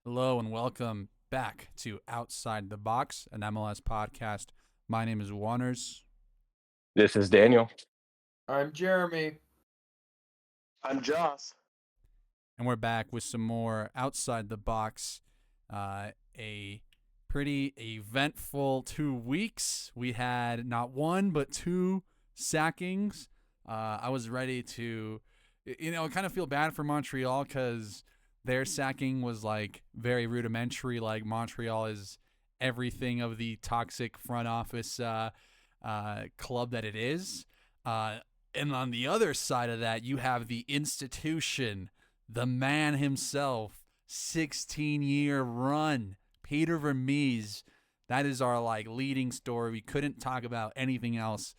Hello and welcome back to Outside the Box, an MLS podcast. My name is Juanners. This is Daniel. I'm Jeremy. I'm Joss. And we're back with some more Outside the Box. A pretty eventful 2 weeks. We had not one, but two sackings. I was ready to, kind of feel bad for Montreal because their sacking was like very rudimentary. Like Montreal is everything of the toxic front office club that it is. And on the other side of that, you have the institution, the man himself, 16-year run, Peter Vermees. That is our leading story. We couldn't talk about anything else.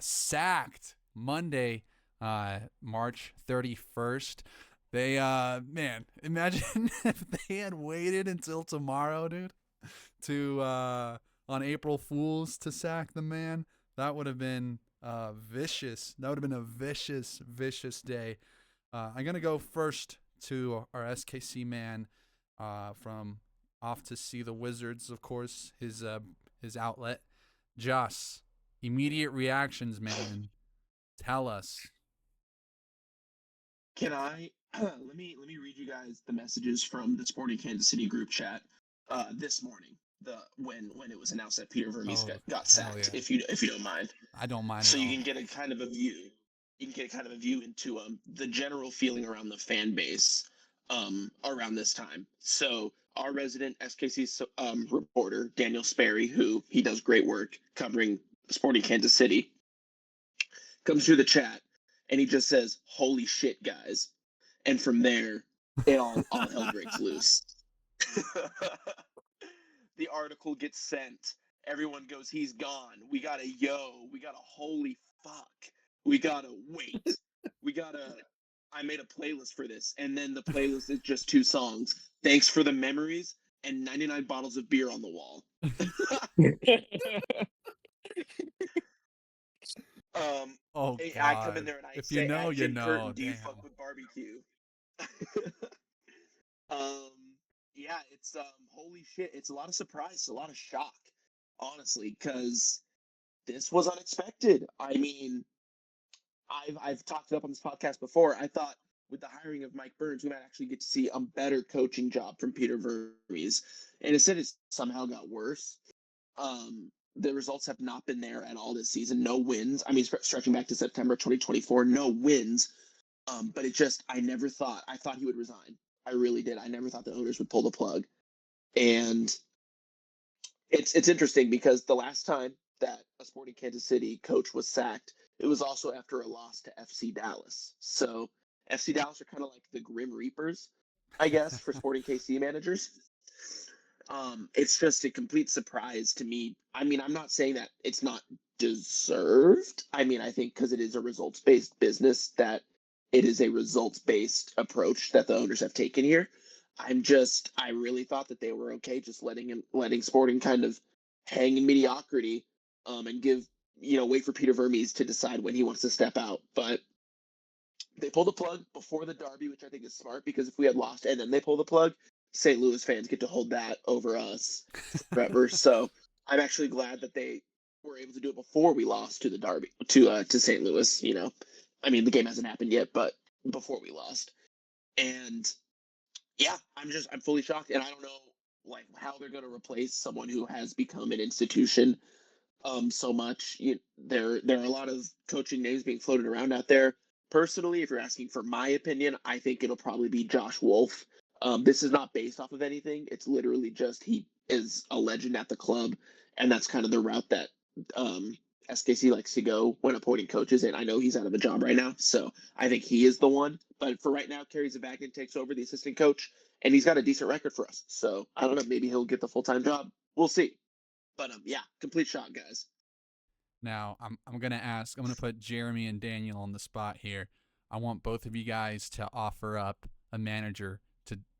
Sacked Monday, March 31st. They imagine if they had waited until tomorrow, dude, to on April Fools to sack the man. That would have been vicious. That would have been a vicious day. I'm gonna go first to our SKC man from off to see the Wizards, of course. His outlet, Joss. Immediate reactions, man. Tell us. Can I let me read you guys the messages from the Sporting Kansas City group chat this morning. When it was announced that Peter Vermees got sacked. Yeah. If you don't mind. I don't mind. So you can get a kind of a view. You can get a kind of a view into the general feeling around the fan base around this time. So our resident SKC reporter Daniel Sperry, who he does great work covering Sporting Kansas City, comes through the chat and he just says, "Holy shit, guys!" And from there, it all hell breaks loose. The article gets sent. Everyone goes, "He's gone." We got a yo. We got a holy fuck. We got a wait. We got a. I made a playlist for this, and then the playlist is just two songs. Thanks for the memories and 99 bottles of beer on the wall. Oh, God. I come in there and I if say, you know, you Jim know. Curtin, do you Damn. fuck with barbecue? Yeah, it's holy shit. It's a lot of surprise, a lot of shock, honestly, because this was unexpected. I mean, I've talked it up on this podcast before. I thought with the hiring of Mike Burns, we might actually get to see a better coaching job from Peter Vermees, and instead it somehow got worse. The results have not been there at all this season. No wins. I mean, stretching back to September 2024, no wins. But it just, I thought he would resign. I really did. I never thought the owners would pull the plug. And it's interesting because the last time that a Sporting Kansas City coach was sacked, it was also after a loss to FC Dallas. So FC Dallas are kind of like the Grim Reapers, I guess, for Sporting KC managers. It's just a complete surprise to me. I mean, I'm not saying that it's not deserved. I mean, I think because it is a results-based business that it is a results-based approach that the owners have taken here. I really thought that they were okay just letting Sporting kind of hang in mediocrity, and wait for Peter Vermees to decide when he wants to step out. But they pulled the plug before the derby, which I think is smart because if we had lost and then they pull the plug, St. Louis fans get to hold that over us forever. So I'm actually glad that they were able to do it before we lost to the derby to St. Louis. I mean, the game hasn't happened yet, but before we lost. And yeah, I'm fully shocked, and I don't know how they're going to replace someone who has become an institution so much. There are a lot of coaching names being floated around out there. Personally, if you're asking for my opinion, I think it'll probably be Josh Wolf. This is not based off of anything. It's literally just he is a legend at the club, and that's kind of the route that SKC likes to go when appointing coaches. And I know he's out of a job right now, so I think he is the one. But for right now, Kerry Zavakian takes over the assistant coach, and he's got a decent record for us. So I don't know, maybe he'll get the full-time job. We'll see. But yeah, complete shock, guys. Now, I'm gonna put Jeremy and Daniel on the spot here. I want both of you guys to offer up a manager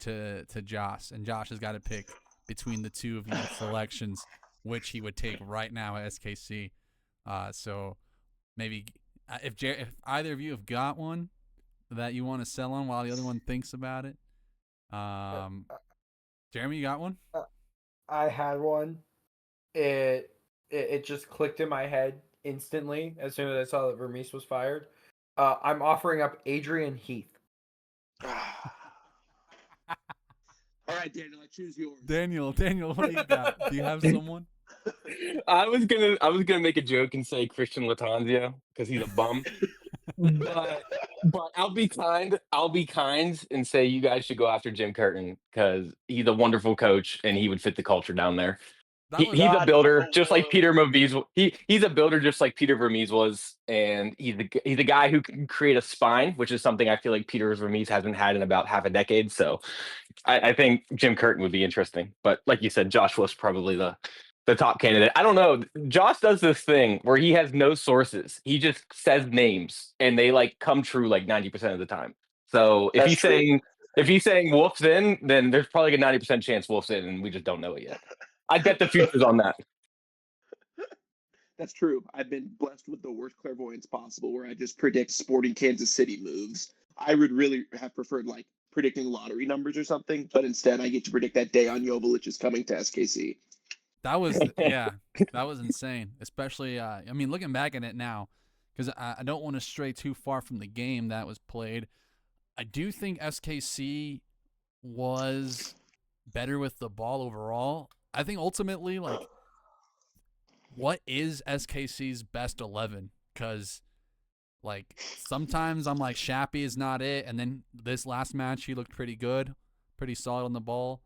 to Josh, and Josh has got to pick between the two of your selections which he would take right now at SKC. So maybe if either of you have got one that you want to sell on while the other one thinks about it. Jeremy, you got one? I had one. It just clicked in my head instantly as soon as I saw that Vermees was fired. I'm offering up Adrian Heath. All right, Daniel, I choose yours. Daniel, what do you got? Do you have someone? I was gonna make a joke and say Christian Latanzio because he's a bum. But I'll be kind. I'll be kind and say you guys should go after Jim Curtin because he's a wonderful coach and he would fit the culture down there. That was He's a God, builder, no, just wait, like wait, Peter wait. Vermees. He's a builder, just like Peter Vermees was, and he's a guy who can create a spine, which is something I feel like Peter Vermees hasn't had in about half a decade. So I think Jim Curtin would be interesting. But like you said, Josh was probably the top candidate. I don't know. Josh does this thing where he has no sources. He just says names, and they like come true like 90% of the time. So That's true. if he's saying Wolf's in, then there's probably a 90% chance Wolf's in, and we just don't know it yet. I'd bet the futures on that. That's true. I've been blessed with the worst clairvoyance possible, where I just predict Sporting Kansas City moves. I would really have preferred like predicting lottery numbers or something, but instead I get to predict that Dejan Joveljic is coming to SKC. that was that was insane. Especially, I mean, looking back at it now, because I don't want to stray too far from the game that was played. I do think SKC was better with the ball overall. I think ultimately, like, what is SKC's best 11? Because like sometimes I'm like Shappy is not it, and then this last match he looked pretty good, pretty solid on the ball.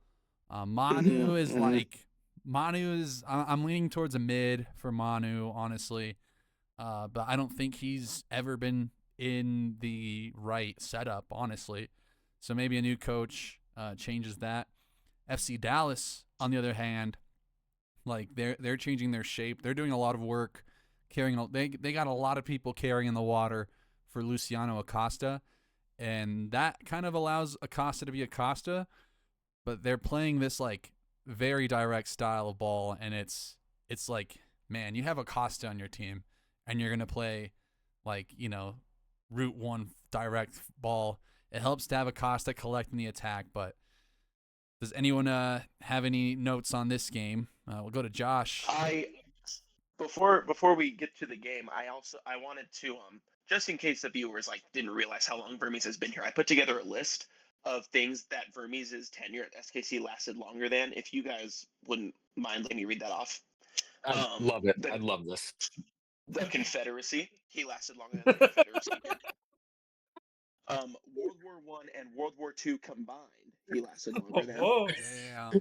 Manu is like Manu is I'm leaning towards a mid for Manu, honestly, but I don't think he's ever been in the right setup, honestly. So maybe a new coach changes that. FC Dallas, on the other hand, like they're changing their shape. They're doing a lot of work carrying. They got a lot of people carrying the water for Luciano Acosta, and that kind of allows Acosta to be Acosta. But they're playing this like very direct style of ball, and it's like, man, you have Acosta on your team, and you're gonna play like route one direct ball. It helps to have Acosta collecting the attack, but does anyone have any notes on this game? We'll go to Josh. I before we get to the game, I wanted to just in case the viewers like didn't realize how long Vermees has been here, I put together a list of things that Vermees' tenure at SKC lasted longer than. If you guys wouldn't mind letting me read that off. I love it. The I love this. Confederacy, he lasted longer than the Confederacy did. World War One and World War II combined, he lasted longer than. Damn.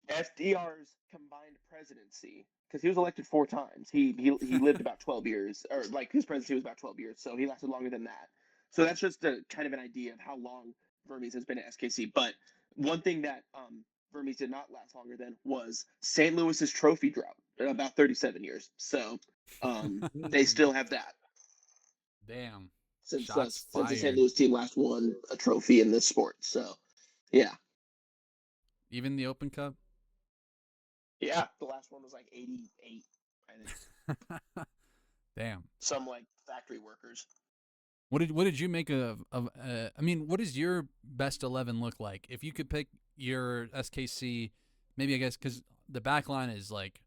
FDR's combined presidency, because he was elected 4 times. He lived about 12 years, or like his presidency was about 12 years, so he lasted longer than that. So that's just a kind of an idea of how long Vermees has been at SKC. But one thing that Vermees did not last longer than was St. Louis's trophy drought, about 37 years. So they still have that Damn. since Shots since the St. fired. Louis team last won a trophy in this sport. So yeah. Even the Open Cup. Yeah, the last one was like 88, I think. Damn. Some like factory workers. What did you make of I mean, what does your best 11 look like? If you could pick your SKC, maybe I guess because the back line is like,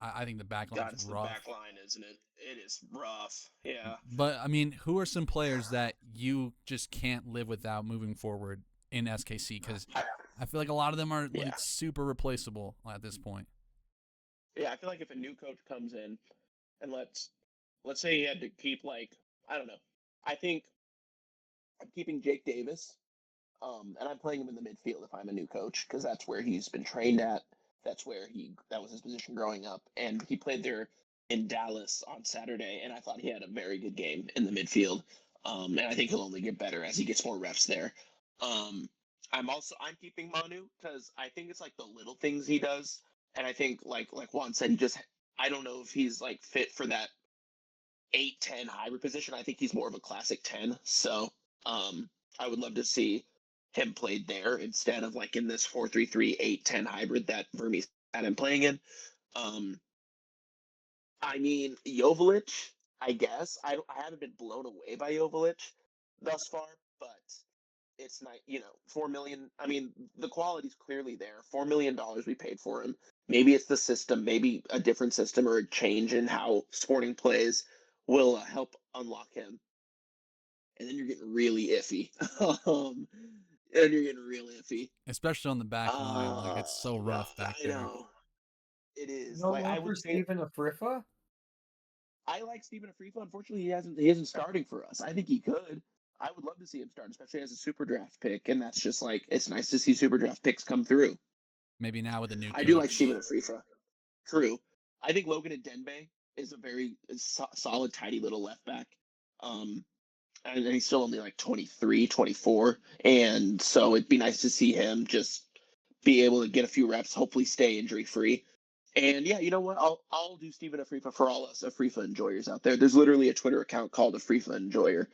I think the back line God, is it's the rough. back line, isn't it? It is rough. Yeah. But I mean, who are some players that you just can't live without moving forward in SKC? Because I feel like a lot of them are like super replaceable at this point. Yeah, I feel like if a new coach comes in and let's say he had to keep like, I don't know. I think I'm keeping Jake Davis, and I'm playing him in the midfield if I'm a new coach because that's where he's been trained at. That's where that was his position growing up, and he played there in Dallas on Saturday, and I thought he had a very good game in the midfield. And I think he'll only get better as he gets more reps there. I'm keeping Manu because I think it's like the little things he does, and I think like Juan said, I don't know if he's like fit for that 8-10 hybrid position. I think he's more of a classic 10. So I would love to see him played there instead of like in this 4-3-3 8-10 hybrid that Vermees had him playing in. I mean, Joveljic, I guess. I haven't been blown away by Joveljic thus far, but it's not, $4 million. I mean, the quality's clearly there. $4 million we paid for him. Maybe it's the system, maybe a different system or a change in how Sporting plays will help unlock him. And then you're getting really iffy. And you're getting real iffy. Especially on the back line. Like, it's so rough back I there. know. It is. No like, I love for would say Stephen Afrifa? I like Stephen Afrifa. Unfortunately, he isn't starting for us. I think he could. I would love to see him start, especially as a super draft pick. And that's just like, it's nice to see super draft picks come through. Maybe now with a new coach. I do like Stephen Afrifa. True. I think Logan Denbe is a very solid, tidy little left back. And he's still only like 23, 24. And so it'd be nice to see him just be able to get a few reps, hopefully stay injury free. And yeah, you know what? I'll do Stephen Afrifa for all us Afrifa enjoyers out there. There's literally a Twitter account called Afrifa Enjoyer,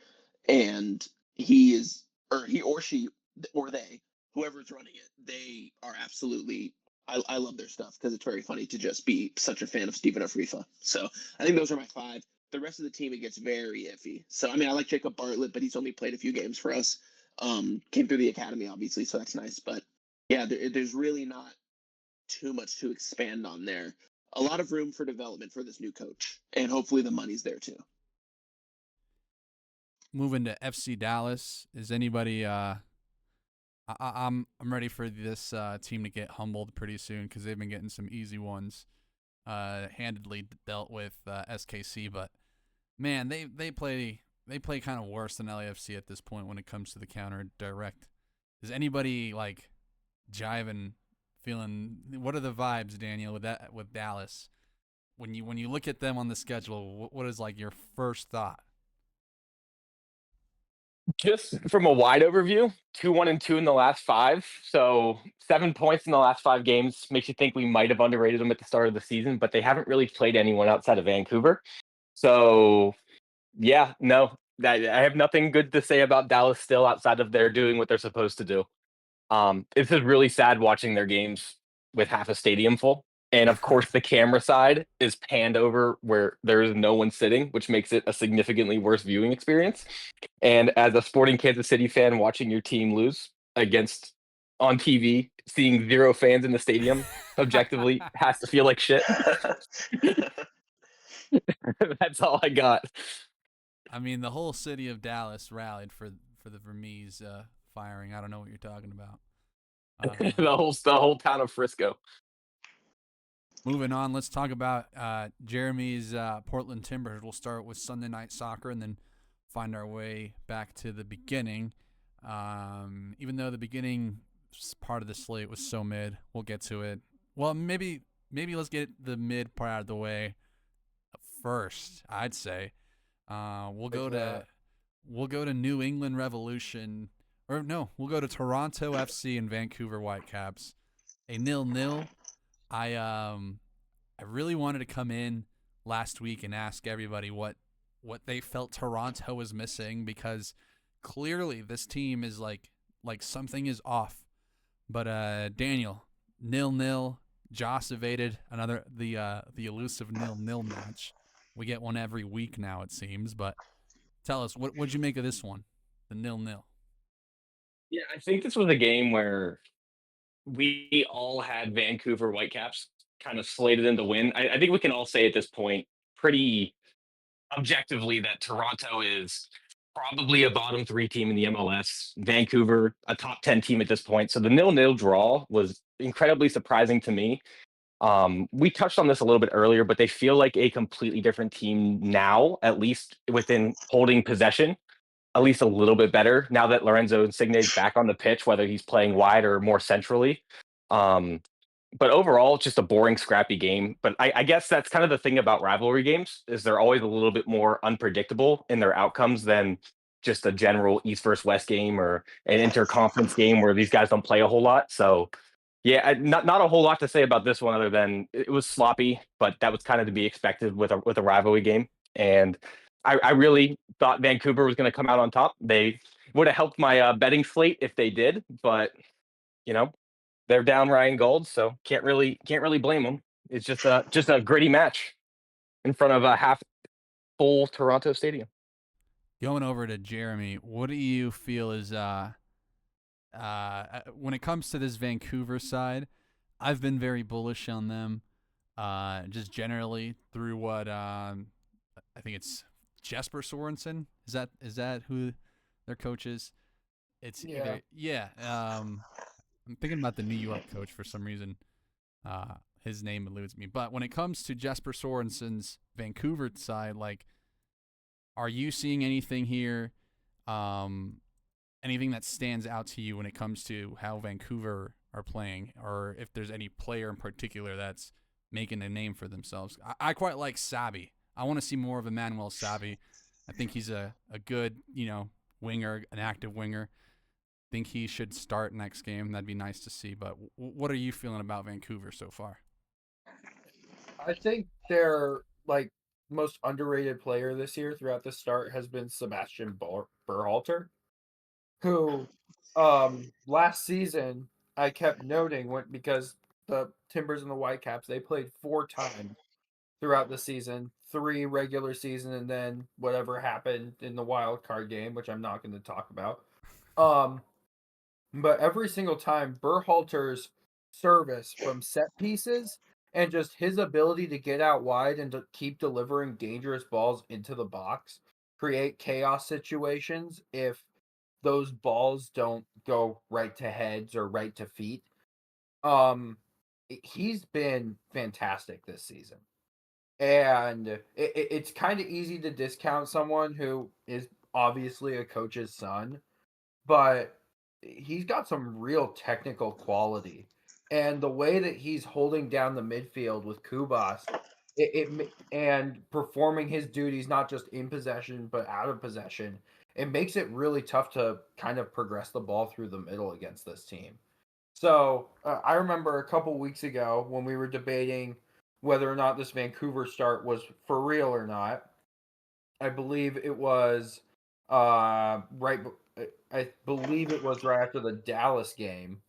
and he is, or he or she or they, whoever's running it, they are absolutely. I love their stuff because it's very funny to just be such a fan of Stephen Afrifa. So I think those are my 5. The rest of the team, it gets very iffy. So I mean, I like Jacob Bartlett, but he's only played a few games for us. Came through the academy, obviously, so that's nice. But yeah, there's really not too much to expand on there. A lot of room for development for this new coach, and hopefully the money's there too. Moving to FC Dallas, is anybody? I'm ready for this team to get humbled pretty soon because they've been getting some easy ones, handedly dealt with SKC. But man, they play kind of worse than LAFC at this point when it comes to the counter direct. Is anybody like jiving? Feeling, what are the vibes, Daniel, with Dallas? When you look at them on the schedule, what is like your first thought? Just from a wide overview, 2-1-2 in the last 5. So 7 points in the last 5 games makes you think we might have underrated them at the start of the season, but they haven't really played anyone outside of Vancouver. So yeah, no, I have nothing good to say about Dallas still outside of they're doing what they're supposed to do. It's just really sad watching their games with half a stadium full. And of course, the camera side is panned over where there is no one sitting, which makes it a significantly worse viewing experience. And as a Sporting Kansas City fan, watching your team lose against on TV, seeing 0 fans in the stadium objectively has to feel like shit. That's all I got. I mean, the whole city of Dallas rallied for the Vermees firing. I don't know what you're talking about. The whole town of Frisco. Moving on, let's talk about Jeremy's Portland Timbers. We'll start with Sunday Night Soccer and then find our way back to the beginning. Even though the beginning part of the slate was so mid, we'll get to it. Well, maybe let's get the mid part out of the way first. I'd say we'll go to New England Revolution, or no, we'll go to Toronto FC and Vancouver Whitecaps. A 0-0. I really wanted to come in last week and ask everybody what they felt Toronto was missing, because clearly this team is like something is off. But Daniel, 0-0. Joss evaded the elusive 0-0 match. We get one every week now, it seems. But tell us, what'd you make of this one, the 0-0? Yeah, I think this was a game where we all had Vancouver Whitecaps kind of slated in to win. I think we can all say at this point pretty objectively that Toronto is probably a bottom 3 team in the MLS. Vancouver, a top 10 team at this point. So the 0-0 draw was incredibly surprising to me. We touched on this a little bit earlier, but they feel like a completely different team now, at least within holding possession, at least a little bit better now that Lorenzo Insigne is back on the pitch, whether he's playing wide or more centrally. But overall, just a boring, scrappy game. But I guess that's kind of the thing about rivalry games, is they're always a little bit more unpredictable in their outcomes than just a general East versus West game or an interconference game where these guys don't play a whole lot. So yeah, not a whole lot to say about this one other than it was sloppy, but that was kind of to be expected with a rivalry game. And I really thought Vancouver was going to come out on top. They would have helped my betting slate if they did, but they're down Ryan Gold, so can't really blame them. It's just a gritty match in front of a half full Toronto stadium. Going over to Jeremy, what do you feel is when it comes to this Vancouver side, I've been very bullish on them. Just generally through what I think it's Jesper Sorensen. Is that who their coach is? It's Yeah. either I'm thinking about the New York coach for some reason. His name eludes me. But when it comes to Jesper Sorensen's Vancouver side, like, are you seeing anything here? Anything that stands out to you when it comes to how Vancouver are playing, or if there's any player in particular that's making a name for themselves? I quite like Sabi. I want to see more of Emmanuel Sabi. I think he's a good, winger, an active winger. Think he should start next game. That'd be nice to see. But what are you feeling about Vancouver so far? I think their most underrated player this year throughout the start has been Sebastian Berhalter, who last season I kept noting because the Timbers and the Whitecaps, they played 4 times throughout the season, 3 regular season, and then whatever happened in the wild card game, which I'm not going to talk about. But every single time, Berhalter's service from set pieces and just his ability to get out wide and to keep delivering dangerous balls into the box, create chaos situations if those balls don't go right to heads or right to feet. He's been fantastic this season. And it's kind of easy to discount someone who is obviously a coach's son, but he's got some real technical quality. And the way that he's holding down the midfield with Kubas, and performing his duties not just in possession but out of possession, it makes it really tough to kind of progress the ball through the middle against this team. So I remember a couple weeks ago when we were debating whether or not this Vancouver start was for real or not. I believe it was right. I believe it was right after the Dallas game,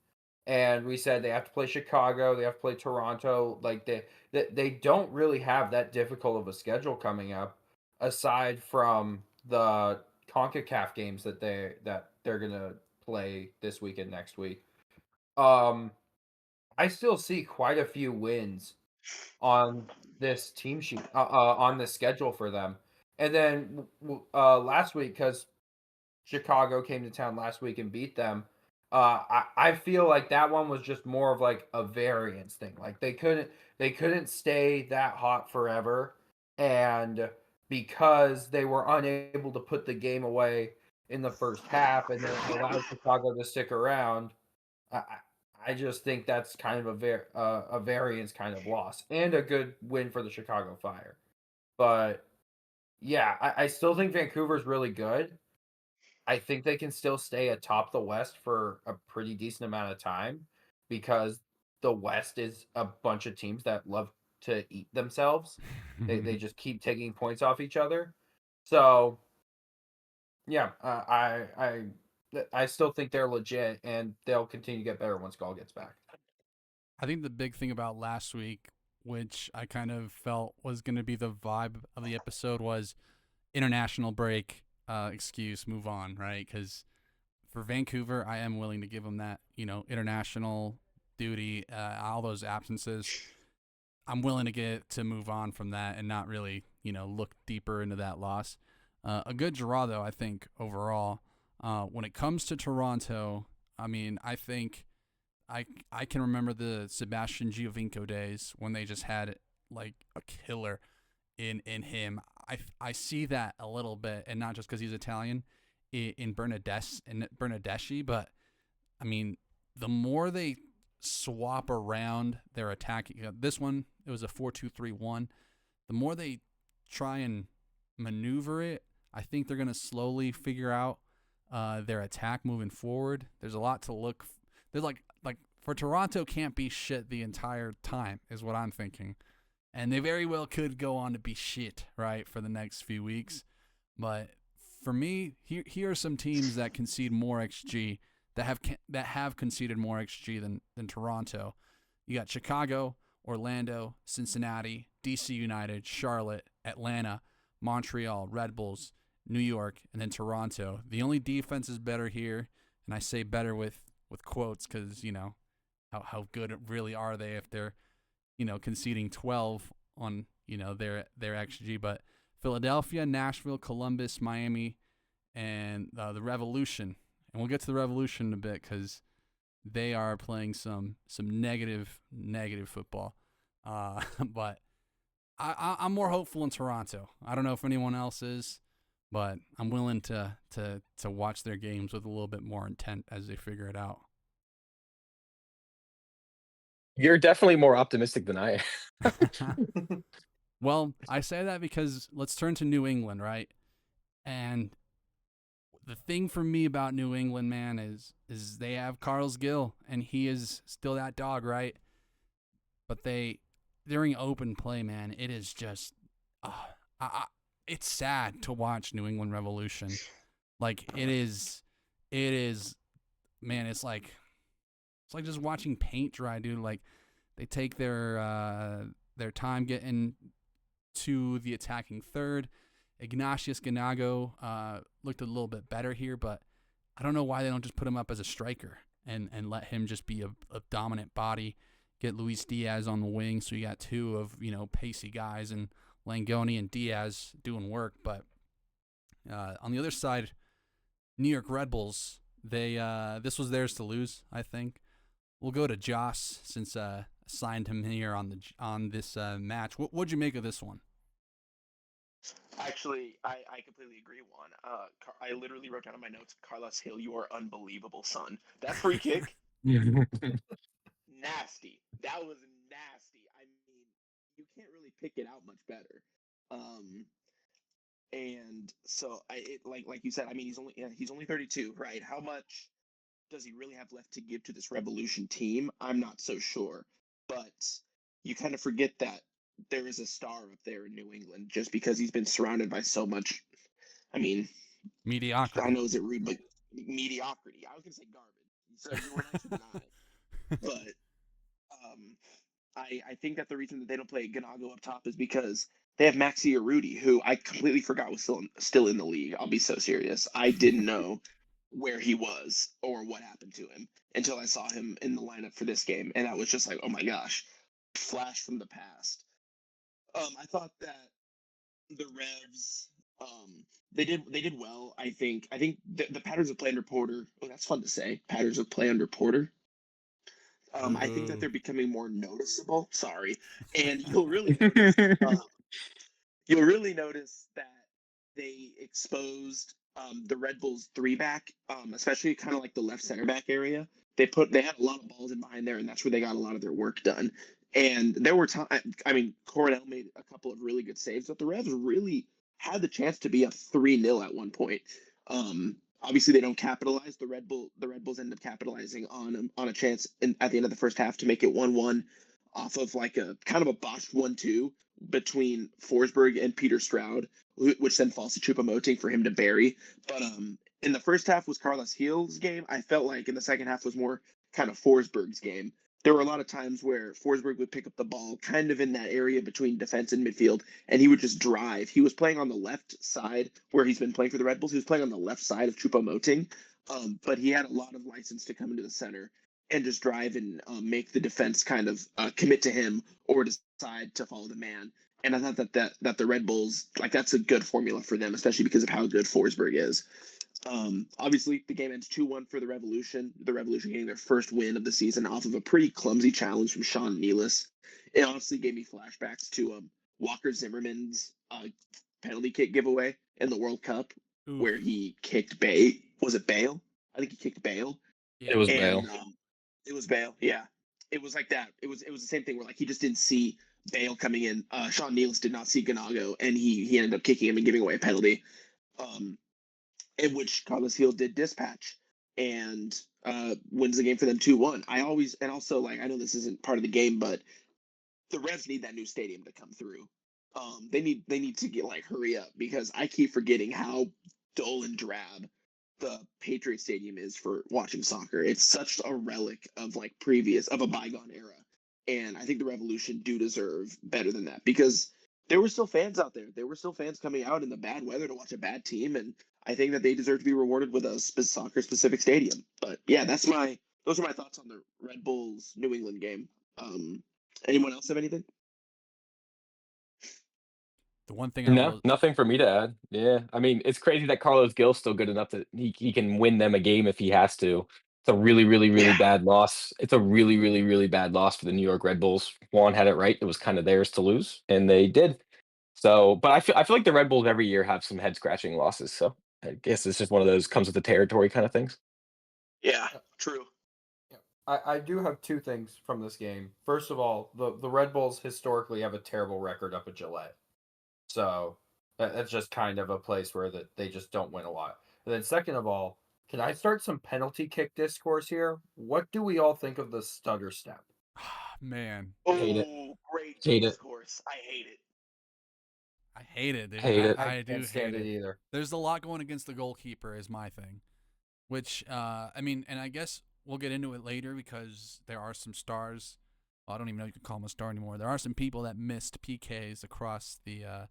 and we said they have to play Chicago, they have to play Toronto. Like they don't really have that difficult of a schedule coming up, aside from the CONCACAF games that they're gonna play this week and next week. I still see quite a few wins on this team sheet, on the schedule for them. And then last week, because Chicago came to town last week and beat them, I feel like that one was just more of like a variance thing. Like they couldn't stay that hot forever, and because they were unable to put the game away in the first half, and then allowed Chicago to stick around. I, I just think that's kind of a variance kind of loss and a good win for the Chicago Fire. But yeah, I still think Vancouver's really good. I think they can still stay atop the West for a pretty decent amount of time because the West is a bunch of teams that love to eat themselves. They just keep taking points off each other. So yeah, I still think they're legit, and they'll continue to get better once Gall gets back. I think the big thing about last week, which I kind of felt was going to be the vibe of the episode, was international break, excuse, move on, right? Because for Vancouver, I am willing to give them that, international duty, all those absences. I'm willing to get to move on from that and not really, look deeper into that loss. A good draw, though, I think, overall. When it comes to Toronto, I mean, I think I can remember the Sebastian Giovinco days when they just had like a killer in him. I see that a little bit, and not just because he's Italian, in Bernadeschi, but I mean, the more they swap around their attack, this one it was a 4-2-3-1. The more they try and maneuver it, I think they're gonna slowly figure out their attack moving forward. There's a lot to look. There's like for Toronto can't be shit the entire time is what I'm thinking, and they very well could go on to be shit right for the next few weeks. But for me, here are some teams that concede more xG that have conceded more xG than Toronto. You got Chicago, Orlando, Cincinnati, DC United, Charlotte, Atlanta, Montreal, Red Bulls, New York, and then Toronto. The only defense is better here, and I say better with with quotes because how good really are they if they're conceding 12 on their xG. But Philadelphia, Nashville, Columbus, Miami, and the Revolution, and we'll get to the Revolution in a bit because they are playing some negative football. But I'm more hopeful in Toronto. I don't know if anyone else is, but I'm willing to watch their games with a little bit more intent as they figure it out. You're definitely more optimistic than I am. Well, I say that because let's turn to New England, right? And the thing for me about New England, man, is they have Carlos Gill, and he is still that dog, right? But during open play, man, it is just, it's sad to watch New England Revolution. Like it is, man. It's like just watching paint dry, dude. Like they take their time getting to the attacking third. Ignatius Ganago looked a little bit better here, but I don't know why they don't just put him up as a striker and let him just be a dominant body. Get Luis Diaz on the wing, so you got two of pacey guys, and Langoni and Diaz doing work. But on the other side, New York Red Bulls, they this was theirs to lose, I think. We'll go to Joss since signed him here on this match. What'd you make of this one? Actually, I completely agree, Juan. I literally wrote down in my notes, Carlos Hill, you are unbelievable, son. That free kick, nasty. That was nasty. I mean, you can't really pick it out much better. And so like you said, I mean, he's only 32, right? How much does he really have left to give to this Revolution team? I'm not so sure, but you kind of forget that there is a star up there in New England just because he's been surrounded by so much. I mean, mediocrity. I know is it rude, but mediocrity. I was gonna say garbage, so you were nicer than I. But I think that the reason that they don't play Ganago up top is because they have Maxi Urruti, who I completely forgot was still in the league. I'll be so serious. I didn't know where he was or what happened to him until I saw him in the lineup for this game, and I was just like, oh my gosh, flash from the past. I thought that the Revs, they did well. I think the patterns of play under Porter. Oh, that's fun to say. Patterns of play under Porter. I think that they're becoming more noticeable. Sorry, and you'll really notice that they exposed the Red Bulls 3-back, especially kind of like the left center back area. They had a lot of balls in behind there, and that's where they got a lot of their work done. And there were times, I mean, Coronel made a couple of really good saves, but the Revs really had the chance to be up 3-0 at one point. Obviously, they don't capitalize. The Red Bulls end up capitalizing on a chance at the end of the first half to make it 1-1 off of like a kind of a botched 1-2 between Forsberg and Peter Stroud, which then falls to Choupo-Moting for him to bury. But in the first half was Carlos Hill's game. I felt like in the second half was more kind of Forsberg's game. There were a lot of times where Forsberg would pick up the ball kind of in that area between defense and midfield, and he would just drive. He was playing on the left side where he's been playing for the Red Bulls. He was playing on the left side of Choupo-Moting, but he had a lot of license to come into the center and just drive and make the defense kind of commit to him or decide to follow the man. And I thought that the Red Bulls, like, that's a good formula for them, especially because of how good Forsberg is. Obviously, the game ends 2-1 for the Revolution. The Revolution getting their first win of the season off of a pretty clumsy challenge from Sean Nealis. It honestly gave me flashbacks to Walker Zimmerman's penalty kick giveaway in the World Cup, where he kicked Bale. Was it Bale? I think he kicked Bale. Yeah. It was Bale. It was Bale. Yeah, it was like that. It was the same thing where like he just didn't see Bale coming in. Sean Nealis did not see Ganago, and he ended up kicking him and giving away a penalty. In which Carlos Hill did dispatch and wins the game for them 2-1. I know this isn't part of the game, but the Revs need that new stadium to come through. They need to get hurry up because I keep forgetting how dull and drab the Patriot Stadium is for watching soccer. It's such a relic of a bygone era. And I think the Revolution do deserve better than that because there were still fans out there. There were still fans coming out in the bad weather to watch a bad team, and I think that they deserve to be rewarded with a soccer-specific stadium. But yeah, that's my those are my thoughts on the Red Bulls New England game. Anyone else have anything? The one thing I No, will nothing for me to add. Yeah, I mean, it's crazy that Carlos Gil's still good enough that he can win them a game if he has to. It's a really, really, really Yeah. bad loss. It's a really, really, really bad loss for the New York Red Bulls. Juan had it right; it was kind of theirs to lose, and they did. So, but I feel like the Red Bulls every year have some head scratching losses. So I guess it's just one of those comes with the territory kind of things. Yeah, true. I do have two things from this game. First of all, the Red Bulls historically have a terrible record up at Gillette. So that's just kind of a place where they just don't win a lot. And then second of all, can I start some penalty kick discourse here? What do we all think of the stutter step? man, Hate it. Oh, great Hate it. discourse. I hate it. I hate it, dude. Hate it. I do can't stand hate it it. either. There's a lot going against the goalkeeper is my thing, which I mean, and I guess we'll get into it later because there are some stars. Well, I don't even know if you can call him a star anymore. There are some people that missed PKs across the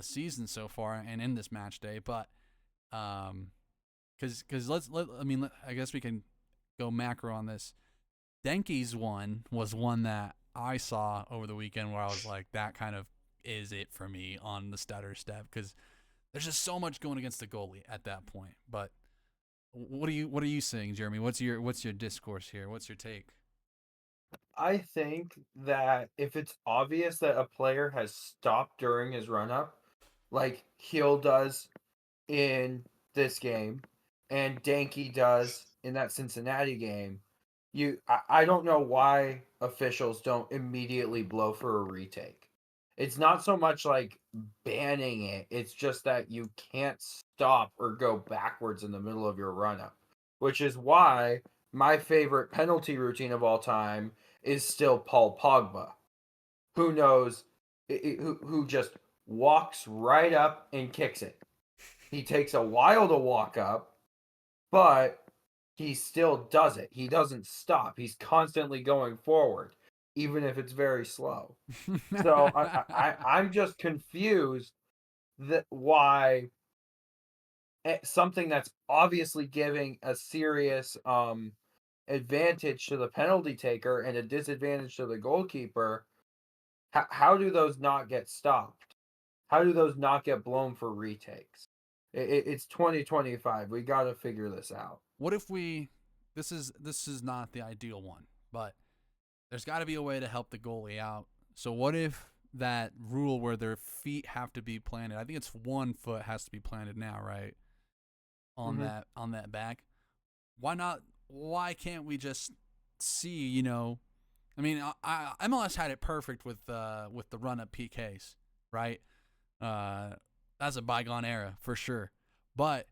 season so far and in this match day, but because I guess we can go macro on this. Denke's one was one that I saw over the weekend where I was like, that kind of is it for me on the stutter step because there's just so much going against the goalie at that point. But what are you saying, Jeremy? What's your discourse here? What's your take? I think that if it's obvious that a player has stopped during his run up, like Heel does in this game and Danke does in that Cincinnati game, I don't know why officials don't immediately blow for a retake. It's not so much like banning it, it's just that you can't stop or go backwards in the middle of your run up, which is why my favorite penalty routine of all time is still Paul Pogba, who knows, who just walks right up and kicks it. He takes a while to walk up, but he still does it. He doesn't stop. He's constantly going forward, even if it's very slow. So I'm just confused that why something that's obviously giving a serious advantage to the penalty taker and a disadvantage to the goalkeeper, how do those not get stopped? How do those not get blown for retakes? It's 2025. We got to figure this out. What if this is not the ideal one, but there's got to be a way to help the goalie out. So what if that rule where their feet have to be planted, I think it's 1 foot has to be planted now, right? On that back. Why can't we just see, I mean, MLS had it perfect with the run up PKs, right? That's a bygone era for sure. But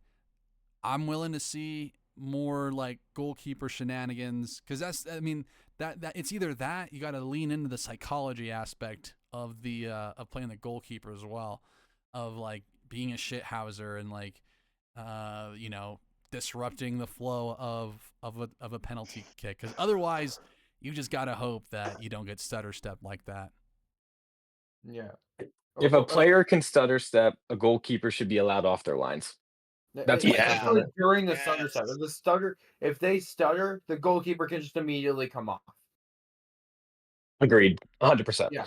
I'm willing to see more like goalkeeper shenanigans because that it's either that you got to lean into the psychology aspect of the of playing the goalkeeper as well, of like being a shithouser and like disrupting the flow of a penalty kick because otherwise you just gotta hope that you don't get stutter step like that. Yeah. If a player can stutter step, a goalkeeper should be allowed off their lines. That's my take on Especially it. during the stutter step. If they stutter, the goalkeeper can just immediately come off. Agreed, 100%. Yeah.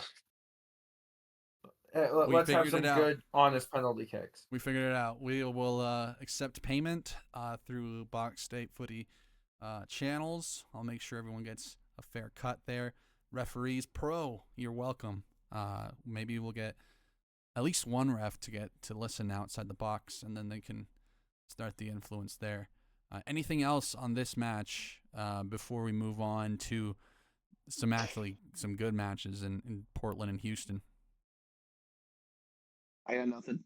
Let's have some good, honest penalty kicks. We figured it out. We will accept payment through Box State Footy channels. I'll make sure everyone gets a fair cut there. Referees Pro, you're welcome. Maybe we'll get at least one ref to listen outside the box, and then they can start the influence there. Anything else on this match before we move on to some good matches in Portland and Houston? I got nothing.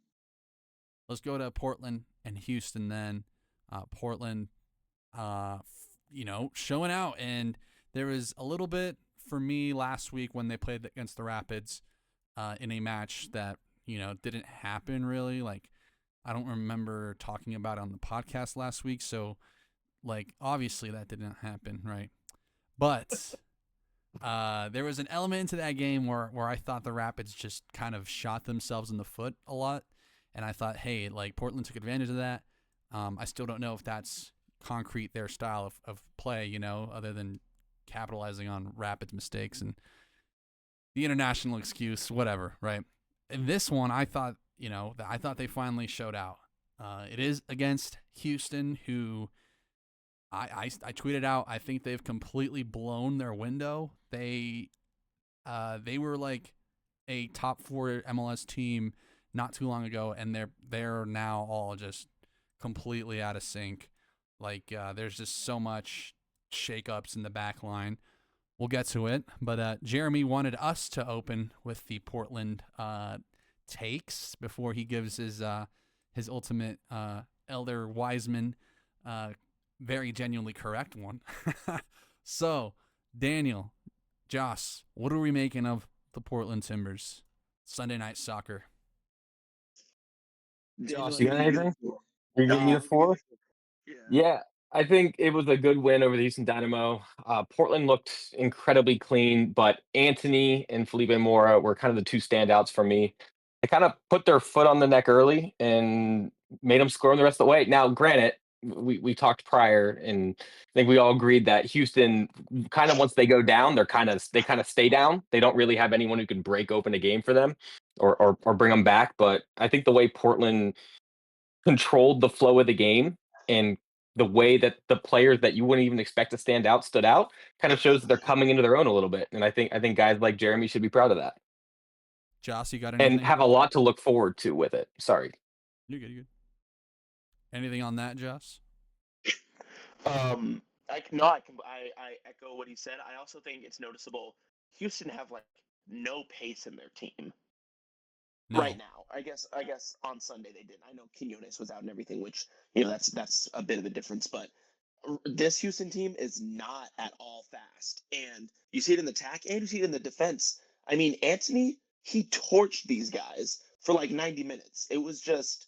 Let's go to Portland and Houston then. Portland, showing out, and there was a little bit for me last week when they played against the Rapids in a match that didn't happen really. Like I don't remember talking about it on the podcast last week, so like obviously that didn't happen, right? But there was an element to that game where I thought the Rapids just kind of shot themselves in the foot a lot, and I thought, hey, like Portland took advantage of that. I still don't know if that's concrete their style of play, other than capitalizing on Rapid's mistakes and the international excuse, whatever, right? In this one, I thought they finally showed out. It is against Houston, who I tweeted out, I think they've completely blown their window. They were like a top 4 MLS team not too long ago, and they're now all just completely out of sync. Like there's just so much shakeups in the back line. We'll get to it, but Jeremy wanted us to open with the Portland takes before he gives his ultimate Elder Wiseman very genuinely correct one. So, Daniel, Joss, what are we making of the Portland Timbers? Sunday Night Soccer. Josh, you got anything? You're giving me the 4? Yeah, I think it was a good win over the Houston Dynamo. Portland looked incredibly clean, but Anthony and Felipe Mora were kind of the two standouts for me. They kind of put their foot on the neck early and made them score the rest of the way. Now, granted, we talked prior, and I think we all agreed that Houston kind of, once they go down, they kind of stay down. They don't really have anyone who can break open a game for them or bring them back. But I think the way Portland controlled the flow of the game and the way that the players that you wouldn't even expect to stand out stood out kind of shows that they're coming into their own a little bit. And I think guys like Jeremy should be proud of that. Joss, you got anything? And have a lot to look forward to with it. Sorry. You're good. Anything on that, Joss? I echo what he said. I also think it's noticeable. Houston have like no pace in their team right now. I guess on Sunday they did. I know Quinones was out and everything, which that's a bit of a difference. But this Houston team is not at all fast, and you see it in the attack and you see it in the defense. I mean, Anthony, he torched these guys for like 90 minutes. It was just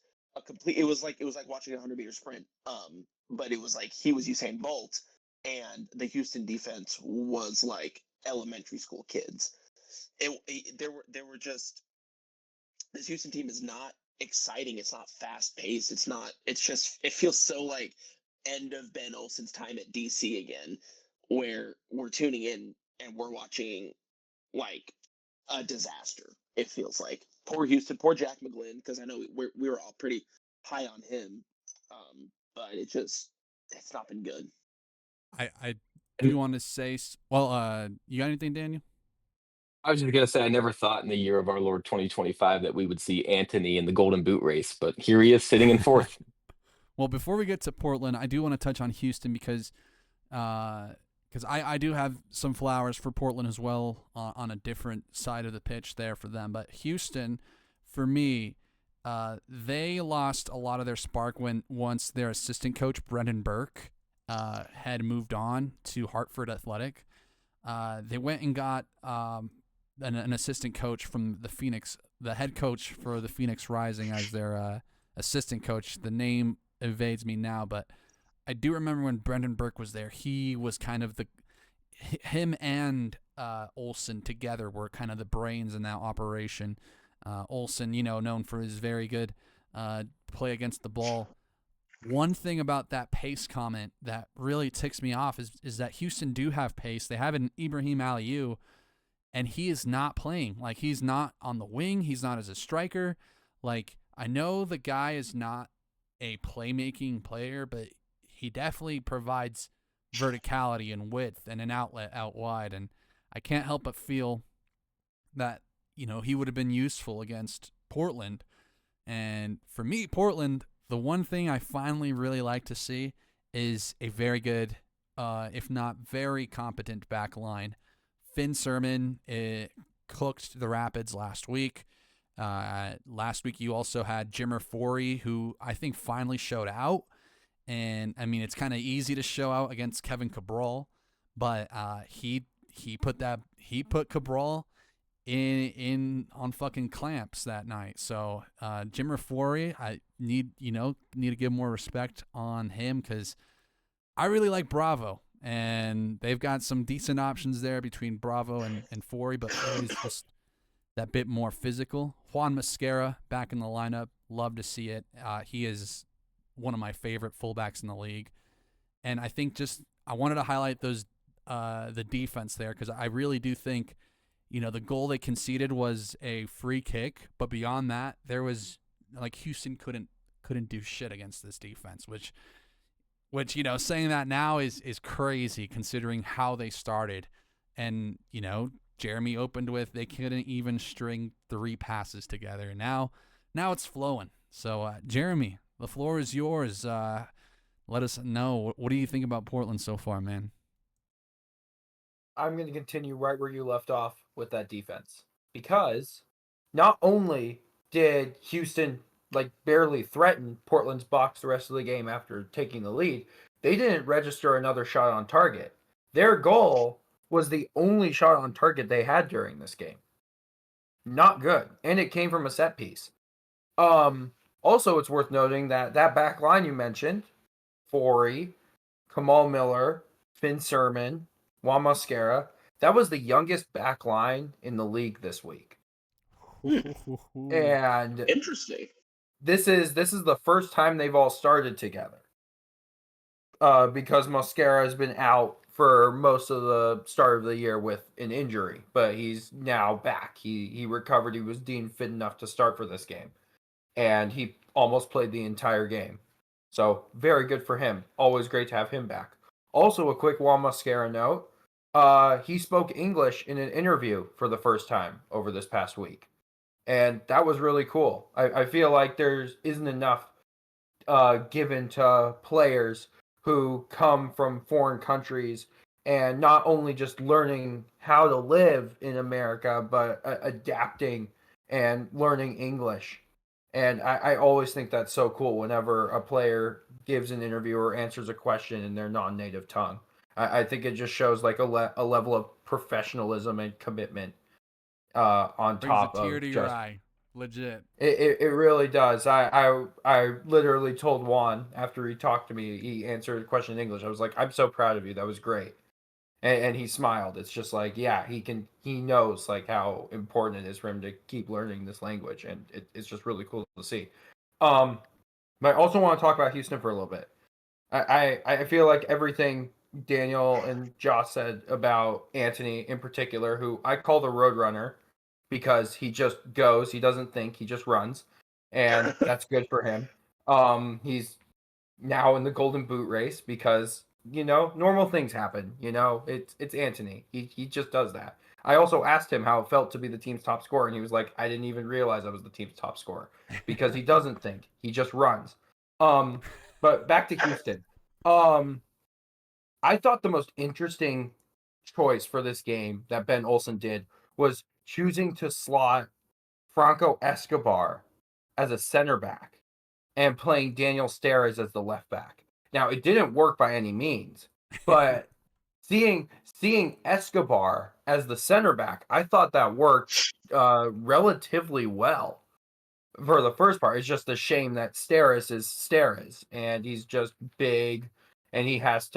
it was like watching a 100-meter sprint. But it was like he was Usain Bolt, and the Houston defense was like elementary school kids. There were just, this Houston team is not exciting. It's not fast paced. It feels so like end of Ben Olsen's time at DC again, where we're tuning in and we're watching like a disaster. It feels like poor Houston, poor Jack McGlynn, because I know we were all pretty high on him, but it's not been good. I do want to say, well, you got anything, Daniel? I was just going to say, I never thought in the year of our Lord 2025 that we would see Anthony in the Golden Boot race, but here he is sitting in 4th. Well, before we get to Portland, I do want to touch on Houston because I do have some flowers for Portland as well on a different side of the pitch there for them. But Houston, for me, they lost a lot of their spark once their assistant coach, Brendan Burke, had moved on to Hartford Athletic. They went and got an assistant coach from the head coach for the Phoenix Rising as their assistant coach. The name evades me now, but I do remember when Brendan Burke was there, he was kind of him and Olsen together were kind of the brains in that operation. Olsen, known for his very good play against the ball. One thing about that pace comment that really ticks me off is that Houston do have pace. They have an Ibrahim Aliou, and he is not playing. Like, he's not on the wing. He's not as a striker. Like, I know the guy is not a playmaking player, but he definitely provides verticality and width and an outlet out wide. And I can't help but feel that, he would have been useful against Portland. And for me, Portland, the one thing I finally really like to see is a very good, if not very competent back line. Finn Sermon cooked the Rapids last week. Last week you also had Jimmer Forey, who I think finally showed out. And I mean, it's kind of easy to show out against Kevin Cabral, but he put Cabral in on fucking clamps that night. So Jimmer Forey, I need to give more respect on him because I really like Bravo, and they've got some decent options there between Bravo and Forey, but Forey's just that bit more physical. Juan Mascara back in the lineup, love to see it. He is one of my favorite fullbacks in the league. And I think I wanted to highlight those the defense there, because I really do think, the goal they conceded was a free kick, but beyond that, there was Houston couldn't do shit against this defense, which saying that now is crazy considering how they started. And Jeremy opened with they couldn't even string 3 passes together. Now it's flowing. So Jeremy, the floor is yours. Let us know, what do you think about Portland so far, man? I'm going to continue right where you left off with that defense, because not only did Houston barely threaten Portland's box the rest of the game after taking the lead, they didn't register another shot on target. Their goal was the only shot on target they had during this game. Not good. And it came from a set piece. Also, it's worth noting that back line you mentioned, Forey, Kamal Miller, Finn Sermon, Juan Mosquera, that was the youngest back line in the league this week. And interesting. This is the first time they've all started together. Because Mosquera has been out for most of the start of the year with an injury, but he's now back. He recovered. He was deemed fit enough to start for this game, and he almost played the entire game. So very good for him. Always great to have him back. Also, a quick Juan Mosquera note. He spoke English in an interview for the first time over this past week, and that was really cool. I feel like there isn't enough given to players who come from foreign countries and not only just learning how to live in America, but adapting and learning English. And I always think that's so cool whenever a player gives an interview or answers a question in their non-native tongue. I think it just shows a level of professionalism and commitment on Brings top a tear of to your eye. Legit. It really does. I literally told Juan after he talked to me, he answered a question in English. I was like, I'm so proud of you. That was great. And he smiled. It's just he knows how important it is for him to keep learning this language. And it's just really cool to see. But I also want to talk about Houston for a little bit. I feel like everything Daniel and Joss said about Anthony in particular, who I call the Roadrunner, because he just goes, he doesn't think, he just runs, and that's good for him. He's now in the Golden Boot race because normal things happen. It's Anthony. He just does that. I also asked him how it felt to be the team's top scorer, and he was like, I didn't even realize I was the team's top scorer, because he doesn't think, he just runs. But back to Houston. I thought the most interesting choice for this game that Ben Olsen did was choosing to slot Franco Escobar as a center back and playing Daniel Steres as the left back. Now, it didn't work by any means, but seeing Escobar as the center back, I thought that worked relatively well for the first part. It's just a shame that Steres is Steres, and he's just big, and he has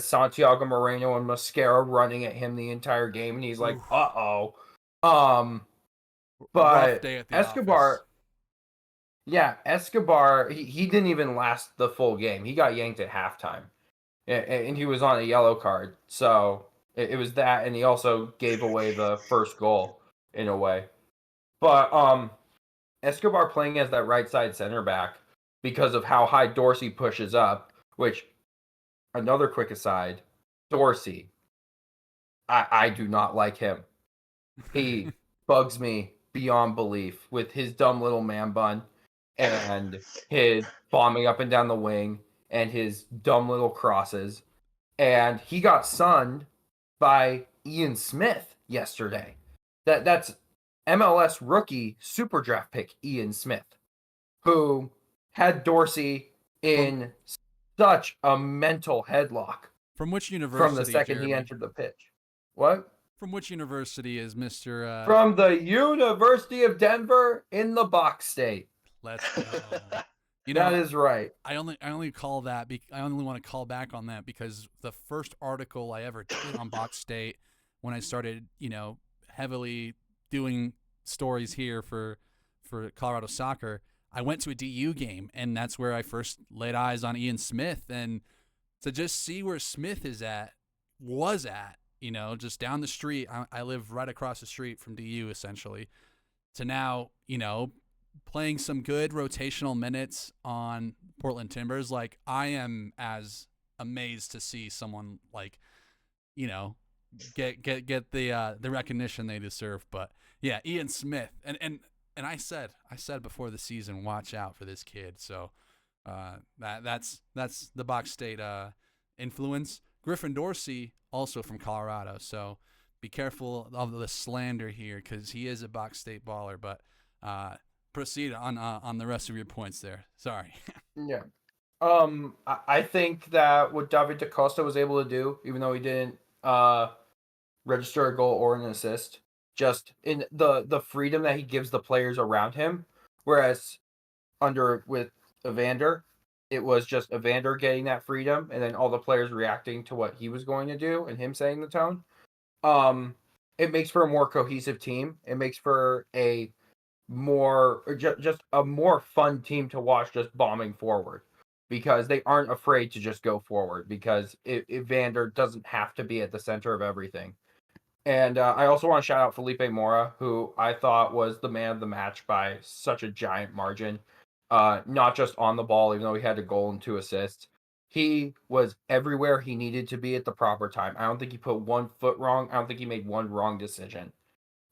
Santiago Moreno and Mosquera running at him the entire game, and he's like, uh-oh. But day at the Escobar, office. yeah, Escobar, he didn't even last the full game. He got yanked at halftime, and he was on a yellow card. So it was that, and he also gave away the first goal in a way. But Escobar playing as that right side center back because of how high Dorsey pushes up, which, another quick aside, Dorsey, I do not like him. He bugs me beyond belief with his dumb little man bun and his bombing up and down the wing and his dumb little crosses. And he got sunned by Ian Smith yesterday. That's MLS rookie super draft pick Ian Smith, who had Dorsey in such a mental headlock. From which university, From the second Jeremy? he entered the pitch. What? From which university is Mr. From the University of Denver in the Box State. Let's go. That is right. I only call that. I only want to call back on that because the first article I ever did on Box State, when I started, heavily doing stories here for Colorado soccer, I went to a DU game, and that's where I first laid eyes on Ian Smith. And to just see where Smith was at, just down the street. I live right across the street from DU essentially, to now, playing some good rotational minutes on Portland Timbers. Like, I am as amazed to see someone like, get the recognition they deserve. But yeah, Ian Smith, and I said before the season, watch out for this kid. So that's the Box State influence. Griffin Dorsey, also from Colorado, so be careful of the slander here, because he is a Box State baller. But proceed on the rest of your points there. Sorry. Yeah. I think that what David DaCosta was able to do, even though he didn't register a goal or an assist, just in the freedom that he gives the players around him, whereas with Evander, it was just Evander getting that freedom and then all the players reacting to what he was going to do and him setting the tone. It makes for a more cohesive team. It makes for a just a more fun team to watch, just bombing forward, because they aren't afraid to just go forward, because Evander doesn't have to be at the center of everything. And I also want to shout out Felipe Mora, who I thought was the man of the match by such a giant margin. Not just on the ball, even though he had a goal and 2 assists. He was everywhere he needed to be at the proper time. I don't think he put one foot wrong. I don't think he made one wrong decision.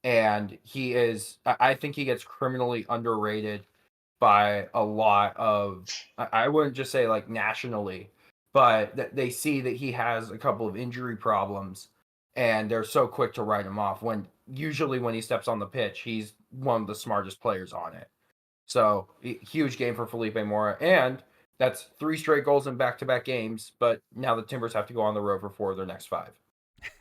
And I think he gets criminally underrated by a lot of, I wouldn't just say like nationally, but they see that he has a couple of injury problems and they're so quick to write him off, when usually when he steps on the pitch, he's one of the smartest players on it. So huge game for Felipe Mora, and that's 3 straight goals in back-to-back games. But now the Timbers have to go on the road for 4 of their next 5.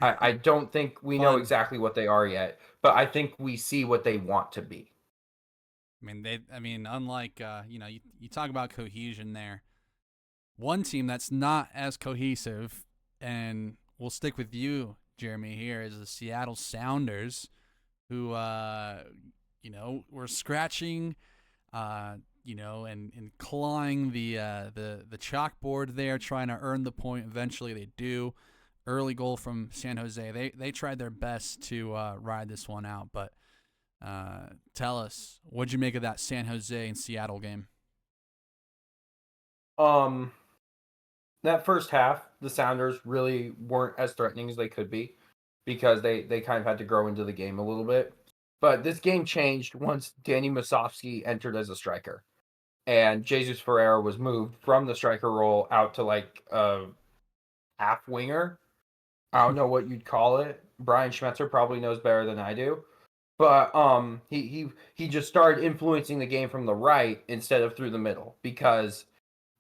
I don't think we know exactly what they are yet, but I think we see what they want to be. Unlike you talk about cohesion there. One team that's not as cohesive, and we'll stick with you, Jeremy, here, is the Seattle Sounders, who were scratching. And clawing the chalkboard there, trying to earn the point. Eventually they do. Early goal from San Jose. They tried their best to ride this one out, but tell us, what'd you make of that San Jose and Seattle game? That first half, the Sounders really weren't as threatening as they could be, because they kind of had to grow into the game a little bit. But this game changed once Danny Musovski entered as a striker, and Jesus Ferreira was moved from the striker role out to like a half winger. I don't know what you'd call it. Brian Schmetzer probably knows better than I do. But he just started influencing the game from the right instead of through the middle, because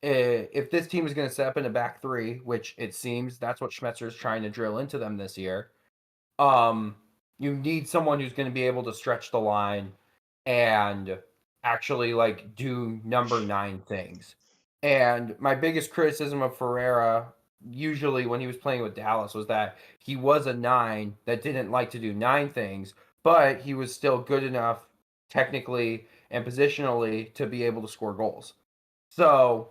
if this team is going to set up in a back 3, which it seems that's what Schmetzer is trying to drill into them this year, you need someone who's going to be able to stretch the line and actually like do number 9 things. And my biggest criticism of Ferreira, usually when he was playing with Dallas, was that he was a 9 that didn't like to do 9 things, but he was still good enough technically and positionally to be able to score goals. So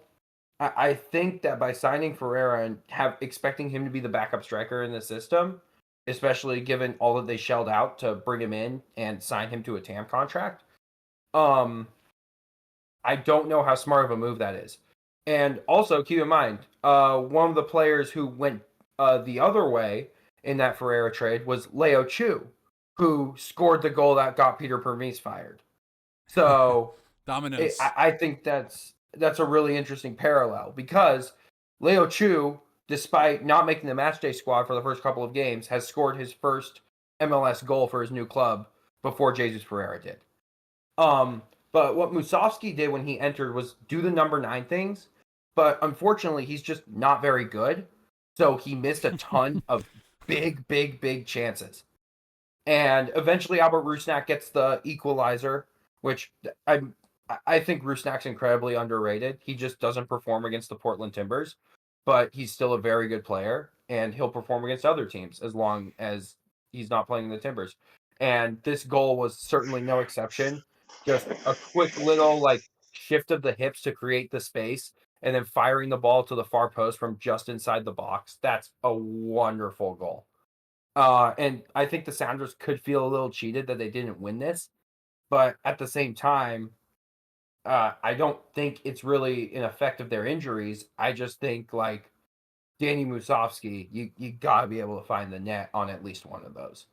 I think that by signing Ferreira and expecting him to be the backup striker in the system, especially given all that they shelled out to bring him in and sign him to a TAM contract, I don't know how smart of a move that is. And also, keep in mind, one of the players who went the other way in that Ferreira trade was Leo Chu, who scored the goal that got Peter Permis fired. So Dominoes. I think that's a really interesting parallel, because Leo Chu, despite not making the matchday squad for the first couple of games, has scored his first MLS goal for his new club before Jesus Ferreira did. But what Musovski did when he entered was do the number 9 things, but unfortunately he's just not very good. So he missed a ton of big chances. And eventually Albert Rusnak gets the equalizer, which I think Rusnak's incredibly underrated. He just doesn't perform against the Portland Timbers, but he's still a very good player, and he'll perform against other teams as long as he's not playing in the Timbers. And this goal was certainly no exception. Just a quick little like shift of the hips to create the space, and then firing the ball to the far post from just inside the box. That's a wonderful goal. And I think the Sounders could feel a little cheated that they didn't win this, but at the same time, I don't think it's really an effect of their injuries. I just think like Danny Musovsky, you gotta be able to find the net on at least one of those.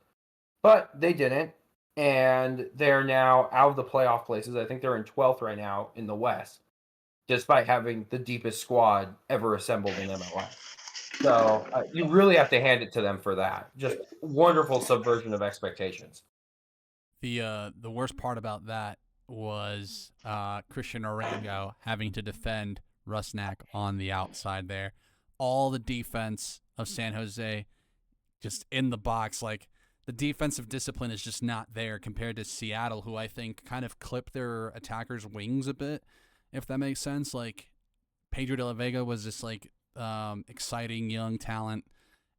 But they didn't, and they're now out of the playoff places. I think they're in 12th right now in the West, despite having the deepest squad ever assembled in MLS. So you really have to hand it to them for that. Just wonderful subversion of expectations. The worst part about that was Christian Orango having to defend Rusnak on the outside there. All the defense of San Jose just in the box. Like, the defensive discipline is just not there compared to Seattle, who I think kind of clipped their attackers' wings a bit, if that makes sense. Like, Pedro de la Vega was this like exciting young talent,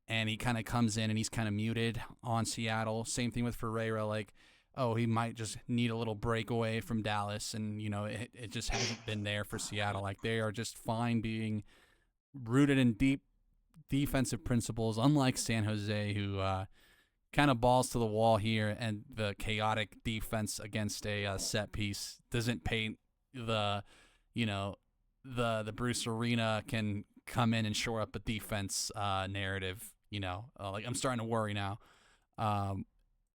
and he kind of comes in and he's kind of muted on Seattle. Same thing with Ferreira. Like, oh, he might just need a little breakaway from Dallas, and it just hasn't been there for Seattle. Like, they are just fine being rooted in deep defensive principles, unlike San Jose, who kind of balls to the wall here, and the chaotic defense against a set piece doesn't paint the Bruce Arena can come in and shore up a defense narrative. Like, I'm starting to worry now.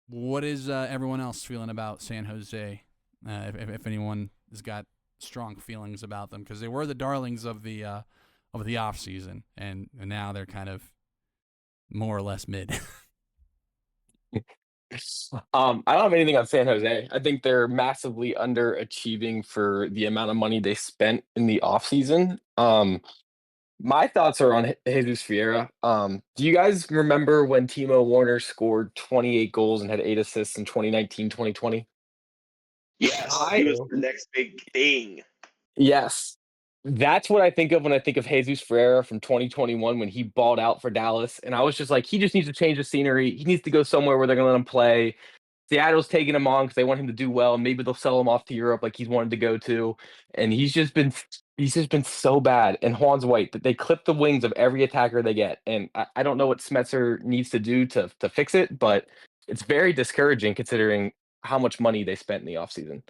What is everyone else feeling about San Jose? If anyone has got strong feelings about them, because they were the darlings of the off season, and now they're kind of more or less mid. I don't have anything on San Jose. I think they're massively underachieving for the amount of money they spent in the offseason. My thoughts are on Jesus Ferreira. Do you guys remember when Timo Werner scored 28 goals and had 8 assists in 2019, 2020? Yes, he was the next big thing. Yes. That's what I think of when I think of Jesus Ferreira from 2021 when he balled out for Dallas. And I was just like, he just needs to change the scenery. He needs to go somewhere where they're going to let him play. Seattle's taking him on because they want him to do well. Maybe they'll sell him off to Europe like he's wanted to go to. And he's just been so bad. And Juan's White, that they clip the wings of every attacker they get. And I don't know what Smetzer needs to do to fix it, but it's very discouraging considering how much money they spent in the offseason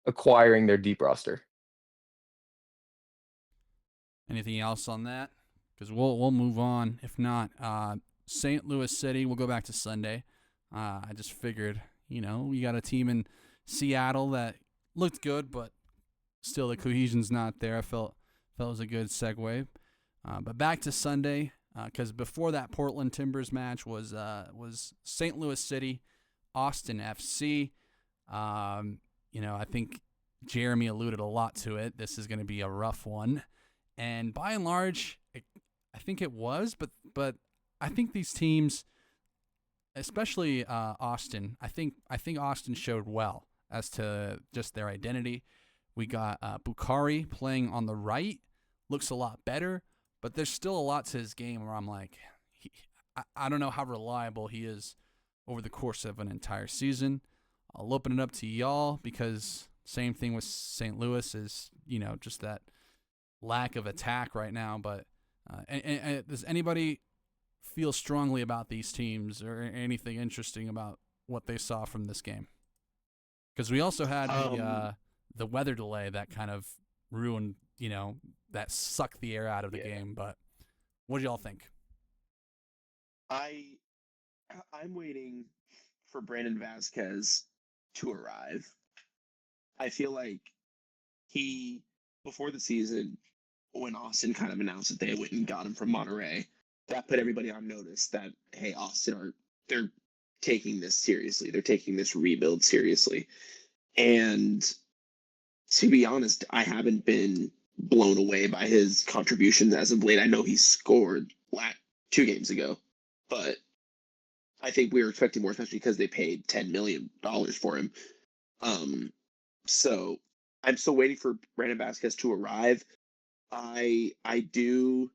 acquiring their deep roster. Anything else on that? Because we'll move on. If not, St. Louis City, we'll go back to Sunday. I just figured, we got a team in Seattle that looked good, but still the cohesion's not there. I felt it was a good segue. But back to Sunday, because before that Portland Timbers match was St. Louis City, Austin FC. I think Jeremy alluded a lot to it. This is going to be a rough one. And by and large, I think it was, but I think these teams, especially Austin, I think Austin showed well as to just their identity. We got Bukhari playing on the right, looks a lot better, but there's still a lot to his game where I'm like, I don't know how reliable he is over the course of an entire season. I'll open it up to y'all because same thing with St. Louis is, just that lack of attack right now. But and does anybody feel strongly about these teams or anything interesting about what they saw from this game? Because we also had the weather delay that kind of ruined, that sucked the air out of the game. But what do y'all think? I'm waiting for Brandon Vasquez to arrive. I feel like before the season, when Austin kind of announced that they went and got him from Monterey, that put everybody on notice that, hey, Austin they're taking this seriously. They're taking this rebuild seriously. And to be honest, I haven't been blown away by his contributions as of late. I know he scored 2 games ago, but I think we were expecting more, especially because they paid $10 million for him. So I'm still waiting for Brandon Vasquez to arrive. I do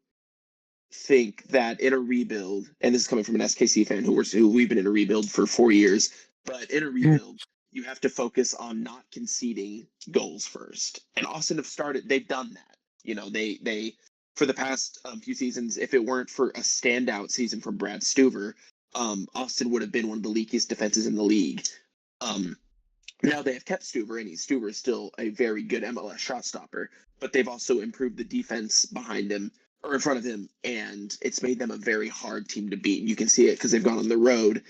think that in a rebuild, and this is coming from an SKC fan who we've been in a rebuild for 4 years, but in a rebuild, you have to focus on not conceding goals first. And Austin they've done that. You know, they for the past few seasons, if it weren't for a standout season from Brad Stuver, Austin would have been one of the leakiest defenses in the league. Now they have kept Stuver, and Stuver is still a very good MLS shot stopper, but they've also improved the defense behind him or in front of him, and it's made them a very hard team to beat. You can see it because they've gone on the road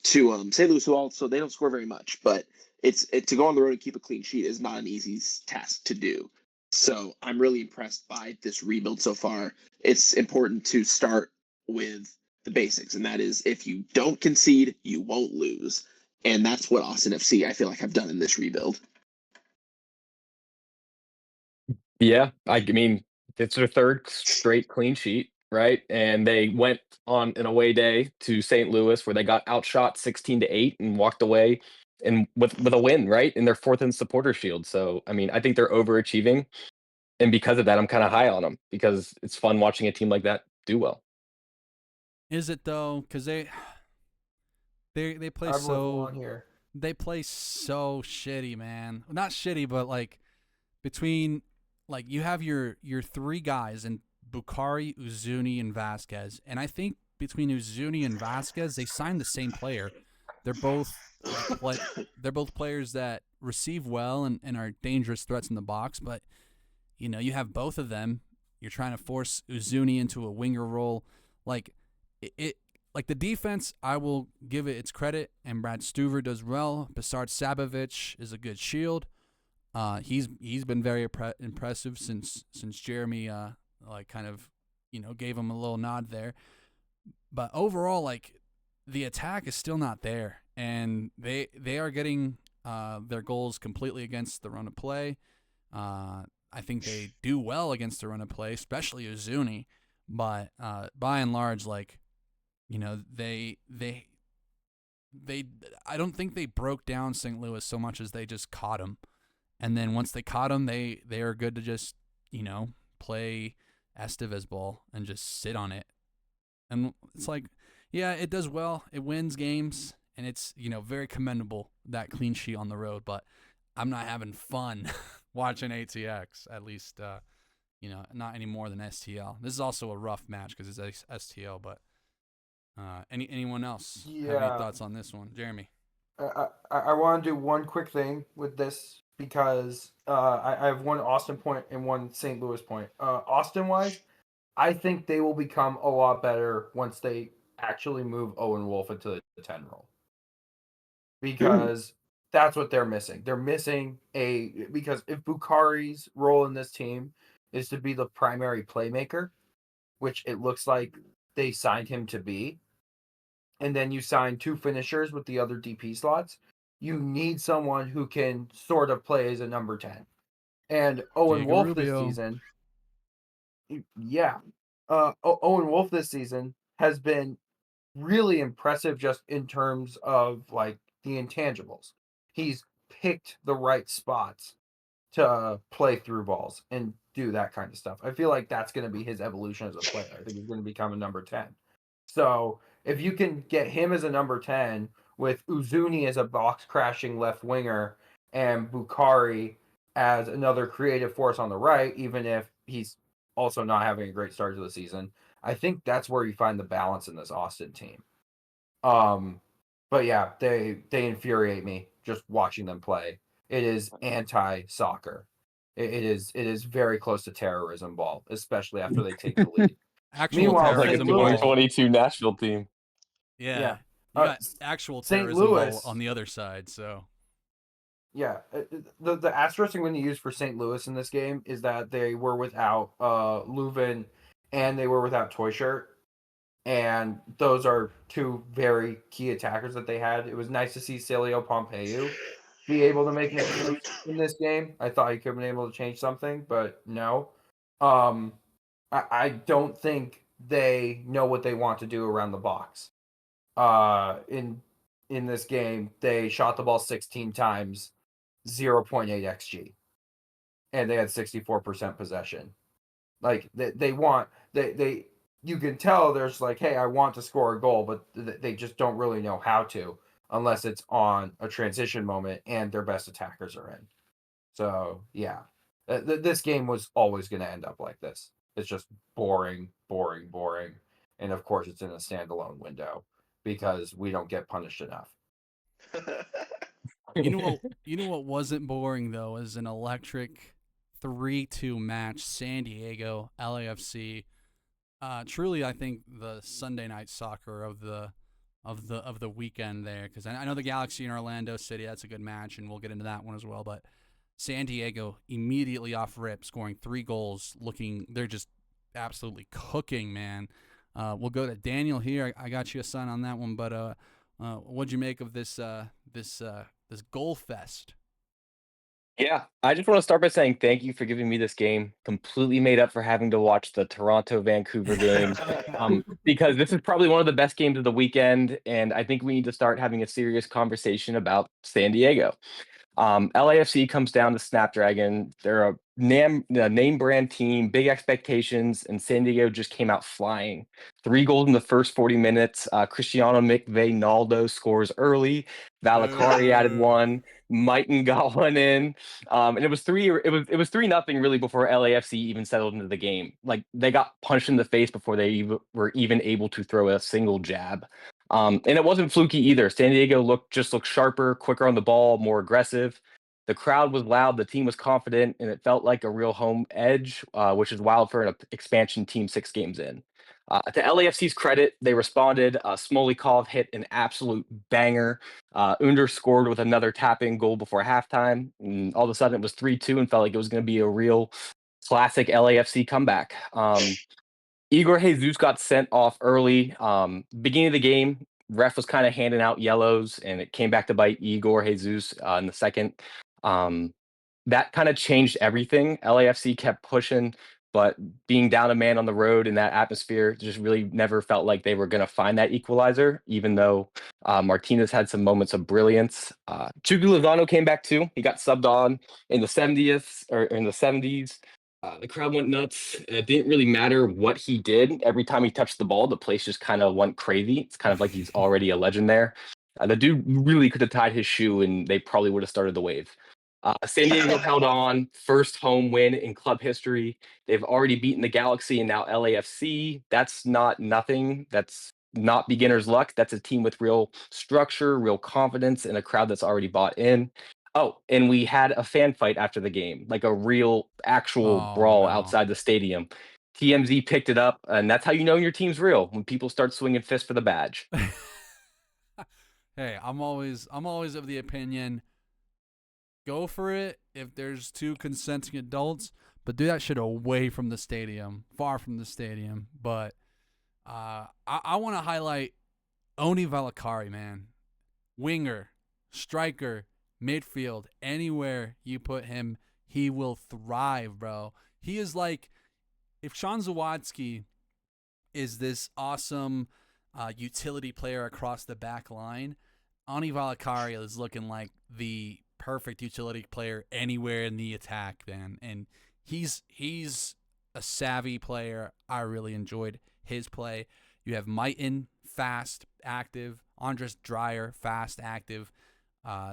to St. Louis, who also they don't score very much, but to go on the road and keep a clean sheet is not an easy task to do. So I'm really impressed by this rebuild so far. It's important to start with the basics, and that is if you don't concede, you won't lose. And that's what Austin FC, I feel like, have done in this rebuild. Yeah, I mean, it's their third straight clean sheet, right? And they went on an away day to St. Louis where they got outshot 16-8 and walked away and with a win, right? In their fourth in supporter shield. So, I mean, I think they're overachieving. And because of that, I'm kind of high on them because it's fun watching a team like that do well. Is it though? Because they play they play so shitty, man. Not shitty, but like between like you have your three guys in Bukhari, Uzuni, and Vasquez, and I think between Uzuni and Vasquez, they signed the same player. They're both they're both players that receive well and are dangerous threats in the box, but you know, you have both of them. You're trying to force Uzuni into a winger role. Like like the defense, I will give it its credit, and Brad Stuver does well. Basard Sabovic is a good shield. He's been very impressive since Jeremy like kind of, you know, gave him a little nod there. But overall, like the attack is still not there, and they are getting their goals completely against the run of play. I think they do well against the run of play, especially Uzuni. But by and large, like, you know, they I don't think they broke down St. Louis so much as they just caught him. And then once they caught him, they are good to just, you know, play Estevez ball and just sit on it. And it's like, yeah, it does well. It wins games, and it's, you know, very commendable, that clean sheet on the road. But I'm not having fun watching ATX, at least, you know, not any more than STL. This is also a rough match because it's STL, but anyone else have any thoughts on this one? Jeremy? I want to do one quick thing with this because I have one Austin point and one St. Louis point. Austin-wise, I think they will become a lot better once they actually move Owen Wolff into the 10 role. Because that's what they're missing. They're missing because if Bukhari's role in this team is to be the primary playmaker, which it looks like they signed him to be, and then you sign two finishers with the other DP slots, you need someone who can sort of play as a number 10. And Owen Wolff this season, Owen Wolff this season has been really impressive just in terms of like the intangibles. He's picked the right spots to play through balls and do that kind of stuff. I feel like that's going to be his evolution as a player. I think he's going to become a number 10. So if you can get him as a number 10 with Uzuni as a box crashing left winger and Bukhari as another creative force on the right, even if he's also not having a great start to the season, I think that's where you find the balance in this Austin team. But yeah, they infuriate me just watching them play. It is anti-soccer. It is very close to terrorism ball, especially after they take the lead. Meanwhile, like a 2022 Nashville team. Yeah. You got actual terrorism ball on the other side, so. Yeah, the asterisk I'm going to use for St. Louis in this game is that they were without Leuven and they were without Toyshirt. And those are two very key attackers that they had. It was nice to see Celio Pompeu be able to make it in this game. I thought he could have been able to change something, but no. I don't think they know what they want to do around the box. In this game, they shot the ball 16 times, 0.8 xG, and they had 64% possession. Like they you can tell there's like, hey, I want to score a goal, but they just don't really know how to unless it's on a transition moment and their best attackers are in. So yeah, This game was always going to end up like this. It's just boring, boring, boring. And of course, it's in a standalone window because we don't get punished enough. You know what wasn't boring though is an electric 3-2 match. San Diego LAFC. Truly, I think the Sunday night soccer of the weekend there, because I know the Galaxy in Orlando City, that's a good match, and we'll get into that one as well. But San Diego immediately off rip, scoring 3 goals. They're just absolutely cooking, man. We'll go to Daniel here. I got you a son on that one, but what'd you make of this goal fest? Yeah, I just want to start by saying thank you for giving me this game. Completely made up for having to watch the Toronto-Vancouver game, because this is probably one of the best games of the weekend, and I think we need to start having a serious conversation about San Diego. LAFC comes down to Snapdragon. They're a name brand team, big expectations, and San Diego just came out flying. 3 goals in the first 40 minutes. Cristiano Naldo scores early. Valakari added one. Mighton got one in, and it was 3-0 really before LAFC even settled into the game. Like, they got punched in the face before they were even able to throw a single jab. And it wasn't fluky either. San Diego looked sharper, quicker on the ball, more aggressive. The crowd was loud, the team was confident, and it felt like a real home edge, which is wild for an expansion team 6 games in. To LAFC's credit, they responded. Smolikov hit an absolute banger. Under scored with another tap-in goal before halftime. And all of a sudden, it was 3-2 and felt like it was going to be a real classic LAFC comeback. Igor Jesus got sent off early. Beginning of the game, ref was kind of handing out yellows, and it came back to bite Igor Jesus in the second. That kind of changed everything. LAFC kept pushing, but being down a man on the road in that atmosphere just really never felt like they were going to find that equalizer, even though Martinez had some moments of brilliance. Chucky Lozano came back too. He got subbed on in the 70th or in the 70s. The crowd went nuts. It didn't really matter what he did. Every time he touched the ball, the place just kind of went crazy. It's kind of like he's already a legend there. The dude really could have tied his shoe, and they probably would have started the wave. San Diego held on, first home win in club history. They've already beaten the Galaxy and now LAFC. That's not nothing. That's not beginner's luck. That's a team with real structure, real confidence, and a crowd that's already bought in. Oh, and we had a fan fight after the game, like a real, actual brawl outside the stadium. TMZ picked it up, and that's how you know your team's real, when people start swinging fists for the badge. Hey, I'm always of the opinion, go for it if there's 2 consenting adults, but do that shit away from the stadium, far from the stadium. But I want to highlight Oni Valakari, man. Winger, striker, midfield, anywhere you put him, he will thrive, bro. He is like, if Sean Zawadzki is this awesome utility player across the back line, Ani Valakari is looking like the perfect utility player anywhere in the attack, man. And he's a savvy player. I really enjoyed his play. You have Mighton, fast, active. Andres Dreyer, fast, active.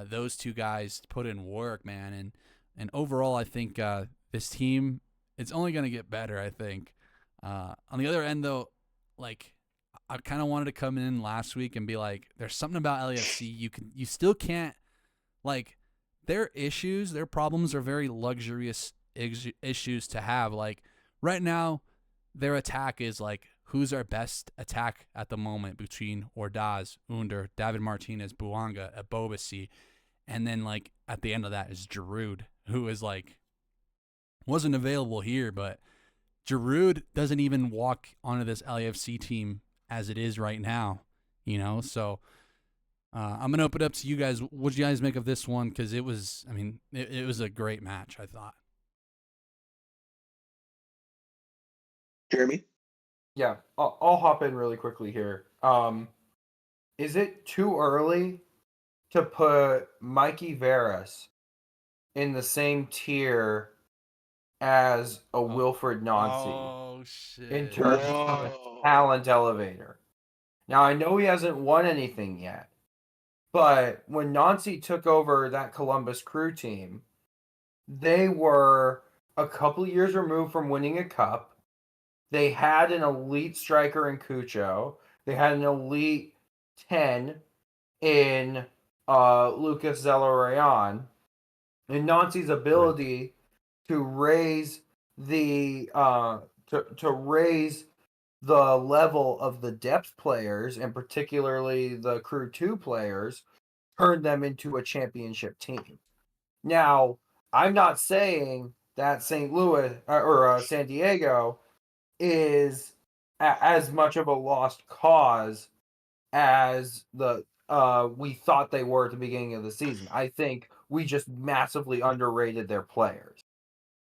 Those 2 guys put in work, man. And overall, I think this team, it's only going to get better, I think. On the other end, though, like, I kind of wanted to come in last week and be like, there's something about LAFC. You still can't, like, their issues, their problems are very luxurious issues to have. Like, right now, their attack is like, who's our best attack at the moment between Ordaz, Under, David Martinez, Buanga, Abobasi, and then, like, at the end of that is Giroud, who is, like, wasn't available here, but Giroud doesn't even walk onto this LAFC team as it is right now, you know? So I'm going to open it up to you guys. What did you guys make of this one? Because it was, I mean, it was a great match, I thought. Jeremy? Yeah, I'll hop in really quickly here. Is it too early to put Mikey Veras in the same tier as a Wilfred Nancy Oh, shit. in terms of a talent elevator? Now, I know he hasn't won anything yet, but when Nancy took over that Columbus Crew team, they were a couple years removed from winning a cup. They had an elite striker in Cucho. They had an elite 10 in Lucas Zelarayan. And Nancy's ability to raise the to raise the level of the depth players, and particularly the Crew 2 players, turned them into a championship team. Now, I'm not saying that St. Louis or San Diego is as much of a lost cause as the we thought they were at the beginning of the season. I think we just massively underrated their players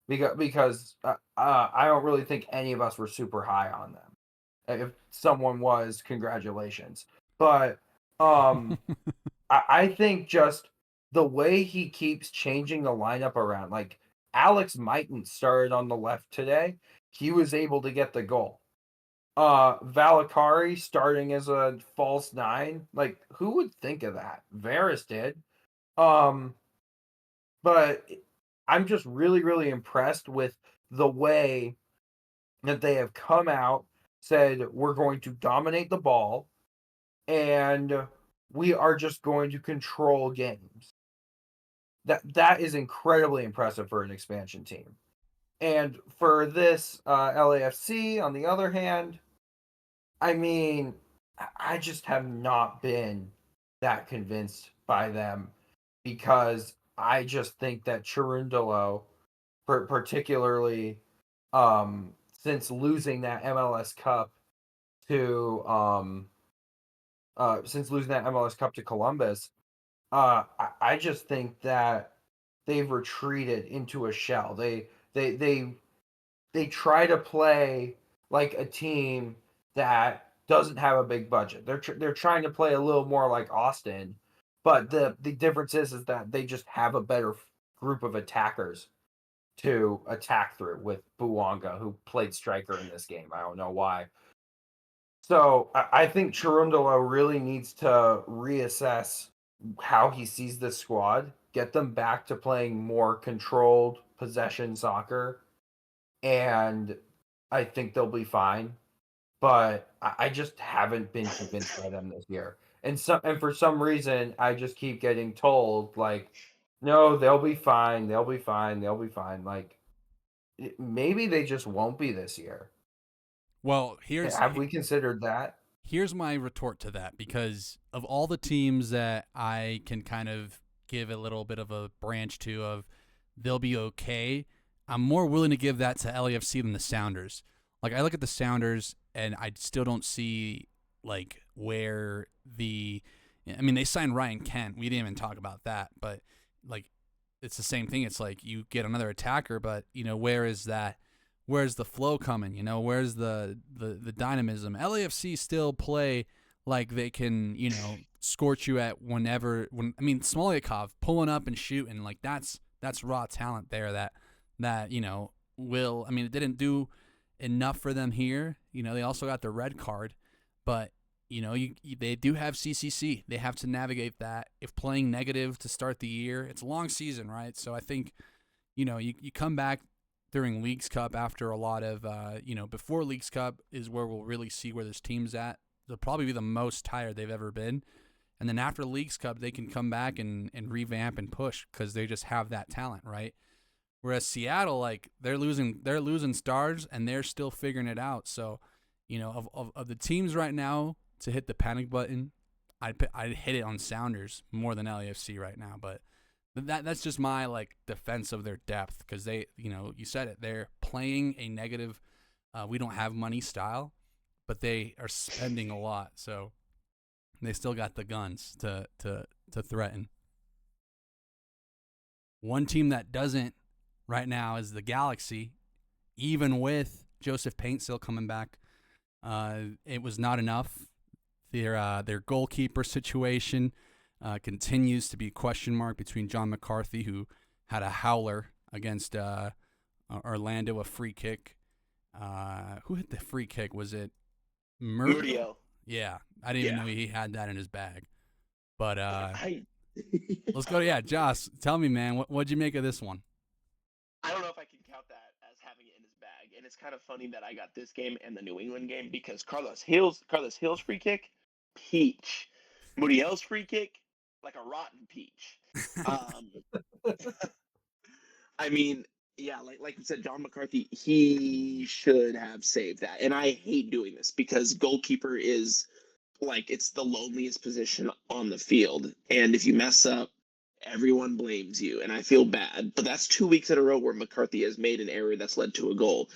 because I don't really think any of us were super high on them. If someone was, congratulations. But I think just the way he keeps changing the lineup around, like Alex Mighton started on the left today. He was able to get the goal. Valakari starting as a false 9. Like, who would think of that? Varys did. But I'm just really, really impressed with the way that they have come out, said we're going to dominate the ball, and we are just going to control games. That is incredibly impressive for an expansion team. And for this LAFC, on the other hand, I mean, I just have not been that convinced by them because I just think that Cherundolo, particularly since losing that MLS Cup to Columbus, I just think that they've retreated into a shell. They try to play like a team that doesn't have a big budget. They're trying to play a little more like Austin, but the difference is that they just have a better group of attackers to attack through with Buwanga, who played striker in this game. I don't know why. So I think Cherundolo really needs to reassess how he sees this squad, get them back to playing more controlled possession soccer, and I think they'll be fine. But I just haven't been convinced by them this year. And for some reason, I just keep getting told, like, no, they'll be fine. They'll be fine. They'll be fine. Like, maybe they just won't be this year. Well, have we considered that? Here's my retort to that, because of all the teams that I can kind of give a little bit of a branch to of they'll be okay, I'm more willing to give that to LAFC than the Sounders. Like, I look at the Sounders and I still don't see like where they signed Ryan Kent. We didn't even talk about that, but like it's the same thing. It's like you get another attacker, but where is that? Where's the flow coming? Where's the dynamism? LAFC still play like they can, scorch you at whenever. Smolyakov pulling up and shooting, like that's raw talent there. That will. It didn't do enough for them here. They also got the red card, but they do have CCC. They have to navigate that. If playing negative to start the year, it's a long season, right? So I think, you come back during Leagues Cup after a lot of, before Leagues Cup is where we'll really see where this team's at. They'll probably be the most tired they've ever been. And then after Leagues Cup, they can come back and revamp and push because they just have that talent, right? Whereas Seattle, like, they're losing stars and they're still figuring it out. So, of the teams right now to hit the panic button, I'd hit it on Sounders more than LAFC right now. But that's just my like defense of their depth, because they, you said it, they're playing a negative, we don't have money style, but they are spending a lot, so they still got the guns to threaten. One team that doesn't right now is the Galaxy, even with Joseph Paint still coming back. It was not enough. Their goalkeeper situation continues to be a question mark between John McCarthy, who had a howler against Orlando, a free kick. Who hit the free kick? Was it Murillo? Yeah, I didn't even know he had that in his bag. But let's go to Joss. Tell me, man, what'd you make of this one? I don't know if I can count that it's kind of funny that I got this game and the New England game because Carlos Hill's free kick, peach. Muriel's free kick, like a rotten peach. Um, I mean, yeah, like you said, John McCarthy, he should have saved that. And I hate doing this because goalkeeper is like it's the loneliest position on the field. And if you mess up, everyone blames you. And I feel bad. But that's 2 weeks in a row where McCarthy has made an error that's led to a goal.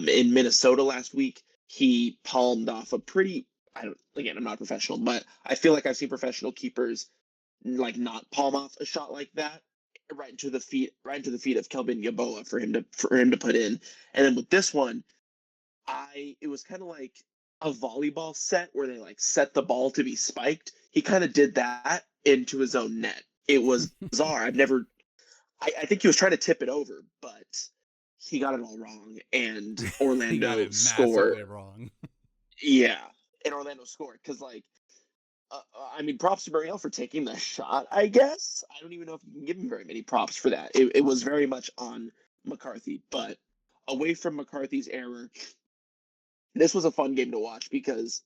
In Minnesota last week, he palmed off a pretty I'm not professional, but I feel like I've seen professional keepers like not palm off a shot like that right into the feet of Kelvin Yeboah for him to put in. And then with this one, it was kind of like a volleyball set where they like set the ball to be spiked. He kind of did that into his own net. It was bizarre. I think he was trying to tip it over, but he got it all wrong, and Orlando scored. Wrong. Yeah, and Orlando scored because props to Muriel for taking the shot, I guess. I don't even know if you can give him very many props for that. It was very much on McCarthy, but away from McCarthy's error, this was a fun game to watch because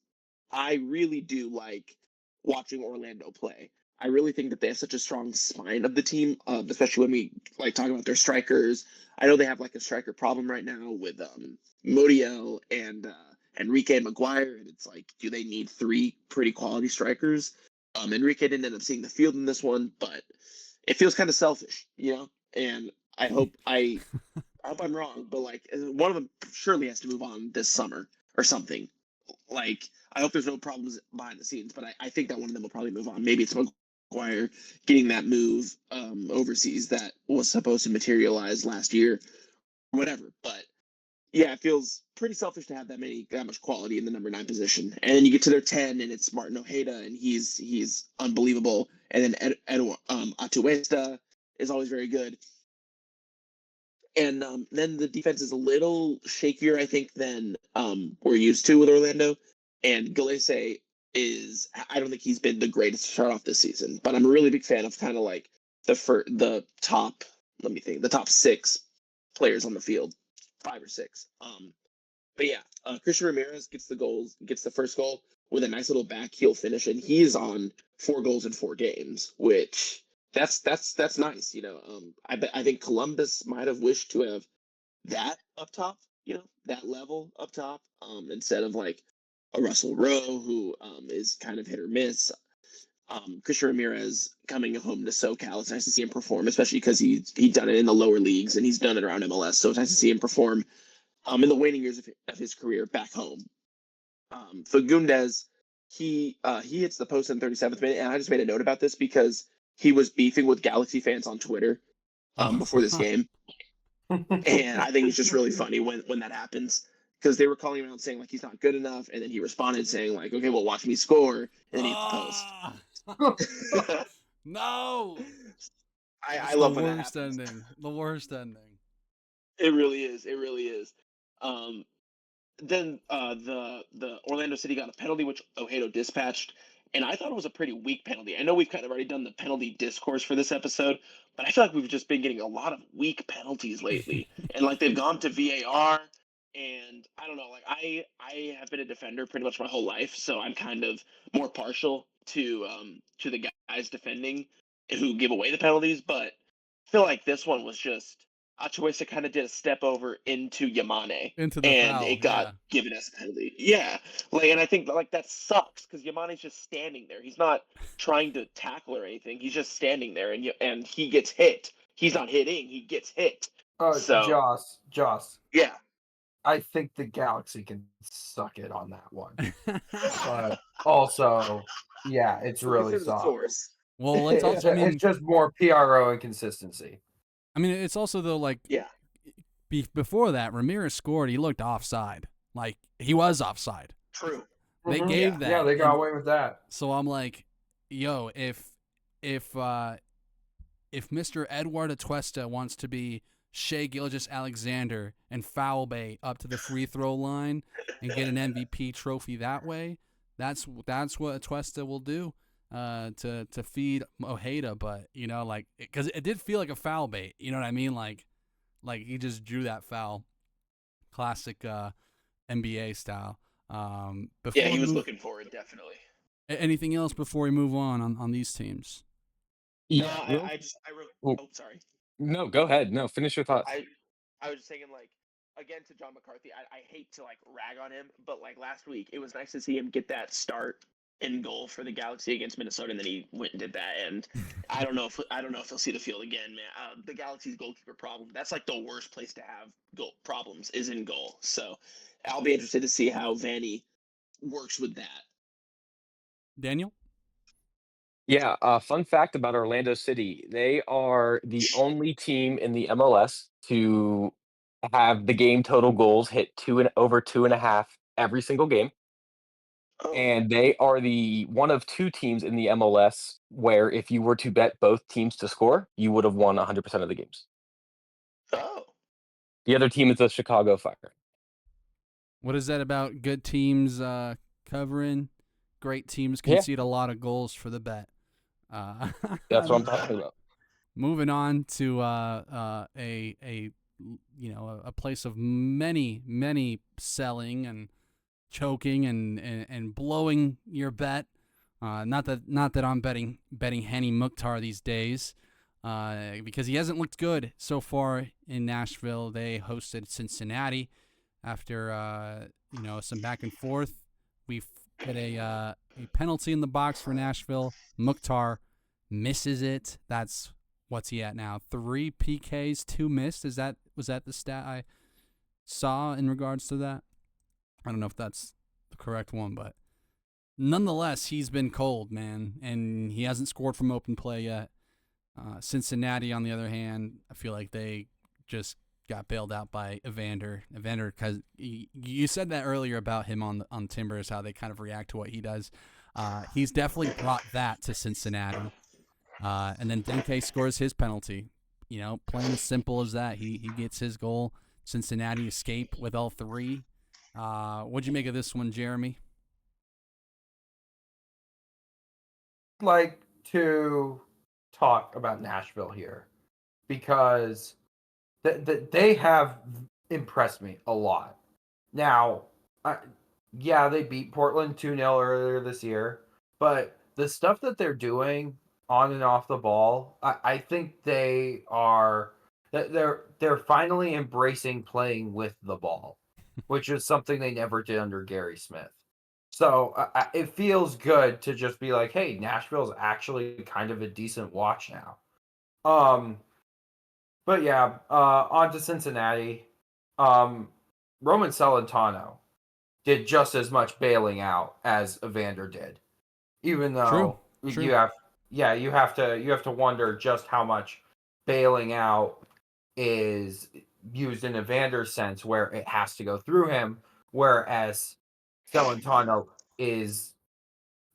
I really do like watching Orlando play. I really think that they have such a strong spine of the team, especially when we like talk about their strikers. I know they have like a striker problem right now with Modiel and Enrique Maguire, and it's like, do they need three pretty quality strikers? Enrique didn't end up seeing the field in this one, but it feels kind of selfish, And I hope I hope I'm wrong, but like one of them surely has to move on this summer or something. Like I hope there's no problems behind the scenes, but I think that one of them will probably move on. Maybe it's Maguire getting that move overseas that was supposed to materialize last year, whatever. But yeah, it feels pretty selfish to have that much quality in the number 9 position. And then you get to their 10, and it's Martin Ojeda, and he's unbelievable. And then Atuesta is always very good. And then the defense is a little shakier, I think, than we're used to with Orlando. And Gallese I don't think he's been the greatest to start off this season, but I'm a really big fan of kind of like the top 6 players on the field, 5 or 6. But yeah, Christian Ramirez gets the first goal with a nice little back heel finish, and he's on 4 goals in 4 games, which that's nice. I think Columbus might have wished to have that up top, that level up top, instead of like a Russell Rowe who is kind of hit or miss. Christian Ramirez coming home to SoCal, it's nice to see him perform, especially because he's done it in the lower leagues and he's done it around MLS. So it's nice to see him perform in the waning years of his career back home. Fagundes, he hits the post in the 37th minute, and I just made a note about this because he was beefing with Galaxy fans on Twitter before this game. And I think it's just really funny when that happens, because they were calling him out saying like he's not good enough, and then he responded saying like, okay, well, watch me score, and then he hit the post. No. I love when that the happens. worst ending. The worst ending. It really is. Then the Orlando City got a penalty, which Ojeda dispatched, and I thought it was a pretty weak penalty. I know we've kind of already done the penalty discourse for this episode, but I feel like we've just been getting a lot of weak penalties lately, and like they've gone to VAR, and I don't know, like I have been a defender pretty much my whole life, so I'm kind of more partial to the guys defending who give away the penalties, but I feel like this one was just Atuesta kind of did a step over into Yamane, Into the and foul, it got given as a penalty. Yeah, and I think like that sucks because Yamane's just standing there. He's not trying to tackle or anything. He's just standing there, and he gets hit. He's not hitting. He gets hit. So Joss. Yeah, I think the Galaxy can suck it on that one. But also, yeah, it's really soft. Well, it's also, it's just more PRO inconsistency. I mean, it's also though like before that, Ramirez scored. He looked offside. Like he was offside. True. They gave that. Yeah, they got away with that. So I'm like, yo, if Mr. Edward Atuesta wants to be Shea Gilgeous-Alexander and foul bait up to the free throw line and get an MVP trophy that way, that's what Atuesta will do to feed Ojeda. But like, because it did feel like a foul bait. You know what I mean? Like he just drew that foul classic NBA style. Yeah, Before he we was move, looking for it, definitely. anything else before we move on these teams? No, Yeah. Oh, oh, sorry. no, go ahead. No, finish your thoughts. I was just thinking, like, again, to John McCarthy, I hate to, like, rag on him, but, like, last week, it was nice to see him get that start in goal for the Galaxy against Minnesota, and then he went and did that, and I don't know if he'll see the field again, man. The Galaxy's goalkeeper problem, that's, like, the worst place to have goal problems is in goal, so I'll be interested to see how Vanny works with that. Daniel? Yeah, fun fact about Orlando City, they are the only team in the MLS to have the game total goals hit over 2.5 every single game. Oh, And they are the one of two teams in the MLS where if you were to bet both teams to score, you would have won 100% of the games. oh. The other team is the Chicago Fire. What is that about good teams covering? Great teams Yeah. concede a lot of goals for the bet. That's what I'm talking about. Moving on to a place of many selling and choking and blowing your bet. Not that I'm betting Henny Mukhtar these days, because he hasn't looked good so far in Nashville. They hosted Cincinnati after some back and forth. We get a penalty in the box for Nashville. Mukhtar misses it. That's what's he at now? 3 PKs, 2 missed. Was that the stat I saw in regards to that? I don't know if that's the correct one, but nonetheless, he's been cold, man, and he hasn't scored from open play yet. Cincinnati, on the other hand, I feel like they just got bailed out by Evander. Evander, because you said that earlier about him on Timbers, how they kind of react to what he does. He's definitely brought that to Cincinnati. And then Denke scores his penalty. Plain as simple as that. He gets his goal. Cincinnati escape with all 3. What'd you make of this one, Jeremy? Like to talk about Nashville here because they have impressed me a lot. Now, they beat Portland 2-0 earlier this year, but the stuff that they're doing on and off the ball, I think they're finally embracing playing with the ball, which is something they never did under Gary Smith. So it feels good to just be like, hey, Nashville's actually kind of a decent watch now. But yeah, on to Cincinnati. Roman Celentano did just as much bailing out as Evander did, even though True. you have to wonder just how much bailing out is used in Evander's sense, where it has to go through him, whereas Celentano is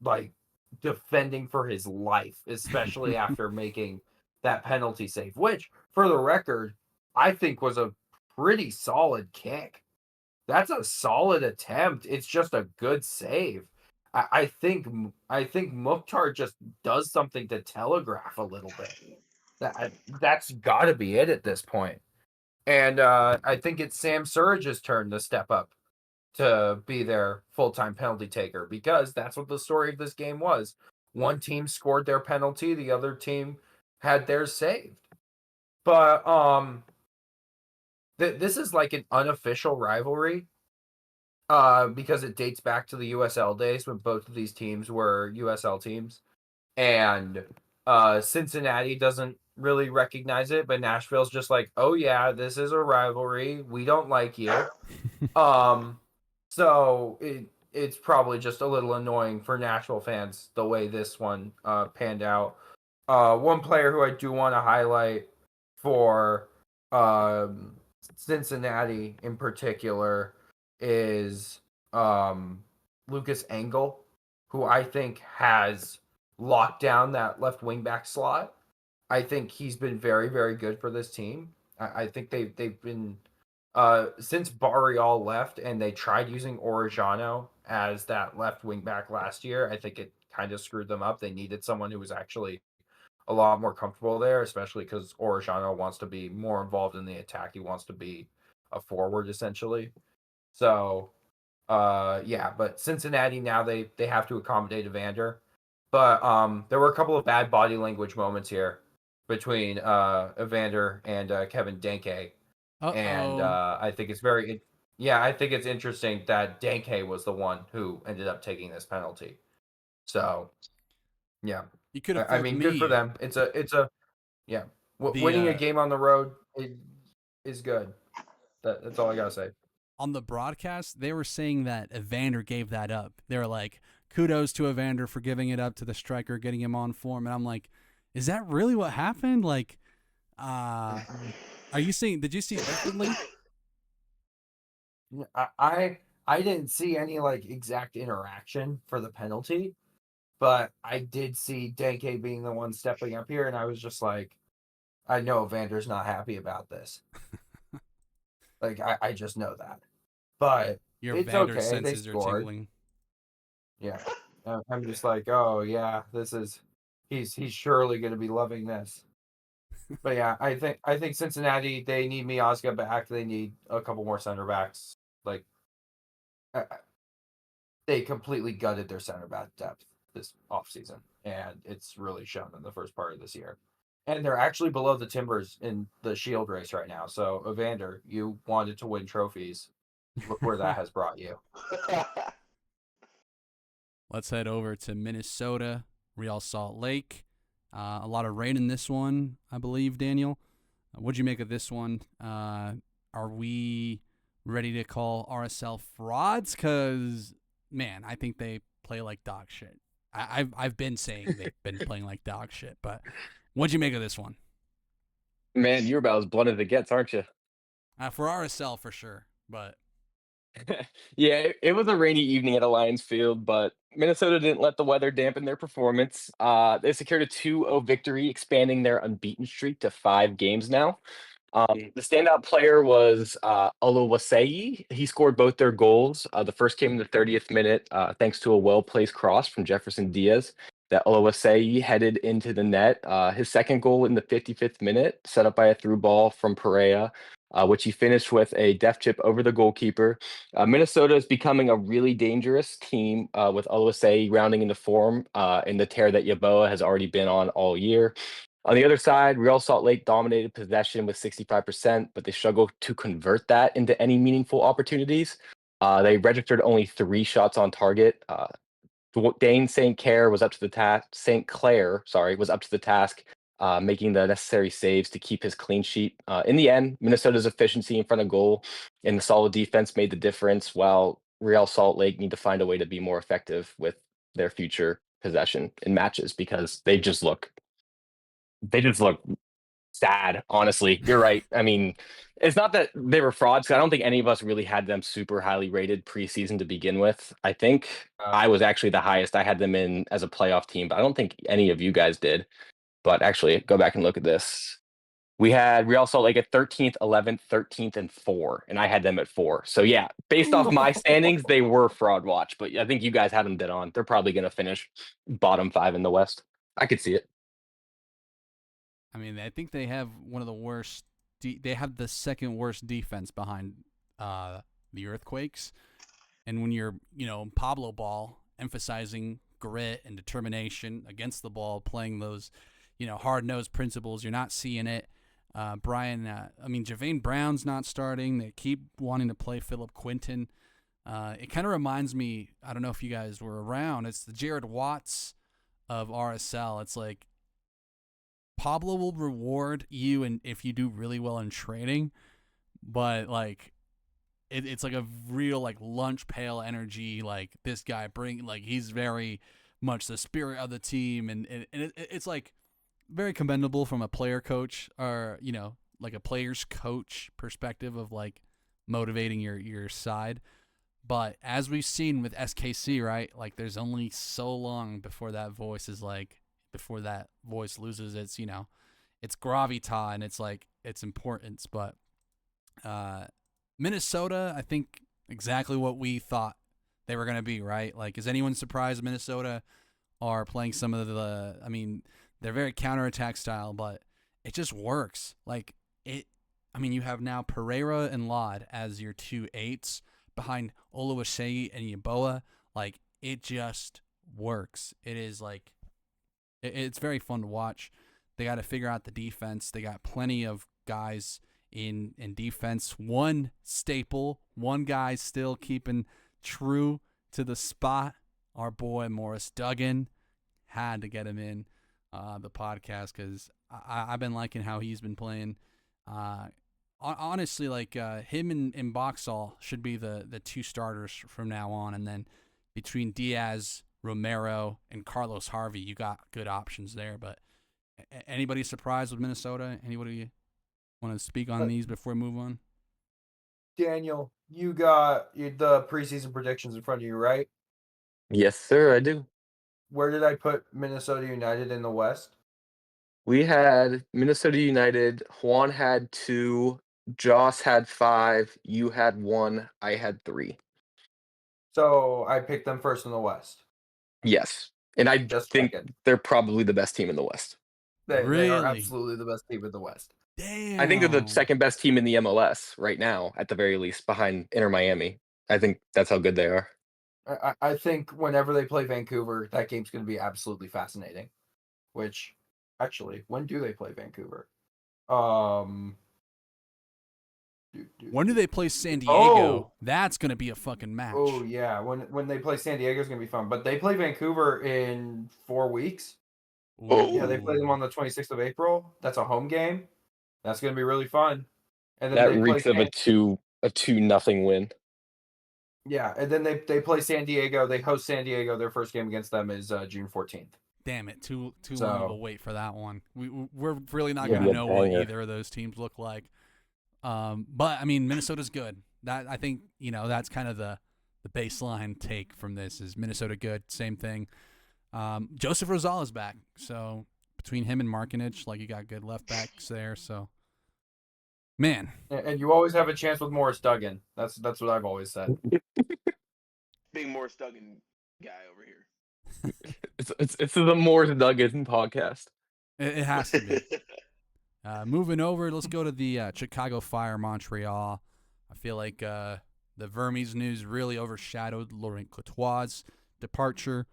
like defending for his life, especially after making that penalty save, which, for the record, I think was a pretty solid kick. That's a solid attempt. It's just a good save. I think Mukhtar just does something to telegraph a little bit. That's got to be it at this point. And I think it's Sam Surridge's turn to step up to be their full-time penalty taker, because that's what the story of this game was. One team scored their penalty, the other team had theirs saved. But this is like an unofficial rivalry because it dates back to the USL days when both of these teams were USL teams. And Cincinnati doesn't really recognize it, but Nashville's just like, oh yeah, this is a rivalry. We don't like you. So it's probably just a little annoying for Nashville fans the way this one panned out. One player who I do want to highlight for Cincinnati in particular is Lucas Engel, who I think has locked down that left wing back slot. I think he's been very, very good for this team. I think they've been since Barrial left and they tried using Orejano as that left wing back last year. I think it kind of screwed them up. They needed someone who was actually a lot more comfortable there, especially because Orejano wants to be more involved in the attack. He wants to be a forward essentially. So, yeah, but Cincinnati now they have to accommodate Evander. But there were a couple of bad body language moments here between Evander and Kevin Denke. And I think it's I think it's interesting that Denke was the one who ended up taking this penalty. So, yeah. You could have. I mean, good for them. It's a yeah. Winning a game on the road is good. That's all I gotta say. On the broadcast, they were saying that Evander gave that up. They were like, kudos to Evander for giving it up to the striker, getting him on form. And I'm like, is that really what happened? Like, are you seeing? Did you see differently? I didn't see any like exact interaction for the penalty, but I did see Denke being the one stepping up here, and I was just like, I know Evander's not happy about this. Like I just know that. But Your it's Vander okay. They senses are scored. tingling. Yeah, I'm just like, oh yeah, he's surely going to be loving this. But yeah, I think Cincinnati, they need Miazga back. They need a couple more center backs. Like they completely gutted their center back depth this offseason, and it's really shown in the first part of this year. And they're actually below the Timbers in the Shield race right now. So Evander, you wanted to win trophies. Look where that has brought you. Let's head over to Minnesota, Real Salt Lake. A lot of rain in this one, I believe, Daniel. What'd you make of this one? Are we ready to call RSL frauds? Because, man, I think they play like dog shit. I've been saying they've been playing like dog shit, but what'd you make of this one? Man, you're about as blunt as it gets, aren't you? For RSL, for sure, but... Yeah, it was a rainy evening at Alliance Field, but Minnesota didn't let the weather dampen their performance. They secured a 2-0 victory, expanding their unbeaten streak to 5 games now. The standout player was Oluwaseyi. He scored both their goals. The first came in the 30th minute, thanks to a well-placed cross from Jefferson Diaz that Oluwaseyi headed into the net. His second goal in the 55th minute, set up by a through ball from Perea, which he finished with a deft chip over the goalkeeper. Minnesota is becoming a really dangerous team with Oluwaseyi rounding into form in the tear that Yeboah has already been on all year. On the other side, Real Salt Lake dominated possession with 65%, but they struggled to convert that into any meaningful opportunities. They registered only 3 shots on target. Dane St. Clair was up to the task. Was up to the task, making the necessary saves to keep his clean sheet. In the end, Minnesota's efficiency in front of goal and the solid defense made the difference, while Real Salt Lake need to find a way to be more effective with their future possession in matches because they just look sad, honestly. You're right. I mean, it's not that they were frauds, 'cause I don't think any of us really had them super highly rated preseason to begin with. I think I was actually the highest. I had them in as a playoff team, but I don't think any of you guys did. But actually, go back and look at this. We had Real Salt Lake at 13th, 11th, 13th, and 4, and I had them at 4. So yeah, based off my standings, they were fraud watch, but I think you guys had them dead on. They're probably going to finish bottom 5 in the West. I could see it. I mean, I think they have one of the worst. They have the second worst defense behind the Earthquakes. And when you're, Pablo Ball emphasizing grit and determination against the ball, playing those, hard-nosed principles, you're not seeing it. Javane Brown's not starting. They keep wanting to play Philip Quinton. It kind of reminds me, I don't know if you guys were around, it's the Jared Watts of RSL. It's like, Pablo will reward you and if you do really well in training, but like it's like a real like lunch pail energy. Like this guy he's very much the spirit of the team, and it's like very commendable from a player coach or like a player's coach perspective of like motivating your side. But as we've seen with SKC, right? Like there's only so long before that voice loses its, its gravitas and its importance. But Minnesota, I think exactly what we thought they were going to be, right? Like, is anyone surprised Minnesota are playing some of they're very counterattack style, but it just works. Like I mean, you have now Pereira and Lod as your 2 8s behind Oluwaseyi and Yeboah. Like, it just works. It is like, it's very fun to watch. They got to figure out the defense. They got plenty of guys in defense. One staple, one guy still keeping true to the spot. Our boy Morris Duggan, had to get him in the podcast because I've been liking how he's been playing. Honestly, like him and Boxall should be the 2 starters from now on, and then between Diaz, Romero, and Carlos Harvey, you got good options there. But anybody surprised with Minnesota? Anybody want to speak on these before we move on? Daniel, you got the preseason predictions in front of you, right? Yes, sir, I do. Where did I put Minnesota United in the West? We had Minnesota United. Juan had 2. Joss had 5. You had 1. I had 3. So I picked them first in the West. Yes. And I Just think second. they're probably the best team in the West. They are Really? absolutely the best team in the West. Damn. I think they're the second best team in the MLS right now, at the very least, behind Inter Miami. I think that's how good they are. I think whenever they play Vancouver, that game's going to be absolutely fascinating. Which, actually, when do they play Vancouver? When do they play San Diego? Oh. That's going to be a fucking match. Oh, yeah. When they play San Diego, it's going to be fun. But they play Vancouver in 4 weeks. Oh. Yeah, they play them on the 26th of April. That's a home game. That's going to be really fun. And then That they reeks play of a 2-0 win. Yeah, and then they play San Diego. They host San Diego. Their first game against them is June 14th. Damn it, too long of a wait for that one. We're really not Yeah, going to know what banger. either of those teams look like. But I mean, Minnesota's good. That I think that's kind of the baseline take from this is Minnesota good. Same thing. Joseph Rosales back, so between him and Markinich, like you got good left backs there. So, man, And you always have a chance with Morris Duggan. That's what I've always said. Big Morris Duggan guy over here. It's the Morris Duggan podcast. it has to be. Moving over, let's go to the Chicago Fire Montreal. I feel like the Vermes news really overshadowed Laurent Courtois' departure.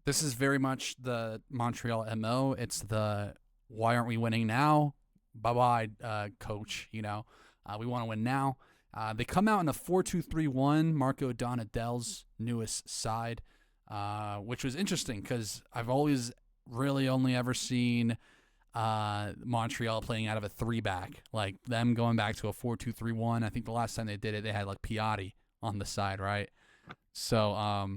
This is very much the Montreal MO. It's the why aren't we winning now? Bye-bye, coach. We want to win now. They come out in a 4-2-3-1, Marco Donadell's newest side, which was interesting because I've always really only ever seen Montreal playing out of a 3-back, like them going back to a 4-2-3-1. I think the last time they did it, they had like Piatti on the side, right? So,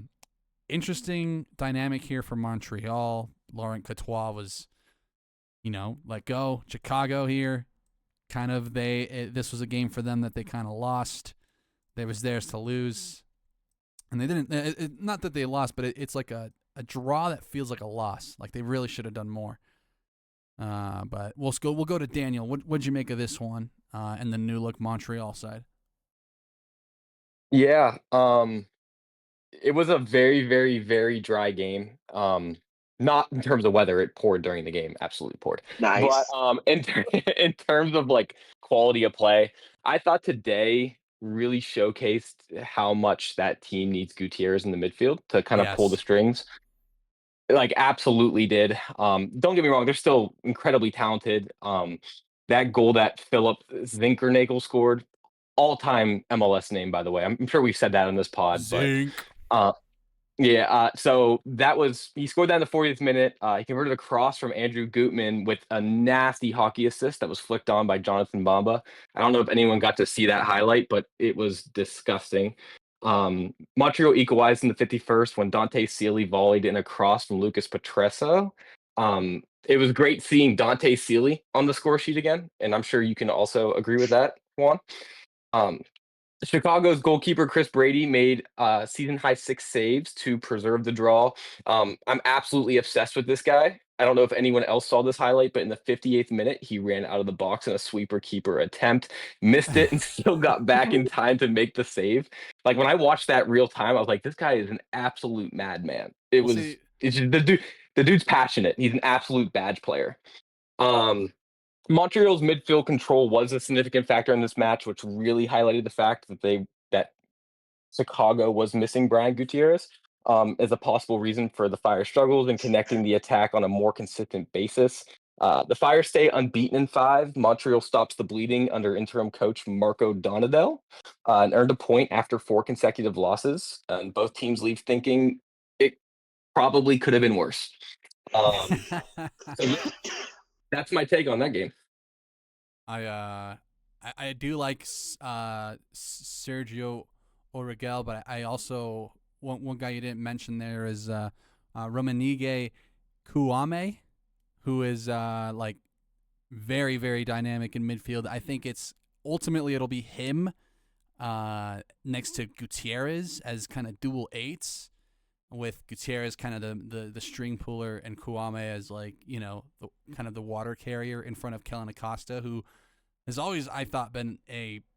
interesting dynamic here for Montreal. Laurent Courtois was, let go. Chicago here, kind of this was a game for them that they kind of lost. It was theirs to lose, and they didn't. Not that they lost, but it's like a draw that feels like a loss. Like they really should have done more. But we'll go to Daniel. What'd you make of this one and the new look Montreal side? Yeah, it was a very, very, very dry game. Not in terms of weather, it poured during the game, absolutely poured. Nice. But in terms of like quality of play, I thought today really showcased how much that team needs Gutierrez in the midfield to kind of pull the Yes. strings. Like absolutely did. Don't get me wrong, they're still incredibly talented. That goal that Philip Zinkernagel scored, all-time MLS name, by the way. I'm sure we've said that on this pod, Zink. but so he scored that in the 40th minute. He converted a cross from Andrew Gutman with a nasty hockey assist that was flicked on by Jonathan Bamba. I don't know if anyone got to see that highlight, but it was disgusting. Montreal equalized in the 51st when Dante Sealy volleyed in a cross from Lucas Petresso. It was great seeing Dante Sealy on the score sheet again, and I'm sure you can also agree with that, Juan. Chicago's goalkeeper Chris Brady made season-high 6 saves to preserve the draw. I'm absolutely obsessed with this guy. I don't know if anyone else saw this highlight, but in the 58th minute, he ran out of the box in a sweeper-keeper attempt, missed it, and still got back in time to make the save. Like, when I watched that real time, I was like, this guy is an absolute madman. It's just, the dude's passionate. He's an absolute badge player. Montreal's midfield control was a significant factor in this match, which really highlighted the fact that Chicago was missing Brian Gutierrez as a possible reason for the Fire struggles in connecting the attack on a more consistent basis. The Fire stay unbeaten in 5. Montreal stops the bleeding under interim coach Marco Donadel and earned a point after 4 consecutive losses. And both teams leave thinking it probably could have been worse. So yeah, that's my take on that game. I do like Sergio Origel, but I also one guy you didn't mention there is Romanige Kuame, who is like very, very dynamic in midfield. I think it'll be him next to Gutierrez as kind of dual 8s, with Gutierrez kind of the string puller and Kuame as like, kind of the water carrier in front of Kellen Acosta, who has always, I thought, been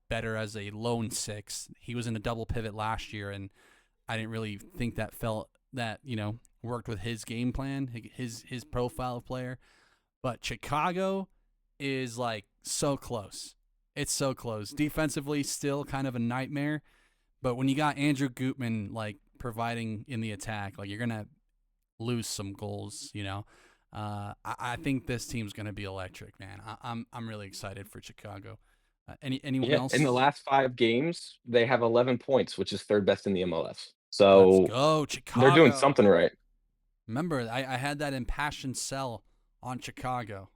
better as a lone 6. He was in a double pivot last year, and I didn't really think that worked with his game plan, his profile of player. But Chicago is like so close. It's so close. Defensively, still kind of a nightmare. But when you got Andrew Gutman like providing in the attack, like, you're gonna lose some goals. I think this team's gonna be electric, man. I'm really excited for Chicago. Anyone else? In the last 5 games, they have 11 points, which is 3rd best in the MLS. So Let's go, Chicago. They're doing something right. Remember, I had that impassioned sell on Chicago,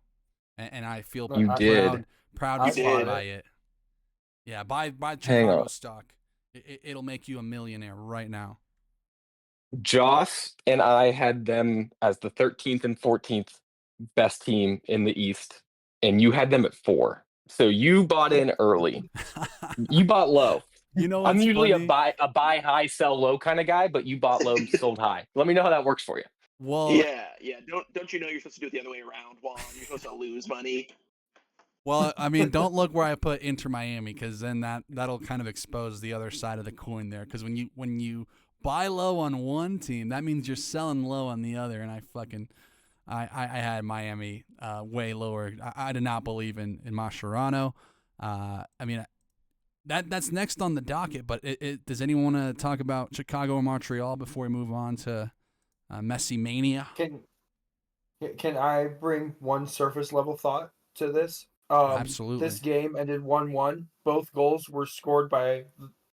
and I feel You did. proud to stand by it. Yeah, buy Chicago stock. It'll make you a millionaire right now. Joss and I had them as the 13th and 14th best team in the East, and you had them at 4. So you bought in early. You bought low. I'm usually a buy high, sell low kind of guy, but you bought low, sold high. Let me know how that works for you. Well, yeah. Don't you know you're supposed to do it the other way around, Juan? You're supposed to lose money. Well, I mean, don't look where I put Inter Miami, because then that'll kind of expose the other side of the coin there. Because when you buy low on one team, that means you're selling low on the other. And I had Miami way lower. I did not believe in Mascherano. I mean, that's next on the docket. But does anyone want to talk about Chicago or Montreal before we move on to Messi Mania? Can I bring one surface level thought to this? Absolutely. This game ended 1-1. Both goals were scored by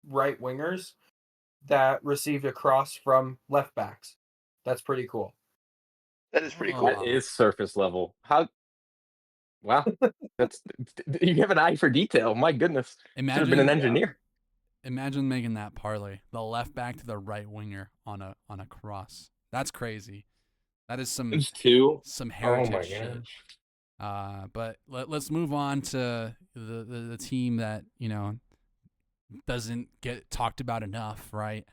right wingers that received a cross from left backs. That's pretty cool. That is pretty cool. That is surface level. Wow. You have an eye for detail. My goodness. Should have been an engineer. Imagine making that parlay. The left back to the right winger on a cross. That's crazy. That is some heritage shit. But let's move on to the team that doesn't get talked about enough, right?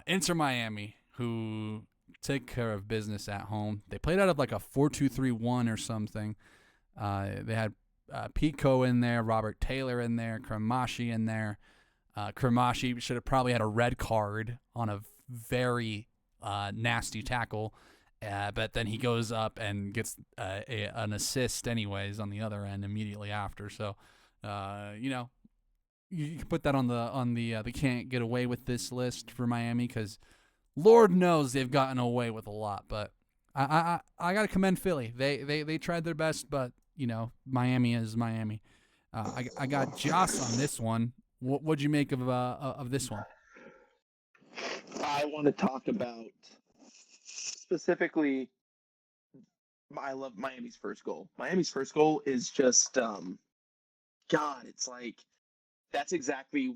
Inter Miami, who take care of business at home. They played out of like a 4-2-3-1 or something. They had Pico in there, Robert Taylor in there, Kramashi in there. Kramashi should have probably had a red card on a very nasty tackle. But then he goes up and gets an assist anyways on the other end immediately after. So, you can put that on the they can't get away with this list for Miami, because Lord knows they've gotten away with a lot. But I got to commend Philly. They tried their best, but Miami is Miami. I got Joss on this one. What'd you make of this one? I want to talk about specifically, I love Miami's first goal. Miami's first goal is just, God, it's like, that's exactly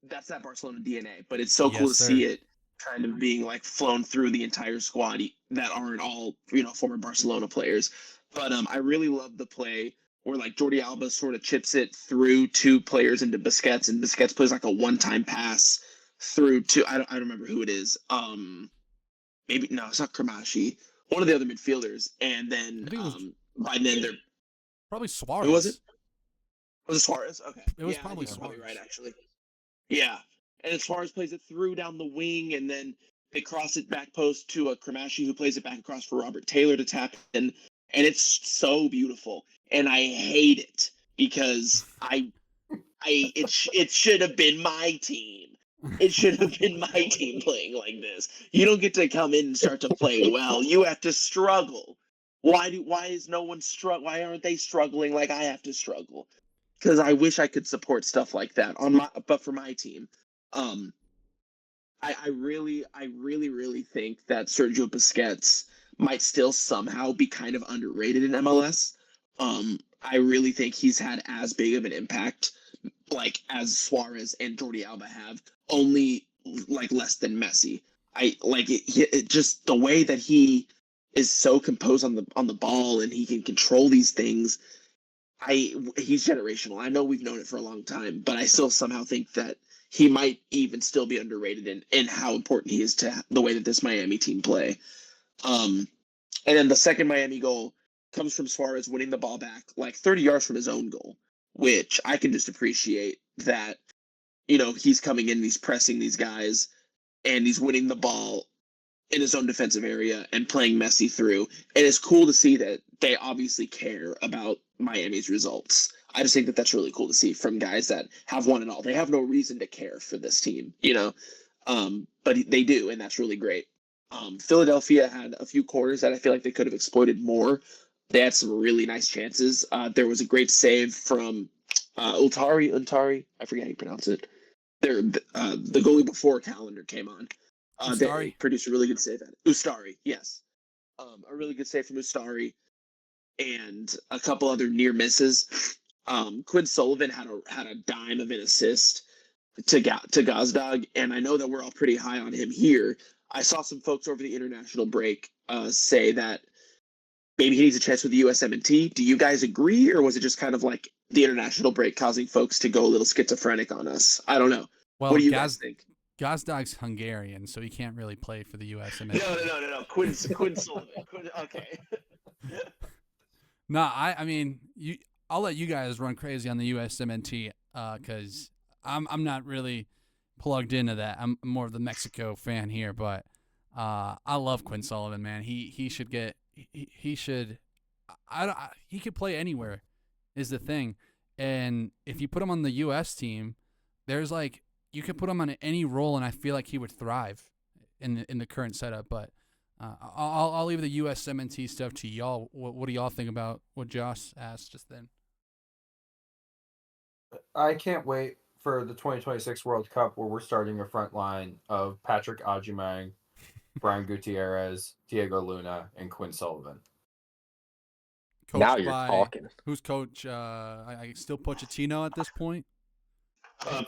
that's that Barcelona DNA. But it's so cool to see it kind of being like flown through the entire squad that aren't all, former Barcelona players. But I really love the play where like Jordi Alba sort of chips it through 2 players into Busquets, and Busquets plays like a one-time pass through to, I don't remember who it is. Maybe no, it's not Kramashi. One of the other midfielders, and then by then they're probably Suarez. Who was it? Was it Suarez? Okay, it was probably Suarez. Probably right, actually. Yeah, and Suarez plays it through down the wing, and then they cross it back post to a Kramashi, who plays it back across for Robert Taylor to tap in, and it's so beautiful, and I hate it because it should have been my team. It should have been my team playing like this. You don't get to come in and start to play well. You have to struggle. Why is no one why aren't they struggling like I have to struggle? Because I wish I could support stuff like that but for my team. I really think that Sergio Busquets might still somehow be kind of underrated in MLS. I really think he's had as big of an impact like as Suarez and Jordi Alba have, only like less than Messi. I like it just the way that he is so composed on the ball and he can control these things. He's generational. I know we've known it for a long time, but I still somehow think that he might even still be underrated in how important he is to the way that this Miami team play. And then the second Miami goal comes from Suarez winning the ball back like 30 yards from his own goal, which I can just appreciate that, he's coming in, he's pressing these guys, and he's winning the ball in his own defensive area and playing Messi through. And it's cool to see that they obviously care about Miami's results. I just think that that's really cool to see from guys that have won it all. They have no reason to care for this team, but they do, and that's really great. Philadelphia had a few corners that I feel like they could have exploited more. They had some really nice chances. There was a great save from Untari. I forget how you pronounce it. The goalie before Calendar came on. They produced a really good save at it. Ustari, yes. A really good save from Ustari and a couple other near misses. Quinn Sullivan had a dime of an assist to Gazdag, and I know that we're all pretty high on him here. I saw some folks over the international break say that maybe he needs a chance with the USMNT. Do you guys agree, or was it just kind of like the international break causing folks to go a little schizophrenic on us? I don't know. Well, what do you guys think? Gazdag's Hungarian, so he can't really play for the USMNT. No. Quinn Sullivan. Okay. No, I mean, I'll let you guys run crazy on the USMNT because I'm not really plugged into that. I'm more of the Mexico fan here, but I love Quinn Sullivan, man. He should get he should he could play anywhere is the thing. And if you put him on the US team, there's like you could put him on any role and I feel like he would thrive in the current setup, but I'll leave the USMNT stuff to y'all. What do y'all think about what Joss asked just then? I can't wait for the 2026 World Cup where we're starting a front line of Patrick Agyemang, Brian Gutierrez, Diego Luna, and Quinn Sullivan. Coached now you're talking. Who's coach? I still Pochettino at this point.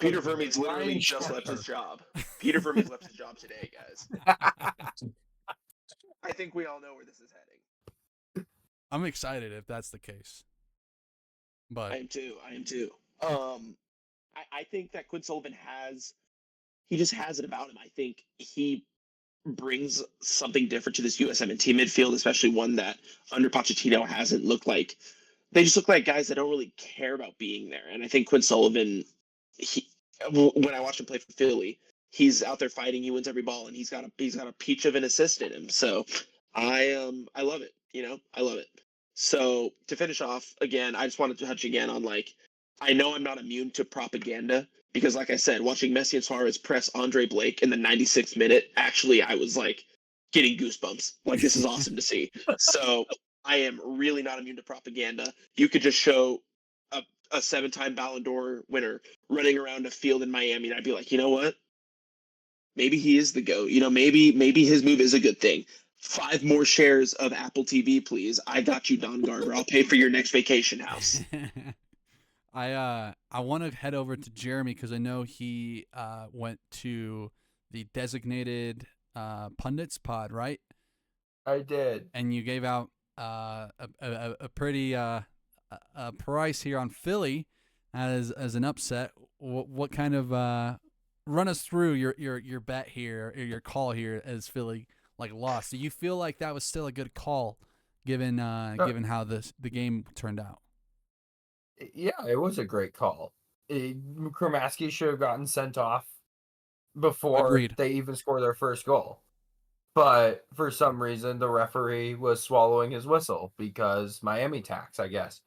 Peter Vermes literally just left his job. Peter Vermes left his job today, guys. I think we all know where this is heading. I'm excited if that's the case. But I am too. I think that Quinn Sullivan he just has it about him. I think he brings something different to this USMNT midfield, especially one that under Pochettino hasn't looked like. They just look like guys that don't really care about being there. And I think Quinn Sullivan, when I watched him play for Philly, he's out there fighting. He wins every ball, and he's got a peach of an assist in him. So I love it. I love it. So to finish off, again, I just wanted to touch again on I know I'm not immune to propaganda because, like I said, watching Messi and Suarez press Andre Blake in the 96th minute, actually, I was getting goosebumps. This is awesome to see. So I am really not immune to propaganda. You could just show a 7-time Ballon d'Or winner running around a field in Miami, and I'd be like, you know what? Maybe he is the GOAT. Maybe his move is a good thing. 5 more shares of Apple TV, please. I got you, Don Garber. I'll pay for your next vacation house. I want to head over to Jeremy because I know he went to the designated pundits pod, right? I did. And you gave out a pretty price here on Philly as an upset. What kind of run us through your bet here or your call here as Philly lost? Do you feel like that was still a good call given how the game turned out? Yeah, it was a great call. Kromaski should have gotten sent off before Agreed. They even scored their first goal. but for some reason the referee was swallowing his whistle because Miami tax, I guess.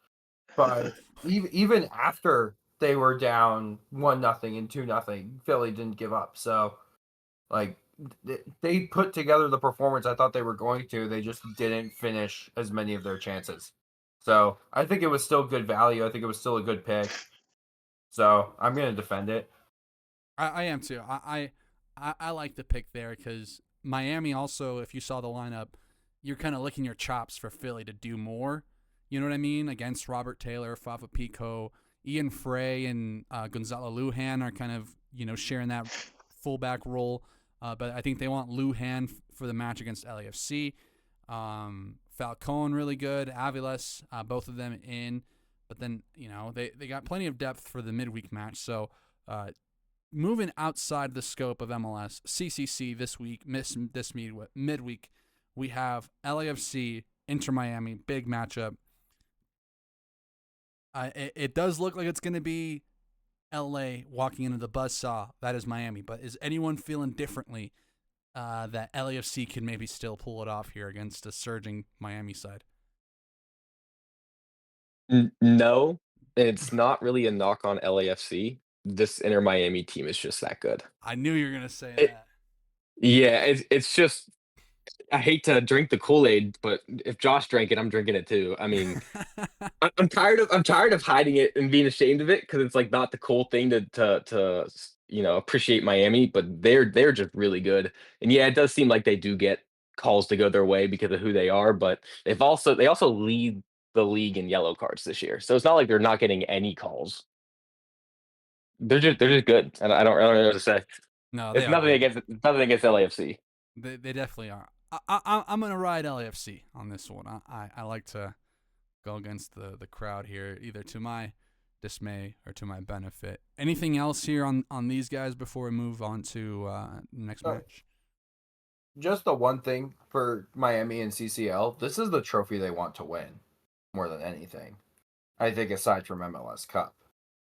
But even after they were down 1-0 and 2-0, Philly didn't give up. So, like, they put together the performance I thought they were going to. They just didn't finish as many of their chances. So I think it was still good value. I think it was still a good pick. So I'm going to defend it. I am too. I like the pick there because Miami also, if you saw the lineup, you're kind of licking your chops for Philly to do more. You know what I mean? Against Robert Taylor, Fafa Pico, Ian Frey, and Gonzalo Lujan are kind of, sharing that fullback role. But I think they want Lujan for the match against LAFC. Falcone really good. Aviles, both of them in. But then, they got plenty of depth for the midweek match. So moving outside the scope of MLS, CCC this week, this midweek, we have LAFC, Inter Miami, big matchup. It does look like it's going to be LA walking into the buzzsaw. That is Miami. But is anyone feeling differently that LAFC can maybe still pull it off here against a surging Miami side? No, it's not really a knock on LAFC. This Inter Miami team is just that good. I knew you were going to say that. Yeah, it's just, I hate to drink the Kool-Aid, but if Josh drank it, I'm drinking it too. I mean, I'm tired of hiding it and being ashamed of it because it's like not the cool thing to appreciate Miami, but they're just really good. And yeah, it does seem like they do get calls to go their way because of who they are, but they also lead the league in yellow cards this year. So it's not like they're not getting any calls. They're just good, and I don't know what to say. No, It's nothing against LAFC. They definitely are. I'm gonna ride LAFC on this one. I like to go against the crowd here, either to my dismay or to my benefit. Anything else here on these guys before we move on to next match? Just the one thing for Miami and CCL, this is the trophy they want to win more than anything. I think aside from MLS Cup.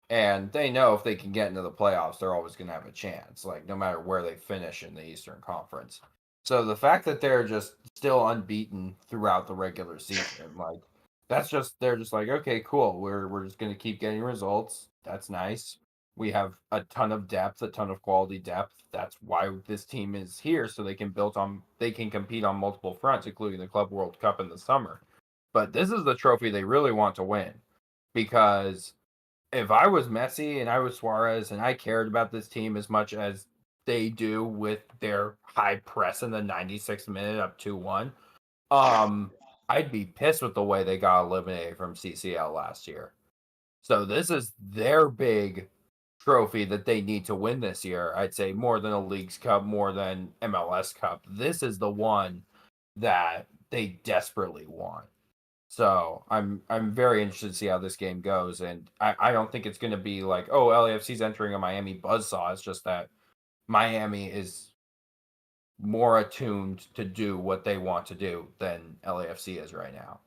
And they know if they can get into the playoffs, they're always going to have a chance, like no matter where they finish in the Eastern Conference. So the fact that they're just still unbeaten throughout the regular season, like they're just like, okay, cool. We're just going to keep getting results. That's nice. We have a ton of depth, a ton of quality depth. That's why this team is here, so they can compete on multiple fronts, including the Club World Cup in the summer. But this is the trophy they really want to win, because if I was Messi and I was Suarez and I cared about this team as much as they do with their high press in the 96th minute up 2-1, I'd be pissed with the way they got eliminated from CCL last year. So this is their big trophy that they need to win this year. I'd say more than a Leagues Cup, more than MLS Cup. This is the one that they desperately want. So I'm very interested to see how this game goes, and I don't think it's going to be like, oh, LAFC's entering a Miami buzzsaw. It's just that Miami is more attuned to do what they want to do than LAFC is right now.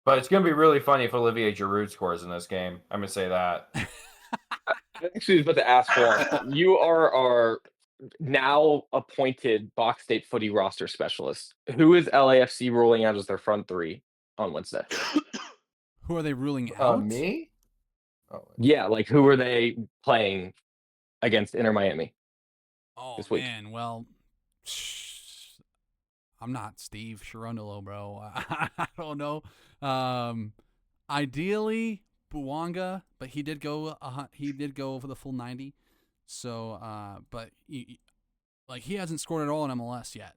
But it's going to be really funny if Olivier Giroud scores in this game. I'm going to say that. I actually was about to ask Juan. You are our now appointed Box State Footy roster specialist. Who is LAFC rolling out as their front three on Wednesday? Who are they ruling out? Me? Oh, yeah, like who are they playing against Inter Miami? Oh this week? Man, well, I'm not Steve Cherundolo, bro. I don't know. Ideally, Buwanga, but he did go over the full 90. So, but he hasn't scored at all in MLS yet.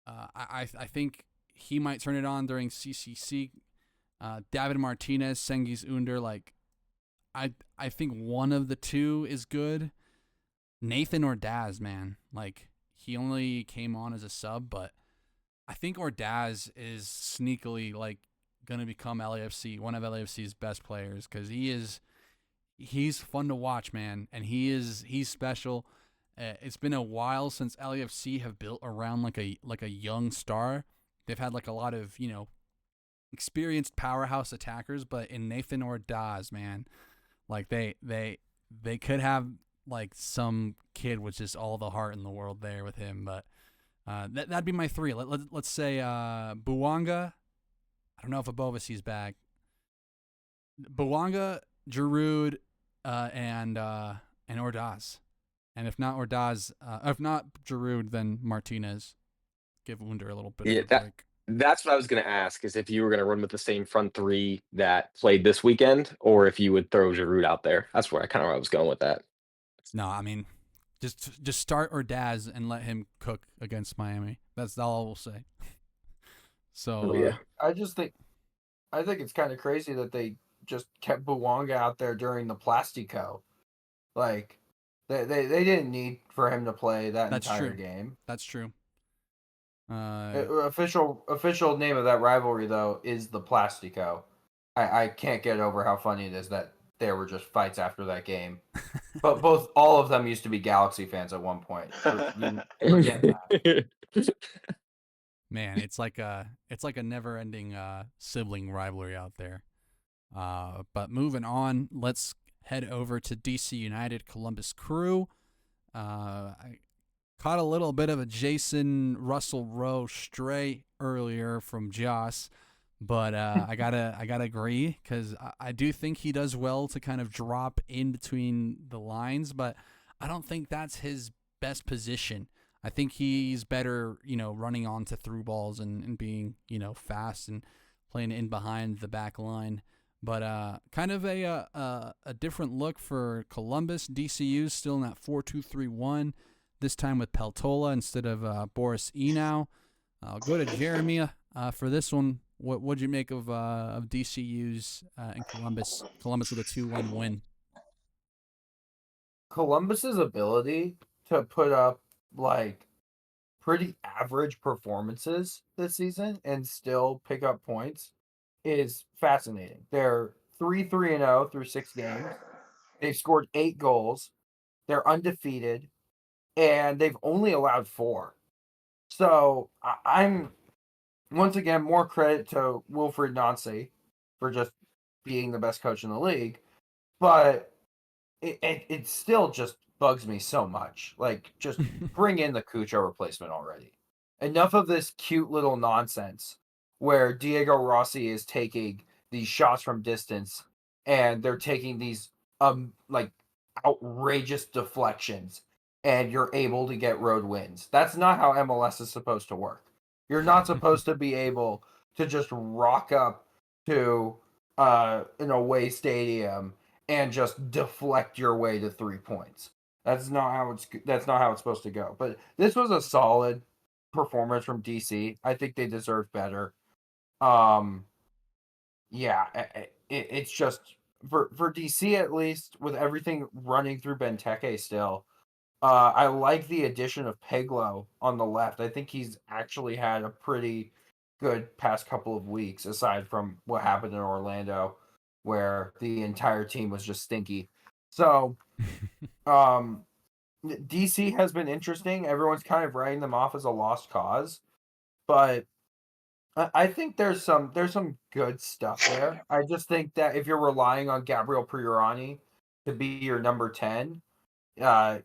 I think he might turn it on during CCC. David Martinez, Cengiz Under, I think one of the two is good. Nathan Ordaz, man, he only came on as a sub, but I think Ordaz is sneakily gonna become one of LAFC's best players, because he's fun to watch, man, and he's special. It's been a while since LAFC have built around like a young star. They've had a lot of experienced powerhouse attackers, but in Nathan Ordaz, man, they could have some kid with just all the heart in the world there with him. But That'd be my three. Let's say Buwanga. I don't know if Abovasi's back. Buwanga, Giroud, and Ordaz. And if not Ordaz, if not Giroud, then Martinez. Give Wunder a little bit of a break. That's what I was going to ask, is if you were going to run with the same front three that played this weekend, or if you would throw Giroud out there. That's where I was going with that. No, I mean, just start Ordaz and let him cook against Miami. That's all we'll say. So yeah. I think it's kind of crazy that they just kept Buwanga out there during the Plastico. Like, they didn't need for him to play that entire game. That's true. Official name of that rivalry, though, is the Plastico. I can't get over how funny it is that there were just fights after that game. But all of them used to be Galaxy fans at one point. Forget that. Man, it's like a never-ending sibling rivalry out there. But moving on, let's head over to DC United Columbus Crew. I caught a little bit of a Jason Russell Rowe stray earlier from Joss, but I gotta agree, because I do think he does well to kind of drop in between the lines, but I don't think that's his best position. I think he's better, running onto through balls and being, fast and playing in behind the back line. But kind of a different look for Columbus. DCU's still in that 4-2-3-1, this time with Peltola instead of Boris Enow. I'll go to Jeremy for this one. What'd you make of DCU's in Columbus? Columbus with a 2-1 win. Columbus's ability to put up pretty average performances this season and still pick up points is fascinating. They're 3-3-0 through 6 games. They've scored 8 goals. They're undefeated, and they've only allowed 4. So I'm once again more credit to Wilfried Nancy for just being the best coach in the league, but it still just bugs me so much. Just bring in the Cucho replacement already. Enough of this cute little nonsense where Diego Rossi is taking these shots from distance and they're taking these outrageous deflections and you're able to get road wins. That's not how MLS is supposed to work. You're not supposed to be able to just rock up to an away stadium and just deflect your way to 3 points. That's not how it's supposed to go. But this was a solid performance from DC. I think they deserve better. It's just for DC, at least, with everything running through Benteke still. I like the addition of Peglo on the left. I think he's actually had a pretty good past couple of weeks, aside from what happened in Orlando, where the entire team was just stinky. So, DC has been interesting. Everyone's kind of writing them off as a lost cause, but I think there's some good stuff there. I just think that if you're relying on Gabriel Priorani to be your number 10,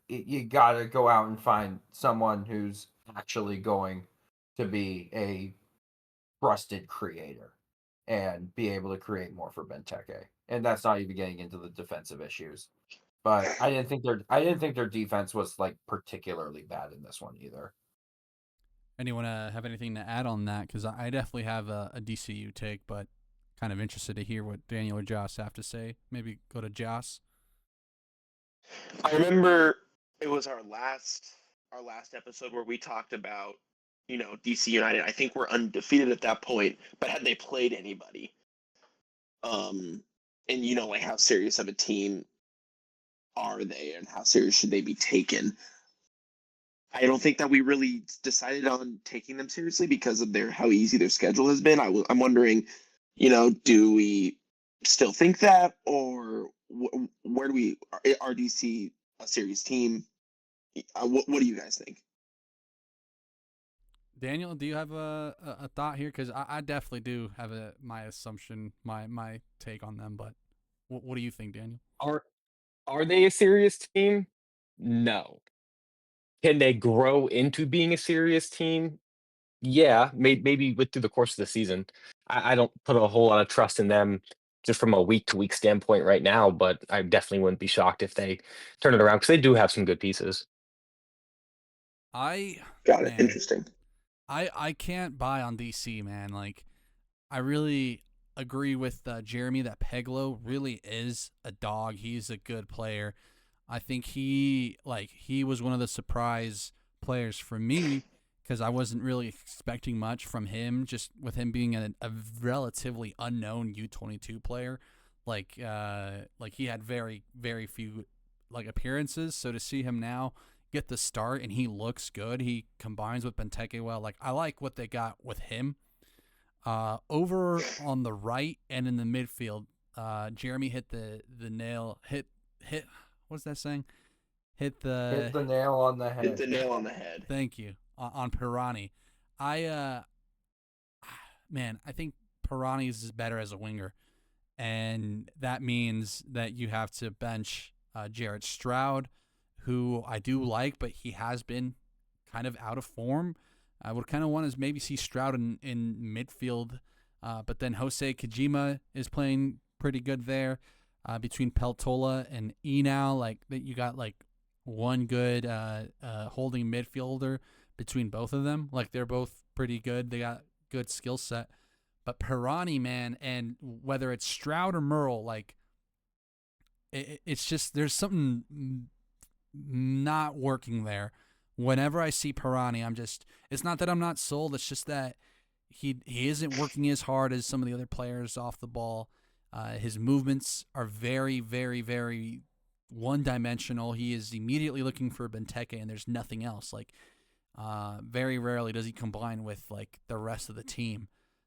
you gotta go out and find someone who's actually going to be a trusted creator and be able to create more for Benteke. And that's not even getting into the defensive issues. But I didn't think their defense was particularly bad in this one either. Anyone have anything to add on that? Because I definitely have a DCU take, but kind of interested to hear what Daniel or Joss have to say. Maybe go to Joss. I remember it was our last episode where we talked about, DC United. I think we're undefeated at that point, but had they played anybody, and how serious of a team are they, and how serious should they be taken? I don't think that we really decided on taking them seriously because of how easy their schedule has been. I'm wondering, do we still think that, or where do we are DC a serious team? What do you guys think? Daniel, do you have a thought here? Because I definitely do have my assumption, my take on them. But what do you think, Daniel? Are they a serious team? No. Can they grow into being a serious team? Yeah, maybe through the course of the season. I don't put a whole lot of trust in them just from a week to week standpoint right now, but I definitely wouldn't be shocked if they turn it around because they do have some good pieces. I Got it. man, Interesting. I can't buy on DC, man. Like, I really agree with Jeremy that Peglo really is a dog. He's a good player. I think he was one of the surprise players for me because I wasn't really expecting much from him. Just with him being a relatively unknown U22 player, like he had very few like appearances. So to see him now get the start and he looks good, he combines with Benteke well. Like, I like what they got with him. Over on the right and in the midfield, Jeremy hit the nail. Hit. What's that saying? Hit Hit the nail on the head. Hit the nail on the head. Thank you. On Pirani. Man, I think Pirani is better as a winger, and that means that you have to bench Jarrett Stroud, who I do like, but he has been kind of out of form. I would kind of want to maybe see Stroud in midfield, but then Jose Kajima is playing pretty good there. Between Peltola and Enau, like that, you got like one good holding midfielder between both of them. Like, they're both pretty good. They got good skill set. But Pirani, man, and whether it's Stroud or Merle, like it's just there's something not working there. Whenever I see Pirani, it's not that I'm not sold. It's just that he isn't working as hard as some of the other players off the ball. His movements are very, very, very one-dimensional. He is immediately looking for Benteke, and there's nothing else. Like, very rarely does he combine with like the rest of the team.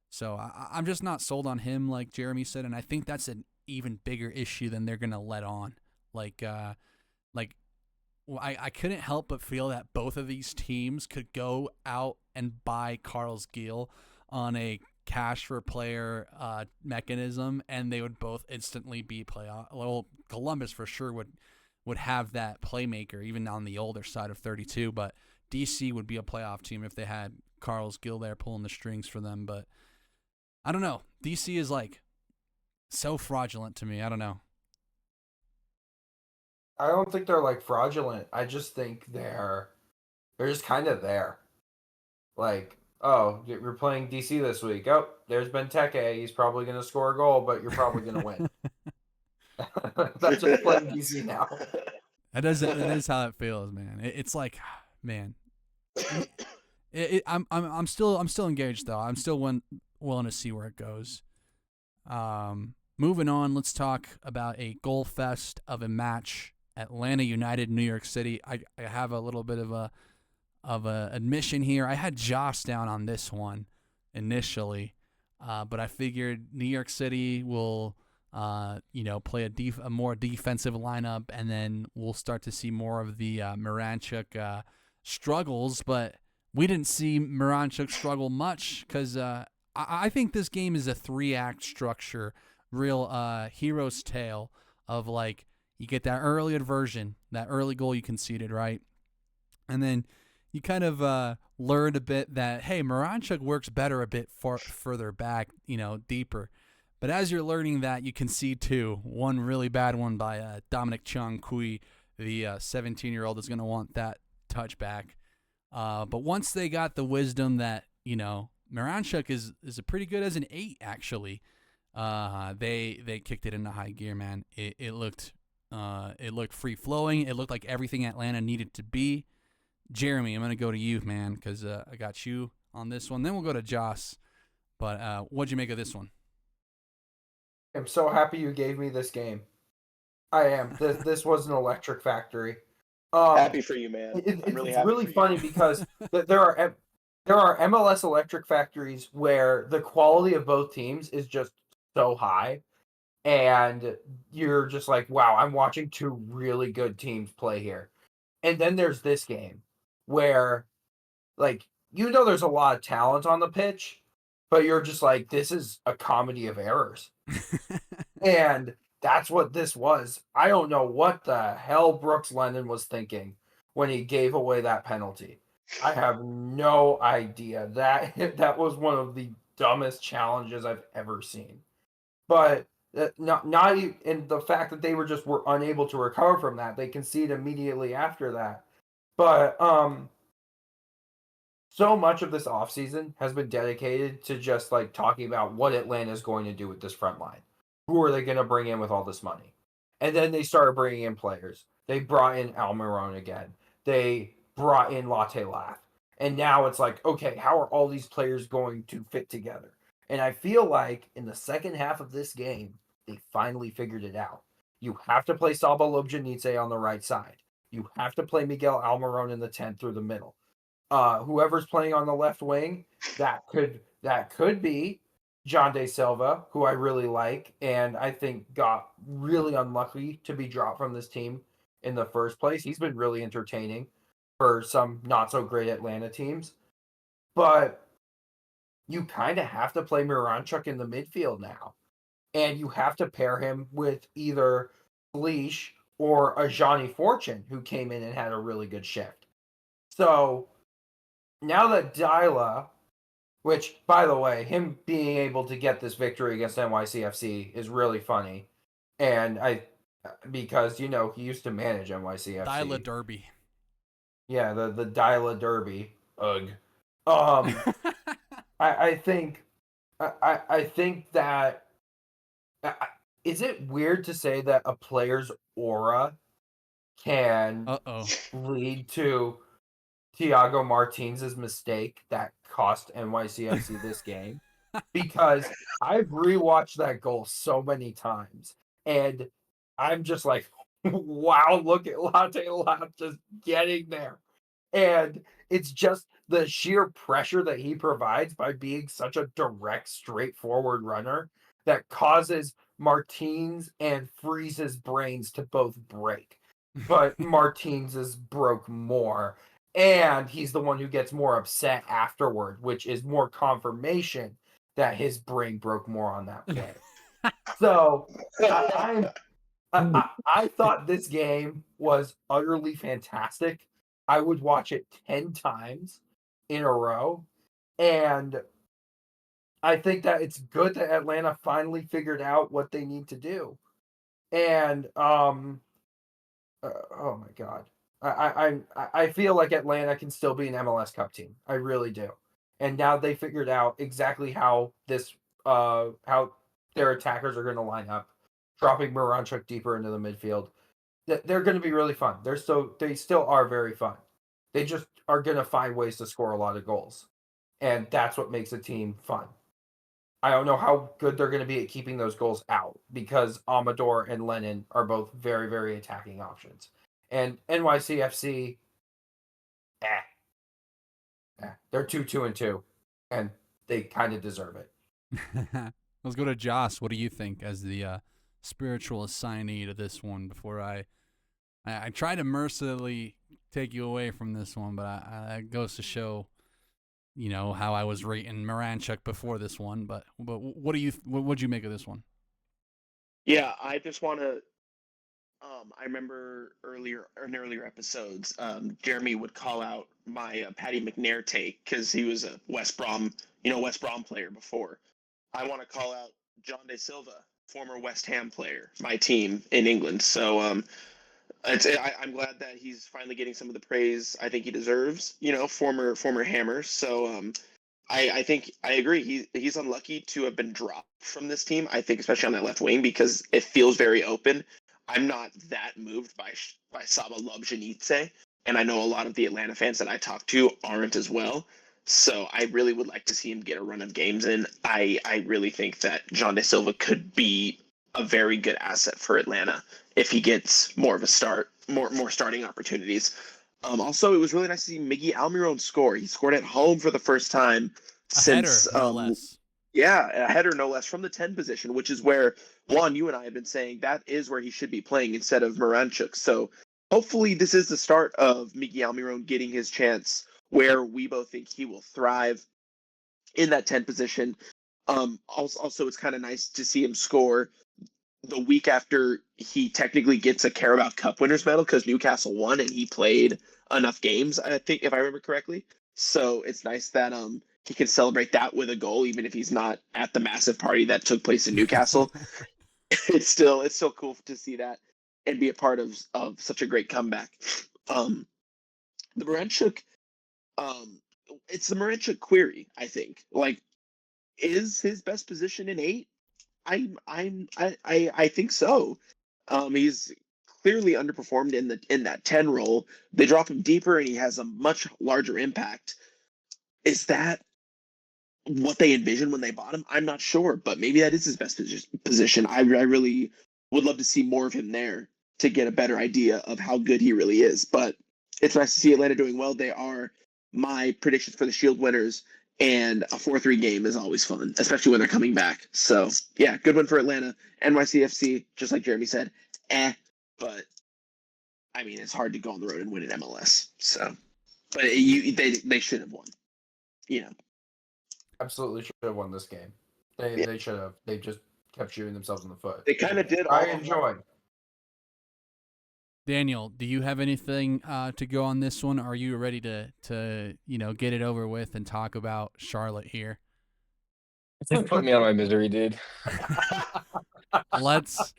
So I'm just not sold on him, like Jeremy said, and I think that's an even bigger issue than they're gonna let on. I couldn't help but feel that both of these teams could go out and buy Carlos Gil on a cash for player mechanism, and they would both instantly be playoff. Well, Columbus for sure would have that playmaker, even on the older side of 32. But DC would be a playoff team if they had Carlos Gil there pulling the strings for them. But I don't know. DC is like so fraudulent to me. I don't know. I don't think they're like fraudulent. I just think they're just kind of there. Like, oh, you're playing DC this week. Oh, there's Benteke. He's probably going to score a goal, but you're probably going to win. That's just playing DC now. That is how it feels, man. It's like, man, I'm still engaged though. I'm still willing to see where it goes. Moving on, let's talk about a goal fest of a match. Atlanta United, New York City. I have a little bit of a admission here. I had Joss down on this one initially, but I figured New York City will, play a more defensive lineup, and then we'll start to see more of the Miranchuk struggles. But we didn't see Miranchuk struggle much because I think this game is a 3-act structure, real hero's tale of like. You get that early aversion, that early goal you conceded, right? And then you kind of learned a bit that, hey, Miranchuk works better a bit further back, deeper. But as you're learning that, you concede two. One really bad one by Dominic Chung Kui, the 17-year-old is going to want that touchback. But once they got the wisdom that, Miranchuk is a pretty good as an 8, actually, they kicked it into high gear, man. It looked free flowing. It looked like everything Atlanta needed to be. Jeremy, I'm gonna go to you, man, because I got you on this one. Then we'll go to Joss. But what'd you make of this one? I'm so happy you gave me this game. I am. This was an electric factory. Happy for you, man. It's really funny because there are MLS electric factories where the quality of both teams is just so high. And you're just like, wow, I'm watching two really good teams play here. And then there's this game where, like, there's a lot of talent on the pitch, but you're just like, this is a comedy of errors. And that's what this was. I don't know what the hell Brooks Lennon was thinking when he gave away that penalty. I have no idea. That was one of the dumbest challenges I've ever seen. But not in the fact that they were unable to recover from that. They conceded immediately after that. But so much of this offseason has been dedicated to just like talking about what Atlanta is going to do with this front line. Who are they going to bring in with all this money? And then they started bringing in players. They brought in Almiron again. They brought in Latte Lath. And now it's like, okay, how are all these players going to fit together? And I feel like in the second half of this game, they finally figured it out. You have to play Saba Lobjanidze on the right side. You have to play Miguel Almiron in the 10 through the middle. Whoever's playing on the left wing, that could be John De Silva, who I really like, and I think got really unlucky to be dropped from this team in the first place. He's been really entertaining for some not so great Atlanta teams. But you kind of have to play Miranchuk in the midfield now. And you have to pair him with either Leash or a Johnny Fortune, who came in and had a really good shift. So now that Dyla, which, by the way, him being able to get this victory against NYCFC is really funny. And because, he used to manage NYCFC. Dyla Derby. Yeah, the Dyla Derby. Ugh. I think that is it weird to say that a player's aura can lead to Thiago Martins' mistake that cost NYCFC this game? Because I've rewatched that goal so many times, and I'm just like, wow, look at Latte Lath just getting there. And it's just the sheer pressure that he provides by being such a direct, straightforward runner that causes Martins and Freeze's brains to both break. But Martins's broke more. And he's the one who gets more upset afterward, which is more confirmation that his brain broke more on that play. So I thought this game was utterly fantastic. I would watch it 10 times in a row. And I think that it's good that Atlanta finally figured out what they need to do. And oh my God. I feel like Atlanta can still be an MLS Cup team. I really do. And now they figured out exactly how how their attackers are going to line up, dropping Miranchuk deeper into the midfield. They're going to be really fun. They still are very fun. They just are going to find ways to score a lot of goals. And that's what makes a team fun. I don't know how good they're going to be at keeping those goals out, because Amador and Lennon are both very, very attacking options. And NYCFC, they're 2-2-2, and they kind of deserve it. Let's go to Joss. What do you think as the spiritual assignee to this one? Before I try to mercilessly take you away from this one, but it goes to show, how I was rating Miranchuk before this one. But what'd you make of this one? Yeah, I just want to. I remember in earlier episodes, Jeremy would call out my Paddy McNair take because he was a West Brom player before. I want to call out John De Silva, former West Ham player, my team in England. So I'm glad that he's finally getting some of the praise I think he deserves. Former Hammer. So I think I agree. He's unlucky to have been dropped from this team. I think especially on that left wing because it feels very open. I'm not that moved by Saba Lobjanidze, and I know a lot of the Atlanta fans that I talk to aren't as well. So I really would like to see him get a run of games in. I really think that John De Silva could be a very good asset for Atlanta if he gets more of a start, more starting opportunities. Also, it was really nice to see Miggy Almiron score. He scored at home for the first time since header, no less. Yeah, a header no less from the 10 position, which is where, Juan, you and I have been saying that is where he should be playing instead of Miranchuk. So hopefully this is the start of Miggy Almiron getting his chance where we both think he will thrive in that 10 position. Also, it's kind of nice to see him score the week after he technically gets a Carabao Cup winners medal because Newcastle won and he played enough games, I think, if I remember correctly. So it's nice that he can celebrate that with a goal, even if he's not at the massive party that took place in Newcastle. It's still cool to see that and be a part of such a great comeback. The Marenchuk, it's the Marenchuk query, I think. Like, is his best position in 8? I think so. He's clearly underperformed in that 10 role. They drop him deeper and he has a much larger impact. Is that what they envisioned when they bought him? I'm not sure, but maybe that is his best position. I really would love to see more of him there to get a better idea of how good he really is. But it's nice to see Atlanta doing well. They are my predictions for the Shield winners, and a 4-3 game is always fun, especially when they're coming back. So, yeah, good one for Atlanta. NYCFC, just like Jeremy said, but I mean, it's hard to go on the road and win an MLS. So, but they should have won. You know. Absolutely should have won this game. They should have. They just kept shooting themselves in the foot. They kind of did. I enjoyed. Daniel, do you have anything to go on this one? Are you ready to get it over with and talk about Charlotte here? Put me on my misery, dude. Let's.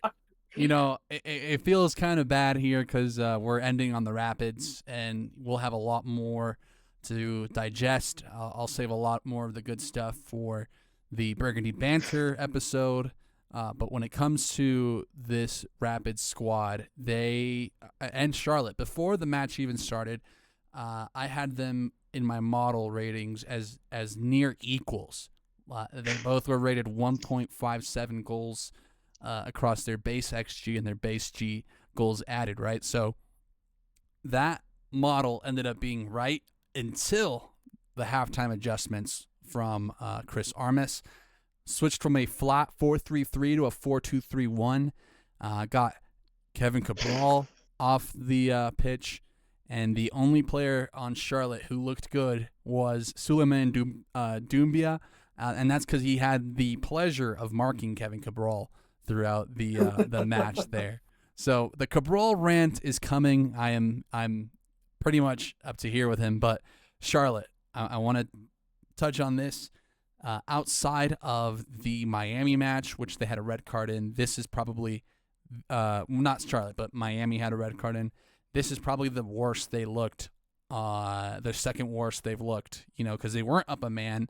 It feels kind of bad here because we're ending on the Rapids, and we'll have a lot more to digest. I'll save a lot more of the good stuff for the Burgundy Banter episode. But when it comes to this Rapids squad, and Charlotte, before the match even started, I had them in my model ratings as near equals. They both were rated 1.57 goals across their base XG and their base G goals added, right? So that model ended up being right until the halftime adjustments from Chris Armas. Switched from a flat 4-3-3 to a 4-2-3-1. Got Kevin Cabral off the pitch. And the only player on Charlotte who looked good was Suleiman Doumbia. And that's because he had the pleasure of marking Kevin Cabral throughout the match there. So the Cabral rant is coming. I'm pretty much up to here with him. But Charlotte, I want to touch on this. Outside of the Miami match, which they had a red card in, this is probably, not Charlotte, but Miami had a red card in. This is probably the worst they looked, the second worst they've looked, because they weren't up a man,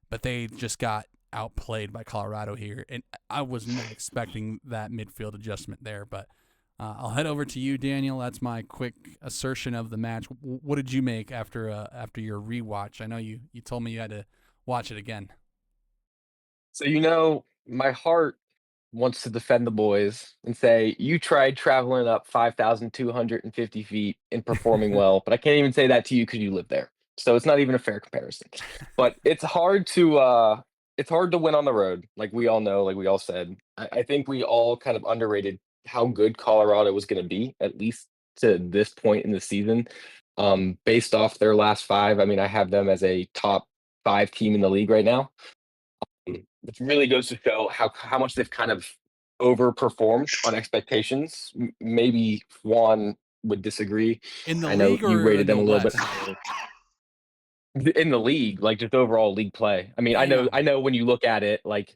but they just got outplayed by Colorado here. And I was not expecting that midfield adjustment there, but I'll head over to you, Daniel. That's my quick assertion of the match. What did you make after your rewatch? I know you told me you had to watch it again. So, my heart wants to defend the boys and say, you tried traveling up 5,250 feet and performing well, but I can't even say that to you because you live there. So it's not even a fair comparison. But it's hard to win on the road, like we all know, like we all said. I think we all kind of underrated how good Colorado was going to be, at least to this point in the season. Based off their last 5, I mean, I have them as a top 5 team in the league right now, which really goes to show how much they've kind of overperformed on expectations. Maybe Juan would disagree. In the I know league, you or rated in them the a little West? bit higher. In the league, like just overall league play. I mean, I know when you look at it, like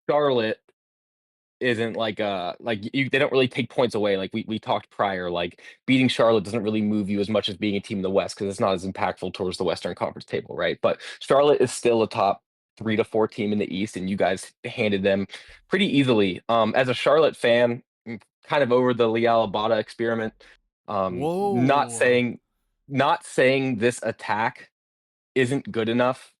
Charlotte isn't like they don't really take points away. Like we talked prior, like beating Charlotte doesn't really move you as much as being a team in the West because it's not as impactful towards the Western Conference table, right? But Charlotte is still a top 3 to 4 team in the East, and you guys handed them pretty easily. As a Charlotte fan, I'm kind of over the Leal Abada experiment. Whoa. Not saying this attack isn't good enough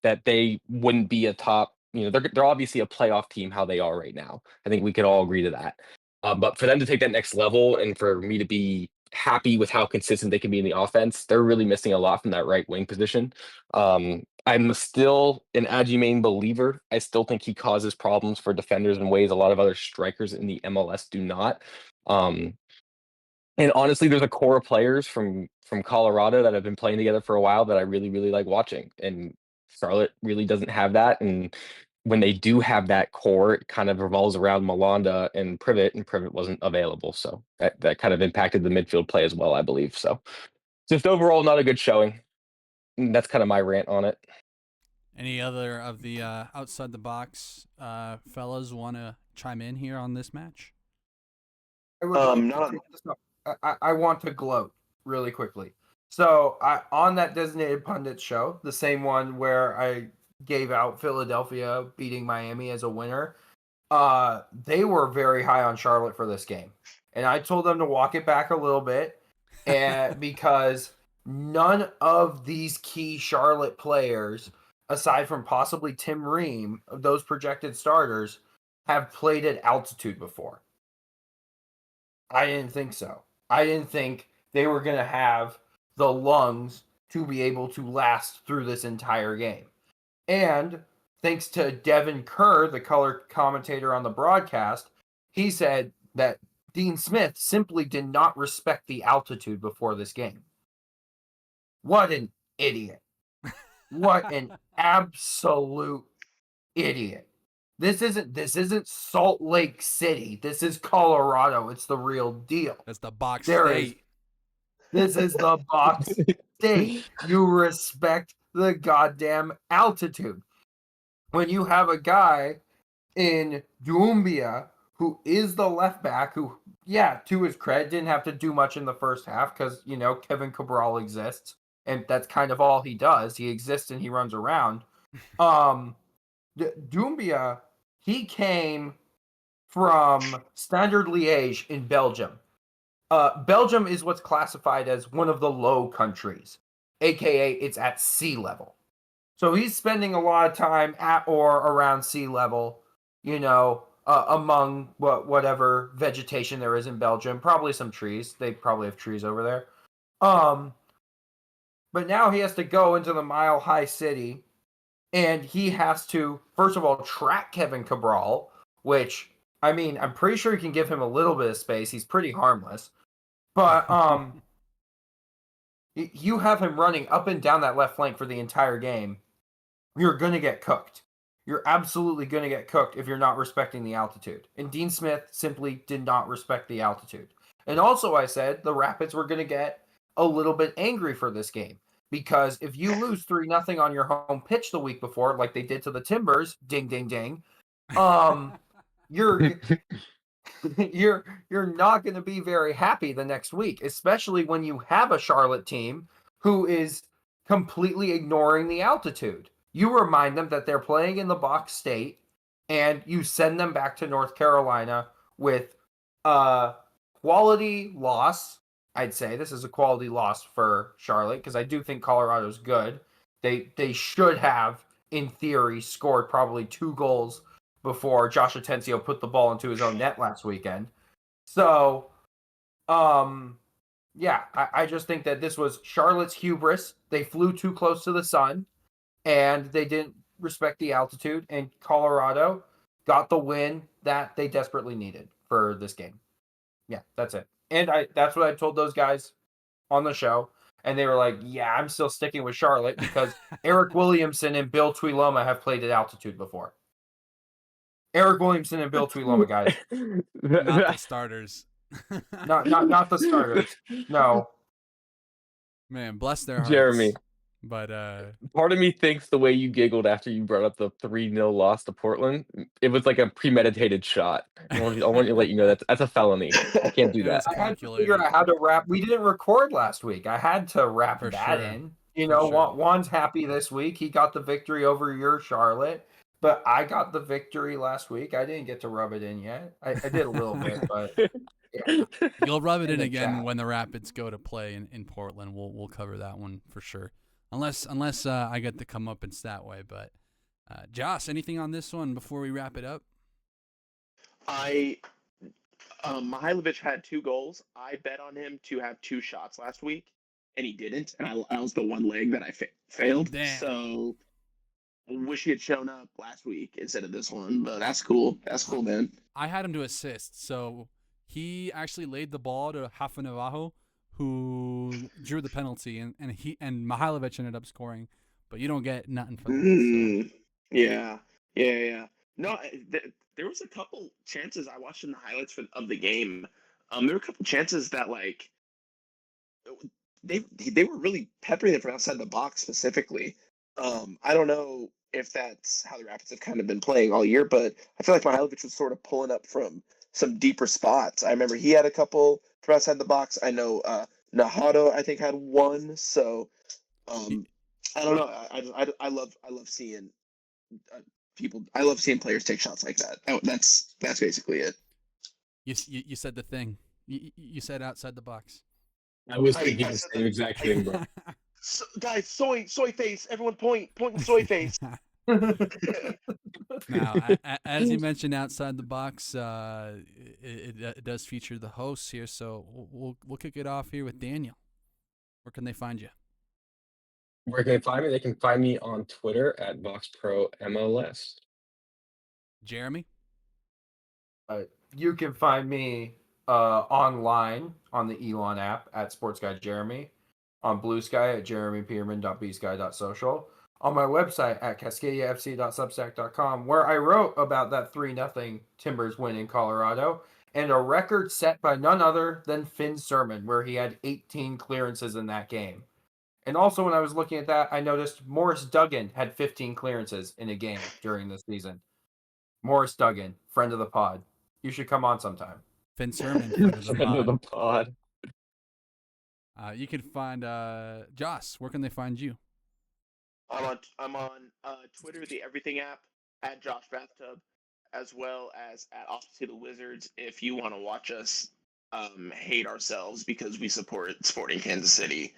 that they wouldn't be a top. They're obviously a playoff team how they are right now. I think we could all agree to that. But for them to take that next level and for me to be happy with how consistent they can be in the offense, they're really missing a lot from that right wing position. I'm still an Adjumane believer. I still think he causes problems for defenders in ways a lot of other strikers in the MLS do not. And honestly, there's a core of players from Colorado that have been playing together for a while that I really, really like watching. And Charlotte really doesn't have that. And when they do have that core, it kind of revolves around Malanda and Privet wasn't available. So that kind of impacted the midfield play as well, I believe. So Just overall, not a good showing. And that's kind of my rant on it. Any other of the outside the box fellas want to chime in here on this match? I would love to not- take this up. I want to gloat really quickly. So on that designated pundit show, the same one where I gave out Philadelphia beating Miami as a winner, they were very high on Charlotte for this game, and I told them to walk it back a little bit, and because none of these key Charlotte players, aside from possibly Tim Ream, of those projected starters, have played at altitude before. I didn't think so. I didn't think they were going to have the lungs to be able to last through this entire game. And thanks to Devin Kerr, the color commentator on the broadcast, he said that Dean Smith simply did not respect the altitude before this game. What an idiot. What an absolute idiot. This isn't Salt Lake City. This is Colorado. It's the real deal. That's the box There state. This is the box state. You respect the goddamn altitude. When you have a guy in Doumbia who is the left back, who, yeah, to his credit, didn't have to do much in the first half because, Kevin Cabral exists, and that's kind of all he does. He exists and he runs around. Doumbia, he came from Standard Liège in Belgium. Belgium is what's classified as one of the low countries, aka it's at sea level. So he's spending a lot of time at or around sea level, among whatever vegetation there is in Belgium. Probably some trees. They probably have trees over there. But now he has to go into the Mile High City, and he has to, first of all, track Kevin Cabral, which, I mean, I'm pretty sure you can give him a little bit of space. He's pretty harmless. But you have him running up and down that left flank for the entire game. You're going to get cooked. You're absolutely going to get cooked if you're not respecting the altitude. And Dean Smith simply did not respect the altitude. And also, I said the Rapids were going to get a little bit angry for this game. Because if you lose 3-0 on your home pitch the week before, like they did to the Timbers, ding, ding, ding, you're not going to be very happy the next week, especially when you have a Charlotte team who is completely ignoring the altitude. You remind them that they're playing in the box state, and you send them back to North Carolina with a quality loss. I'd say this is a quality loss for Charlotte because I do think Colorado's good. They should have, in theory, scored probably 2 goals before Josh Atencio put the ball into his own net last weekend. So, yeah, I just think that this was Charlotte's hubris. They flew too close to the sun, and they didn't respect the altitude, and Colorado got the win that they desperately needed for this game. Yeah, that's it. And that's what I told those guys on the show. And they were like, yeah, I'm still sticking with Charlotte because Eric Williamson and Bill Tuiloma have played at altitude before. Eric Williamson and Bill Tuiloma, guys. Not the starters. Not the starters. No. Man, bless their hearts. Jeremy. But part of me thinks the way you giggled after you brought up the 3-0 loss to Portland, it was like a premeditated shot. I want to let you know that's a felony. I can't do that. I had to figure out how to wrap. We didn't record last week. I had to wrap For that sure. in. Sure. Juan's happy this week. He got the victory over your Charlotte, but I got the victory last week. I didn't get to rub it in yet. I did a little bit, but yeah. You'll rub it in the again chat. when the Rapids go to play in Portland. We'll cover that one for sure. Unless I get to come up in that way. But Joss, anything on this one before we wrap it up? Mihailovic had 2 goals. I bet on him to have 2 shots last week, and he didn't. And I was the one leg that I failed. Damn. So I wish he had shown up last week instead of this one. But that's cool. That's cool, man. I had him to assist, so he actually laid the ball to Rafa Navarro, who drew the penalty, and Mihailovic ended up scoring. But you don't get nothing for that. So. Yeah. No, there was a couple chances I watched in the highlights of the game. There were a couple chances that they were really peppering it from outside the box specifically. I don't know if that's how the Rapids have kind of been playing all year, but I feel like Mihailovic was sort of pulling up from some deeper spots. I remember he had a couple from outside the box. I know Nahato I think had one. So I don't know. I love seeing people. I love seeing players take shots like that. That's basically it. You said the thing. You said outside the box. I was I thinking the said same that. exact thing, bro. So, guys, soy face. Everyone point and soy face. Now, as you mentioned, outside the box, it does feature the hosts here. So we'll kick it off here with Daniel. Where can they find you? Where can they find me? They can find me on Twitter at VoxProMLS. Jeremy. You can find me online on the Elon app at Sports Guy Jeremy, on Blue Sky at jeremypeterman.bsky.social, on my website at cascadiafc.substack.com, where I wrote about that 3-0 Timbers win in Colorado and a record set by none other than Finn Sermon, where he had 18 clearances in that game. And also, when I was looking at that, I noticed Morris Duggan had 15 clearances in a game during the season. Morris Duggan, friend of the pod. You should come on sometime. Finn Sermon, friend of the Friend of the pod. pod. You can find Joss. Where can they find you? I'm on Twitter, the Everything app at Josh Bathtub, as well as at Off to the Wizards. If you want to watch us hate ourselves because we support Sporting Kansas City,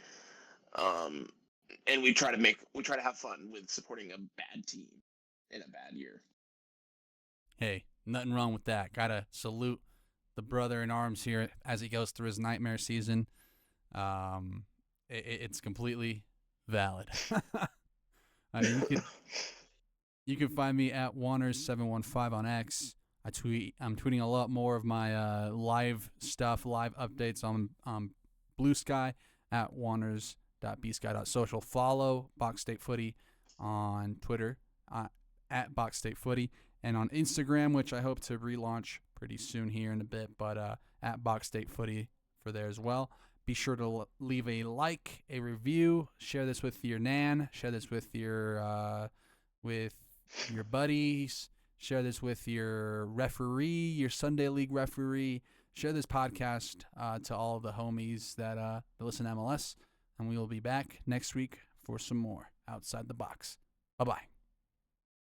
and we try to have fun with supporting a bad team in a bad year. Hey, nothing wrong with that. Gotta salute the brother in arms here as he goes through his nightmare season. It's completely valid. You can find me at Juanners715 on X. I'm tweeting a lot more of my live stuff, live updates on Blue Sky at Juanners.bsky.social. Follow Box State Footy on Twitter at Box State Footy, and on Instagram, which I hope to relaunch pretty soon here in a bit, but at Box State Footy for there as well. Be sure to leave a like, a review, share this with your nan, share this with your buddies, share this with your referee, your Sunday League referee. Share this podcast to all of the homies that listen to MLS, and we will be back next week for some more Outside the Box. Bye-bye.